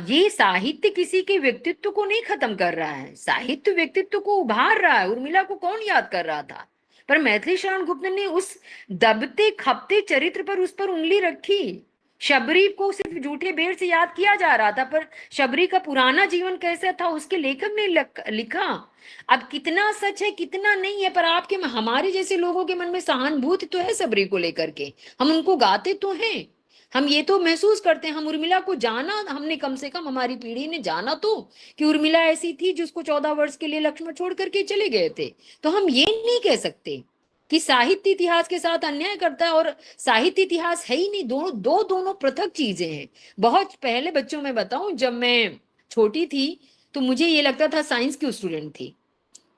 ये साहित्य किसी के व्यक्तित्व को नहीं खत्म कर रहा है, साहित्य व्यक्तित्व को उभार रहा है। उर्मिला को कौन याद कर रहा था, पर मैथिली शरण गुप्त ने उस दबते खपते चरित्र पर उस पर उंगली रखी। शबरी को सिर्फ झूठे बेर से याद किया जा रहा था, पर शबरी का पुराना जीवन कैसा था उसके लेखक ने लिखा। अब कितना सच है कितना नहीं है, पर आपके हमारे जैसे लोगों के मन में सहानुभूति तो है शबरी को लेकर के, हम उनको गाते तो हैं, हम ये तो महसूस करते हैं। हम उर्मिला को जाना, हमने कम से कम हमारी पीढ़ी ने जाना तो कि उर्मिला ऐसी थी जिसको 14 वर्ष के लिए लक्ष्मण छोड़ करके चले गए थे। तो हम ये नहीं कह सकते कि साहित्य इतिहास के साथ अन्याय करता है, और साहित्य इतिहास है ही नहीं। दोनों पृथक चीजें हैं। बहुत पहले बच्चों में बताऊं, जब मैं छोटी थी तो मुझे ये लगता था, साइंस की स्टूडेंट थी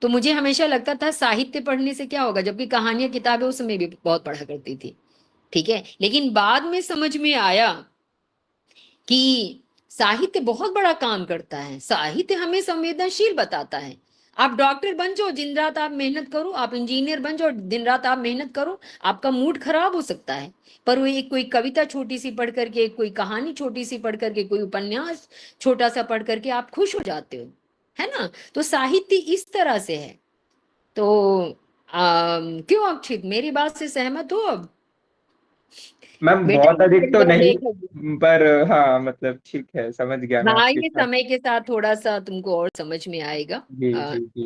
तो मुझे हमेशा लगता था साहित्य पढ़ने से क्या होगा, जबकि कहानियां किताबें उस समय भी बहुत पढ़ा करती थी, ठीक है। लेकिन बाद में समझ में आया कि साहित्य बहुत बड़ा काम करता है। साहित्य हमें संवेदनशील बताता है। आप डॉक्टर बन जाओ, दिन रात आप मेहनत करो, आप इंजीनियर बन जाओ, दिन रात आप मेहनत करो, आपका मूड खराब हो सकता है, पर वो एक कोई कविता छोटी सी पढ़ करके, कोई कहानी छोटी सी पढ़ करके, कोई उपन्यास छोटा सा पढ़ करके आप खुश हो जाते हो, है ना। तो साहित्य इस तरह से है। तो क्यों अक्षित, मेरी बात से सहमत हो? अब मैम बहुत अधिक तो नहीं, पर हाँ मतलब ठीक है, समझ गया मैं। हाँ, ये समय के साथ थोड़ा सा तुमको और समझ में आएगा। जी।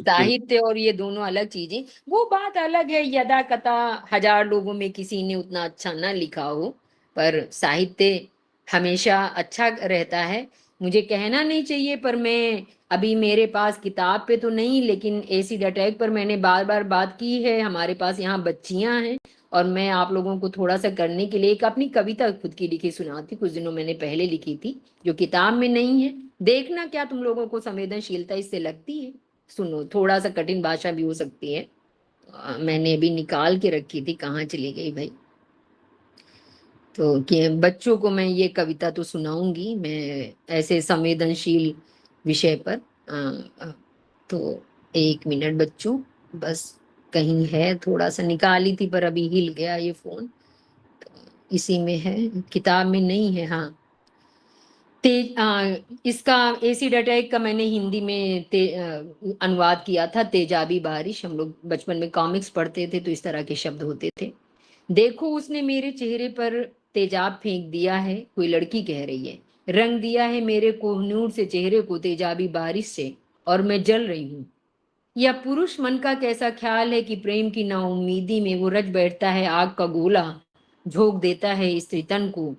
साहित्य और ये दोनों अलग चीजें। वो बात अलग है, यदा कथा 1000 लोगों में किसी ने उतना अच्छा ना लिखा हो, पर साहित्य हमेशा अच्छा रहता है। मुझे कहना नहीं चाहिए, पर मैं अभी मेरे पास किताब पे तो नहीं, लेकिन एसिड अटैक पर मैंने बार बार बात की है। हमारे पास यहाँ बच्चियां हैं और मैं आप लोगों को थोड़ा सा करने के लिए एक अपनी कविता खुद की लिखी सुनाती, कुछ दिनों मैंने पहले लिखी थी, जो किताब में नहीं है। देखना क्या तुम लोगों को संवेदनशीलता इससे लगती है। सुनो, थोड़ा सा कठिन भाषा भी हो सकती है। मैंने अभी निकाल के रखी थी, कहाँ चली गई भाई। तो कि बच्चों को मैं ये कविता तो सुनाऊंगी मैं ऐसे संवेदनशील विषय पर। तो 1 मिनट बच्चों, बस कहीं है, थोड़ा सा निकाली थी पर अभी हिल गया ये फोन। तो इसी में है, किताब में नहीं है। हाँ, इसका एसिड अटैक का मैंने हिंदी में अनुवाद किया था। तेजाबी बारिश, हम लोग बचपन में कॉमिक्स पढ़ते थे तो इस तरह के शब्द होते थे। देखो उसने मेरे चेहरे पर तेजाब फेंक दिया है, कोई लड़की कह रही है। रंग दिया है मेरे कोहनूर से चेहरे को तेजाबी बारिश से, और मैं जल रही हूँ। या पुरुष मन का कैसा ख्याल है कि प्रेम की नाउम्मीदी में वो रच बैठता है आग का गोला, झोंक देता है स्त्री तन को।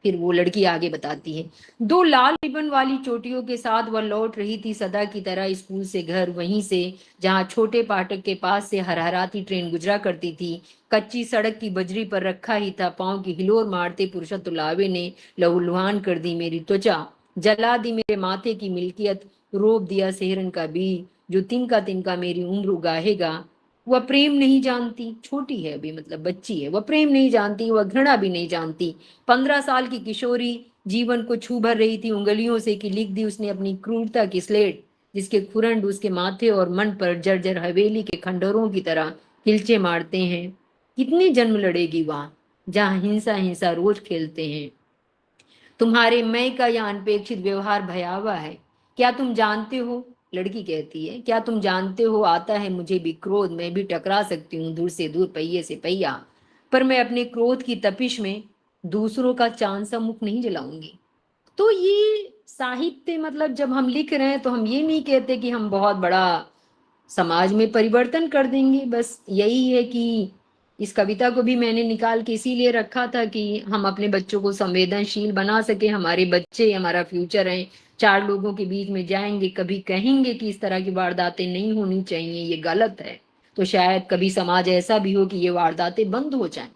फिर वो लड़की आगे बताती है, 2 लाल रिबन वाली चोटियों के साथ वह लौट रही थी सदा की तरह स्कूल से घर, वहीं से जहाँ छोटे पाठक के पास से हरहराती ट्रेन गुजरा करती थी। कच्ची सड़क की बजरी पर रखा ही था पाँव की हिलोर मारते पुरुषत्व लावे ने लहूलुहान कर दी मेरी त्वचा, जला दी मेरे माथे की मिल्कियत, रोप दिया सेहरन का बीज जो तिनका तिनका मेरी उम्र उगाहेगा। वह प्रेम नहीं जानती, छोटी है अभी, मतलब बच्ची है, वह प्रेम नहीं जानती, वह घृणा भी नहीं जानती। 15 साल की किशोरी जीवन को छू भर रही थी उंगलियों से कि लिख दी उसने अपनी क्रूरता की स्लेट, जिसके खुरंड उसके माथे और मन पर जर्जर हवेली के खंडरों की तरह हिलचे मारते हैं। कितने जन्म लड़ेगी वहां जहां हिंसा हिंसा रोज खेलते हैं। तुम्हारे मैं का यह अनपेक्षित व्यवहार भयावह है। क्या तुम जानते हो, लड़की कहती है, क्या तुम जानते हो, आता है मुझे भी क्रोध, मैं भी टकरा सकती हूँ दूर से दूर, पहिए से पहिया, पर मैं अपने क्रोध की तपिश में दूसरों का चांद सा मुख नहीं जलाऊंगी। तो ये साहित्य, मतलब जब हम लिख रहे हैं तो हम ये नहीं कहते कि हम बहुत बड़ा समाज में परिवर्तन कर देंगे। बस यही है कि इस कविता को भी मैंने निकाल के इसीलिए रखा था कि हम अपने बच्चों को संवेदनशील बना सके। हमारे बच्चे हमारा फ्यूचर हैं, 4 लोगों के बीच में जाएंगे, कभी कहेंगे कि इस तरह की वारदातें नहीं होनी चाहिए, ये गलत है, तो शायद कभी समाज ऐसा भी हो कि ये वारदातें बंद हो जाएं।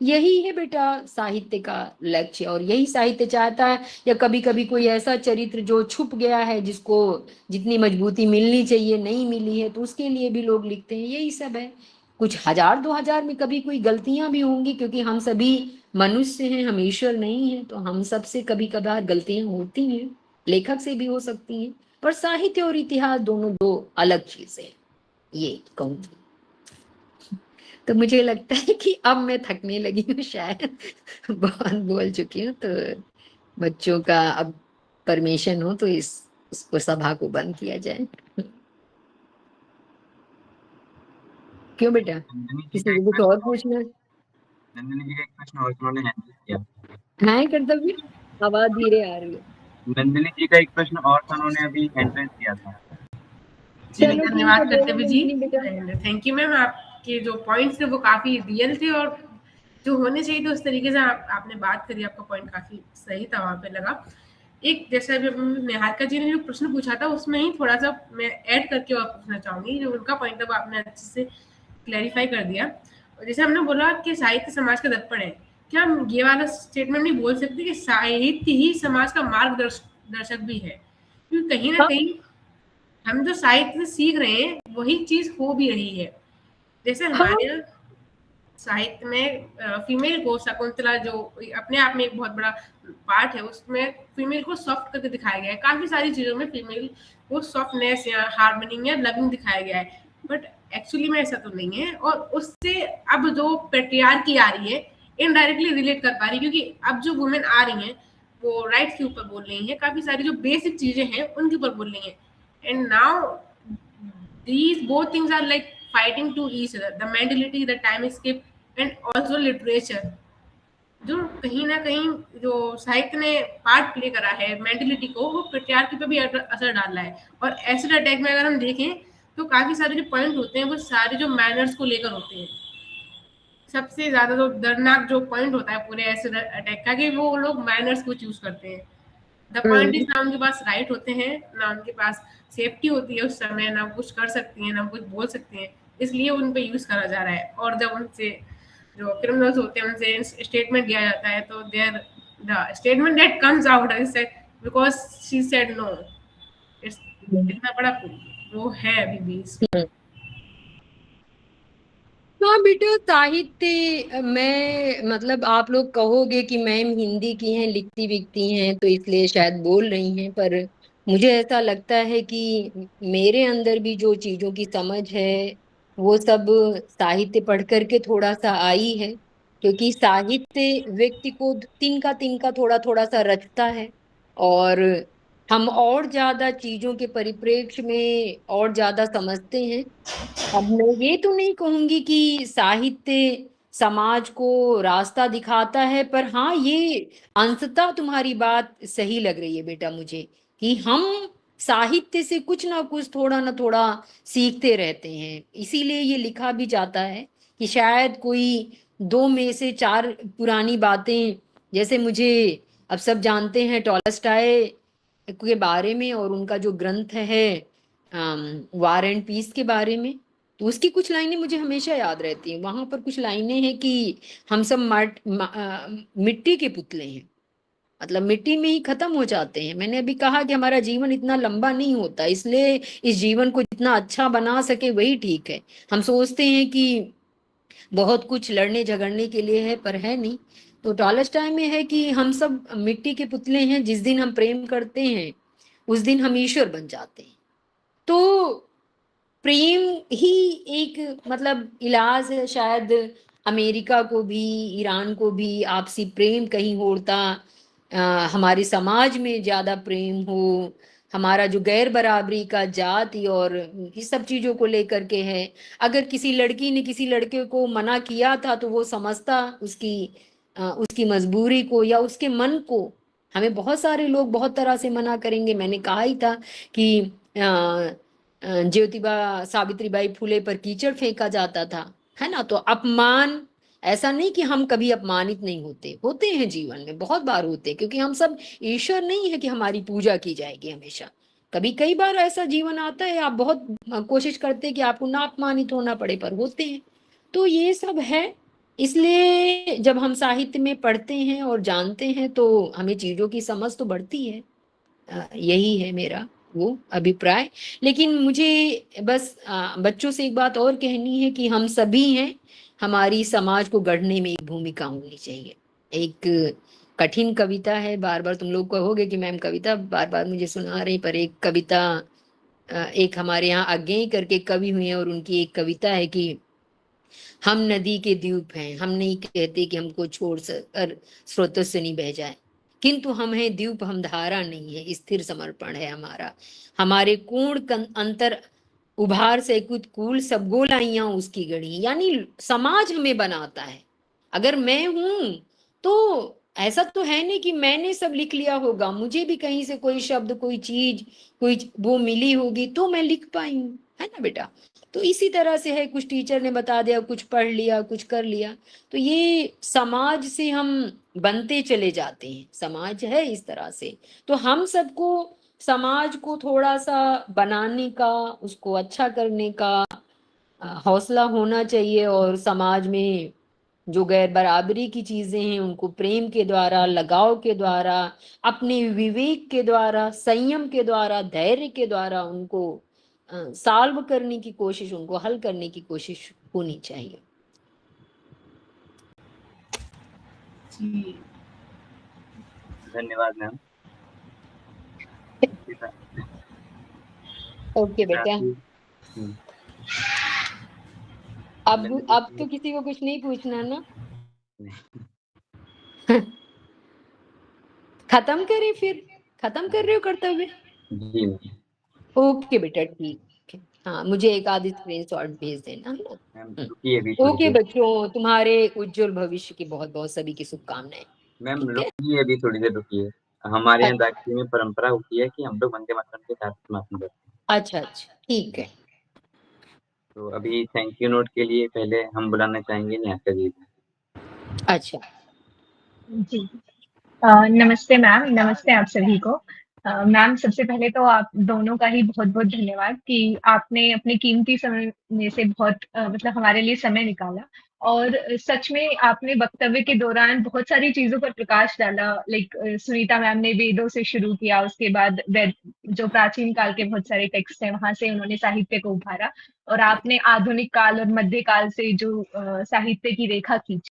यही है बेटा साहित्य का लक्ष्य, और यही साहित्य चाहता है। या कभी कभी कोई ऐसा चरित्र जो छुप गया है, जिसको जितनी मजबूती मिलनी चाहिए नहीं मिली है, तो उसके लिए भी लोग लिखते हैं। यही सब है। कुछ 1000-2000 में कभी कोई गलतियां भी होंगी, क्योंकि हम सभी मनुष्य हैं, हम ईश्वर नहीं है, तो हम सबसे कभी कभार गलतियां होती हैं, लेखक से भी हो सकती हैं। पर साहित्य और इतिहास दोनों दो अलग चीजें हैं, ये कहूँगी। तो मुझे लगता है कि अब मैं थकने लगी हूँ, शायद बहुत बोल चुकी हूँ, तो बच्चों का अब परमिशन हो तो उसको सभा को बंद किया जाए। क्यों बेटा, नंदिनी जी किसी का को एक कुछ और प्रश्न और पूछना नंदिनी जी का एक प्रश्न और उन्होंने हैंडल किया। है? कर्तव्य, आवाज धीरे आ रही है। नंदिनी जी का एक प्रश्न और था, उन्होंने अभी हैंडल किया था। जी, चलो ठीक है, धन्यवाद बोलो कर्तव्य जी नंदिनी बेटा। And thank you ma'am. आपके जो पॉइंट्स थे वो काफी रियल थे और जो होने चाहिए थे उस तरीके से आपने बात करी। आपका पॉइंट काफी सही था, वहां पे लगा। एक जैसे अभी निहारिका जी ने जो प्रश्न पूछा था उसमें ही थोड़ा सा मैं ऐड करके और पूछना चाहूंगी। जो उनका पॉइंट था वो आपने अच्छे से क्लैरिफाई कर दिया। और जैसे हमने बोला कि साहित्य समाज का दर्पण है, क्या हम ये वाला स्टेटमेंट नहीं बोल सकते कि साहित्य ही समाज का मार्गदर्शक भी है? क्योंकि कहीं ना कहीं हम जो साहित्य सीख रहे हैं वही चीज हो भी रही है। जैसे हमारे साहित्य में फीमेल को शकुंतला जो अपने आप में एक बहुत बड़ा पार्ट है, उसमें फीमेल को सॉफ्ट करके दिखाया गया है। काफी सारी चीजों में फीमेल को सॉफ्टनेस या हार्मनी या लविंग दिखाया गया है, बट एक्चुअली में ऐसा तो नहीं है। और उससे अब जो पेट्रियार्की आ रही है इनडायरेक्टली रिलेट कर पा रही है, क्योंकि अब जो वुमेन आ रही हैं वो राइट्स के ऊपर बोल रही हैं, काफी सारी जो बेसिक चीजें हैं उनके ऊपर बोल रही हैं। And now these both things are like fighting to each other, the mentality, the time escape and also literature, जो कहीं ना कहीं जो साहित्य ने पार्ट प्ले करा है मेंटलिटी को, वो पेट्रियार्की पे भी असर डाला है। और एसिड अटैक में अगर हम देखें तो काफी सारे जो पॉइंट होते हैं वो सारे जो मैनर्स को लेकर होते हैं। सबसे ज्यादा जो दर्दनाक जो पॉइंट होता है पूरे एसिड अटैक का, कि वो लोग मैनर्स को चूज करते हैं। द पॉइंट इज ना उनके पास राइट होते हैं, ना उनके पास सेफ्टी होती है उस समय, ना कुछ कर सकती हैं ना कुछ बोल सकती हैं, इसलिए उन पे यूज करा जा रहा है। और जब उनसे जो क्रिमिनल्स होते हैं उनसे स्टेटमेंट दिया जाता है तो there the statement that comes out is said because she said no. इतना बड़ा वो है अभी भी। हाँ बेटा, साहित्य में मतलब आप लोग कहोगे कि मैम हिंदी की हैं, लिखती विखती हैं, तो इसलिए शायद बोल रही हैं, पर मुझे ऐसा लगता है कि मेरे अंदर भी जो चीजों की समझ है वो सब साहित्य पढ़ करके थोड़ा सा आई है। क्योंकि साहित्य व्यक्ति को तिनका थोड़ा थोड़ा सा रचता है, और हम और ज्यादा चीजों के परिप्रेक्ष्य में और ज्यादा समझते हैं। अब मैं ये तो नहीं कहूंगी कि साहित्य समाज को रास्ता दिखाता है, पर हाँ ये अंशतः तुम्हारी बात सही लग रही है बेटा मुझे, कि हम साहित्य से कुछ ना कुछ थोड़ा ना थोड़ा सीखते रहते हैं। इसीलिए ये लिखा भी जाता है कि शायद कोई 2 में से 4 पुरानी बातें, जैसे मुझे अब सब जानते हैं टॉलस्टॉय के बारे में और उनका जो ग्रंथ है वार एंड पीस के बारे में, तो उसकी कुछ लाइनें मुझे हमेशा याद रहती हैं। वहां पर कुछ लाइनें हैं कि हम सब मिट्टी के पुतले हैं, मतलब मिट्टी में ही खत्म हो जाते हैं। मैंने अभी कहा कि हमारा जीवन इतना लंबा नहीं होता, इसलिए इस जीवन को जितना अच्छा बना सके वही ठीक है। हम सोचते हैं कि बहुत कुछ लड़ने झगड़ने के लिए है, पर है नहीं। तो टॉलस्टॉय में है कि हम सब मिट्टी के पुतले हैं, जिस दिन हम प्रेम करते हैं उस दिन हम ईश्वर बन जाते हैं। तो प्रेम ही एक मतलब इलाज है। शायद अमेरिका को भी, ईरान को भी आपसी प्रेम कहीं होता, हमारे समाज में ज्यादा प्रेम हो, हमारा जो गैर बराबरी का जाति और इस सब चीजों को लेकर के है। अगर किसी लड़की ने किसी लड़के को मना किया था तो वो समझता उसकी मजबूरी को या उसके मन को। हमें बहुत सारे लोग बहुत तरह से मना करेंगे। मैंने कहा ही था कि ज्योतिबा सावित्रीबाई फुले पर कीचड़ फेंका जाता था, है ना। तो अपमान, ऐसा नहीं कि हम कभी अपमानित नहीं होते हैं, जीवन में बहुत बार होते हैं, क्योंकि हम सब ईश्वर नहीं है कि हमारी पूजा की जाएगी हमेशा। कभी कई बार ऐसा जीवन आता है, आप बहुत कोशिश करते हैं कि आपको ना अपमानित होना पड़े, पर होते हैं। तो ये सब है। इसलिए जब हम साहित्य में पढ़ते हैं और जानते हैं तो हमें चीजों की समझ तो बढ़ती है। यही है मेरा वो अभिप्राय। लेकिन मुझे बस बच्चों से एक बात और कहनी है कि हम सभी हैं, हमारी समाज को गढ़ने में एक भूमिका होनी चाहिए। एक कठिन कविता है, बार बार तुम लोग कहोगे कि मैम कविता बार बार मुझे सुना रही, पर एक कविता, एक हमारे यहाँ अज्ञेय करके कवि हुए हैं और उनकी एक कविता है कि हम नदी के द्वीप हैं, हम नहीं कहते कि हमको छोड़ कर स्रोतों से नहीं बह जाए, किंतु हम हैं द्वीप, हम धारा नहीं है, स्थिर समर्पण है हमारा। हमारे कोण अंतर उभार से कुछ कूल सब गोलाइयां उसकी गढ़ी। यानी समाज हमें बनाता है। अगर मैं हूं तो ऐसा तो है नहीं कि मैंने सब लिख लिया होगा, मुझे भी कहीं से कोई शब्द, कोई चीज, कोई वो मिली होगी तो मैं लिख पाई हूँ, है ना बेटा। तो इसी तरह से है, कुछ टीचर ने बता दिया, कुछ पढ़ लिया, कुछ कर लिया, तो ये समाज से हम बनते चले जाते हैं। समाज है इस तरह से। तो हम सबको समाज को थोड़ा सा बनाने का, उसको अच्छा करने का हौसला होना चाहिए। और समाज में जो गैर बराबरी की चीजें हैं उनको प्रेम के द्वारा, लगाव के द्वारा, अपने विवेक के द्वारा, संयम के द्वारा, धैर्य के द्वारा उनको सॉल्व करने की कोशिश, उनको हल करने की कोशिश होनी चाहिए। जी धन्यवाद मैम। ओके बेटा। अब तो किसी को कुछ नहीं पूछना ना। खत्म करें फिर? खत्म कर रहे हो कर्तव्य? जी ओके बेटा, ठीक है। हाँ, मुझे एक आधी स्क्रीनशॉट भेज देना, है ना। ओके बच्चों, तुम्हारे उज्जवल भविष्य की बहुत बहुत सभी की शुभकामनाएं। मैम रुकिए, अभी थोड़ी देर रुकिए। हमारे यहाँ दाक्षिणी में परंपरा होती है कि हम लोग वंदे मातरम के साथ समापन करते हैं। अच्छा, ठीक है। तो अभी थैंक यू नोट के लिए पहले हम बुलाना चाहेंगे निहारिका जी। अच्छा जी, नमस्ते मैम, नमस्ते आप सभी को। मैम, सबसे पहले तो आप दोनों का ही बहुत बहुत धन्यवाद कि आपने अपने कीमती समय में से बहुत मतलब हमारे लिए समय निकाला। और सच में आपने वक्तव्य के दौरान बहुत सारी चीजों पर प्रकाश डाला। लाइक सुनीता मैम ने वेदों से शुरू किया, उसके बाद जो प्राचीन काल के बहुत सारे टेक्स्ट हैं वहां से उन्होंने साहित्य को उभारा, और आपने आधुनिक काल और मध्य काल से जो साहित्य की रेखा खींची।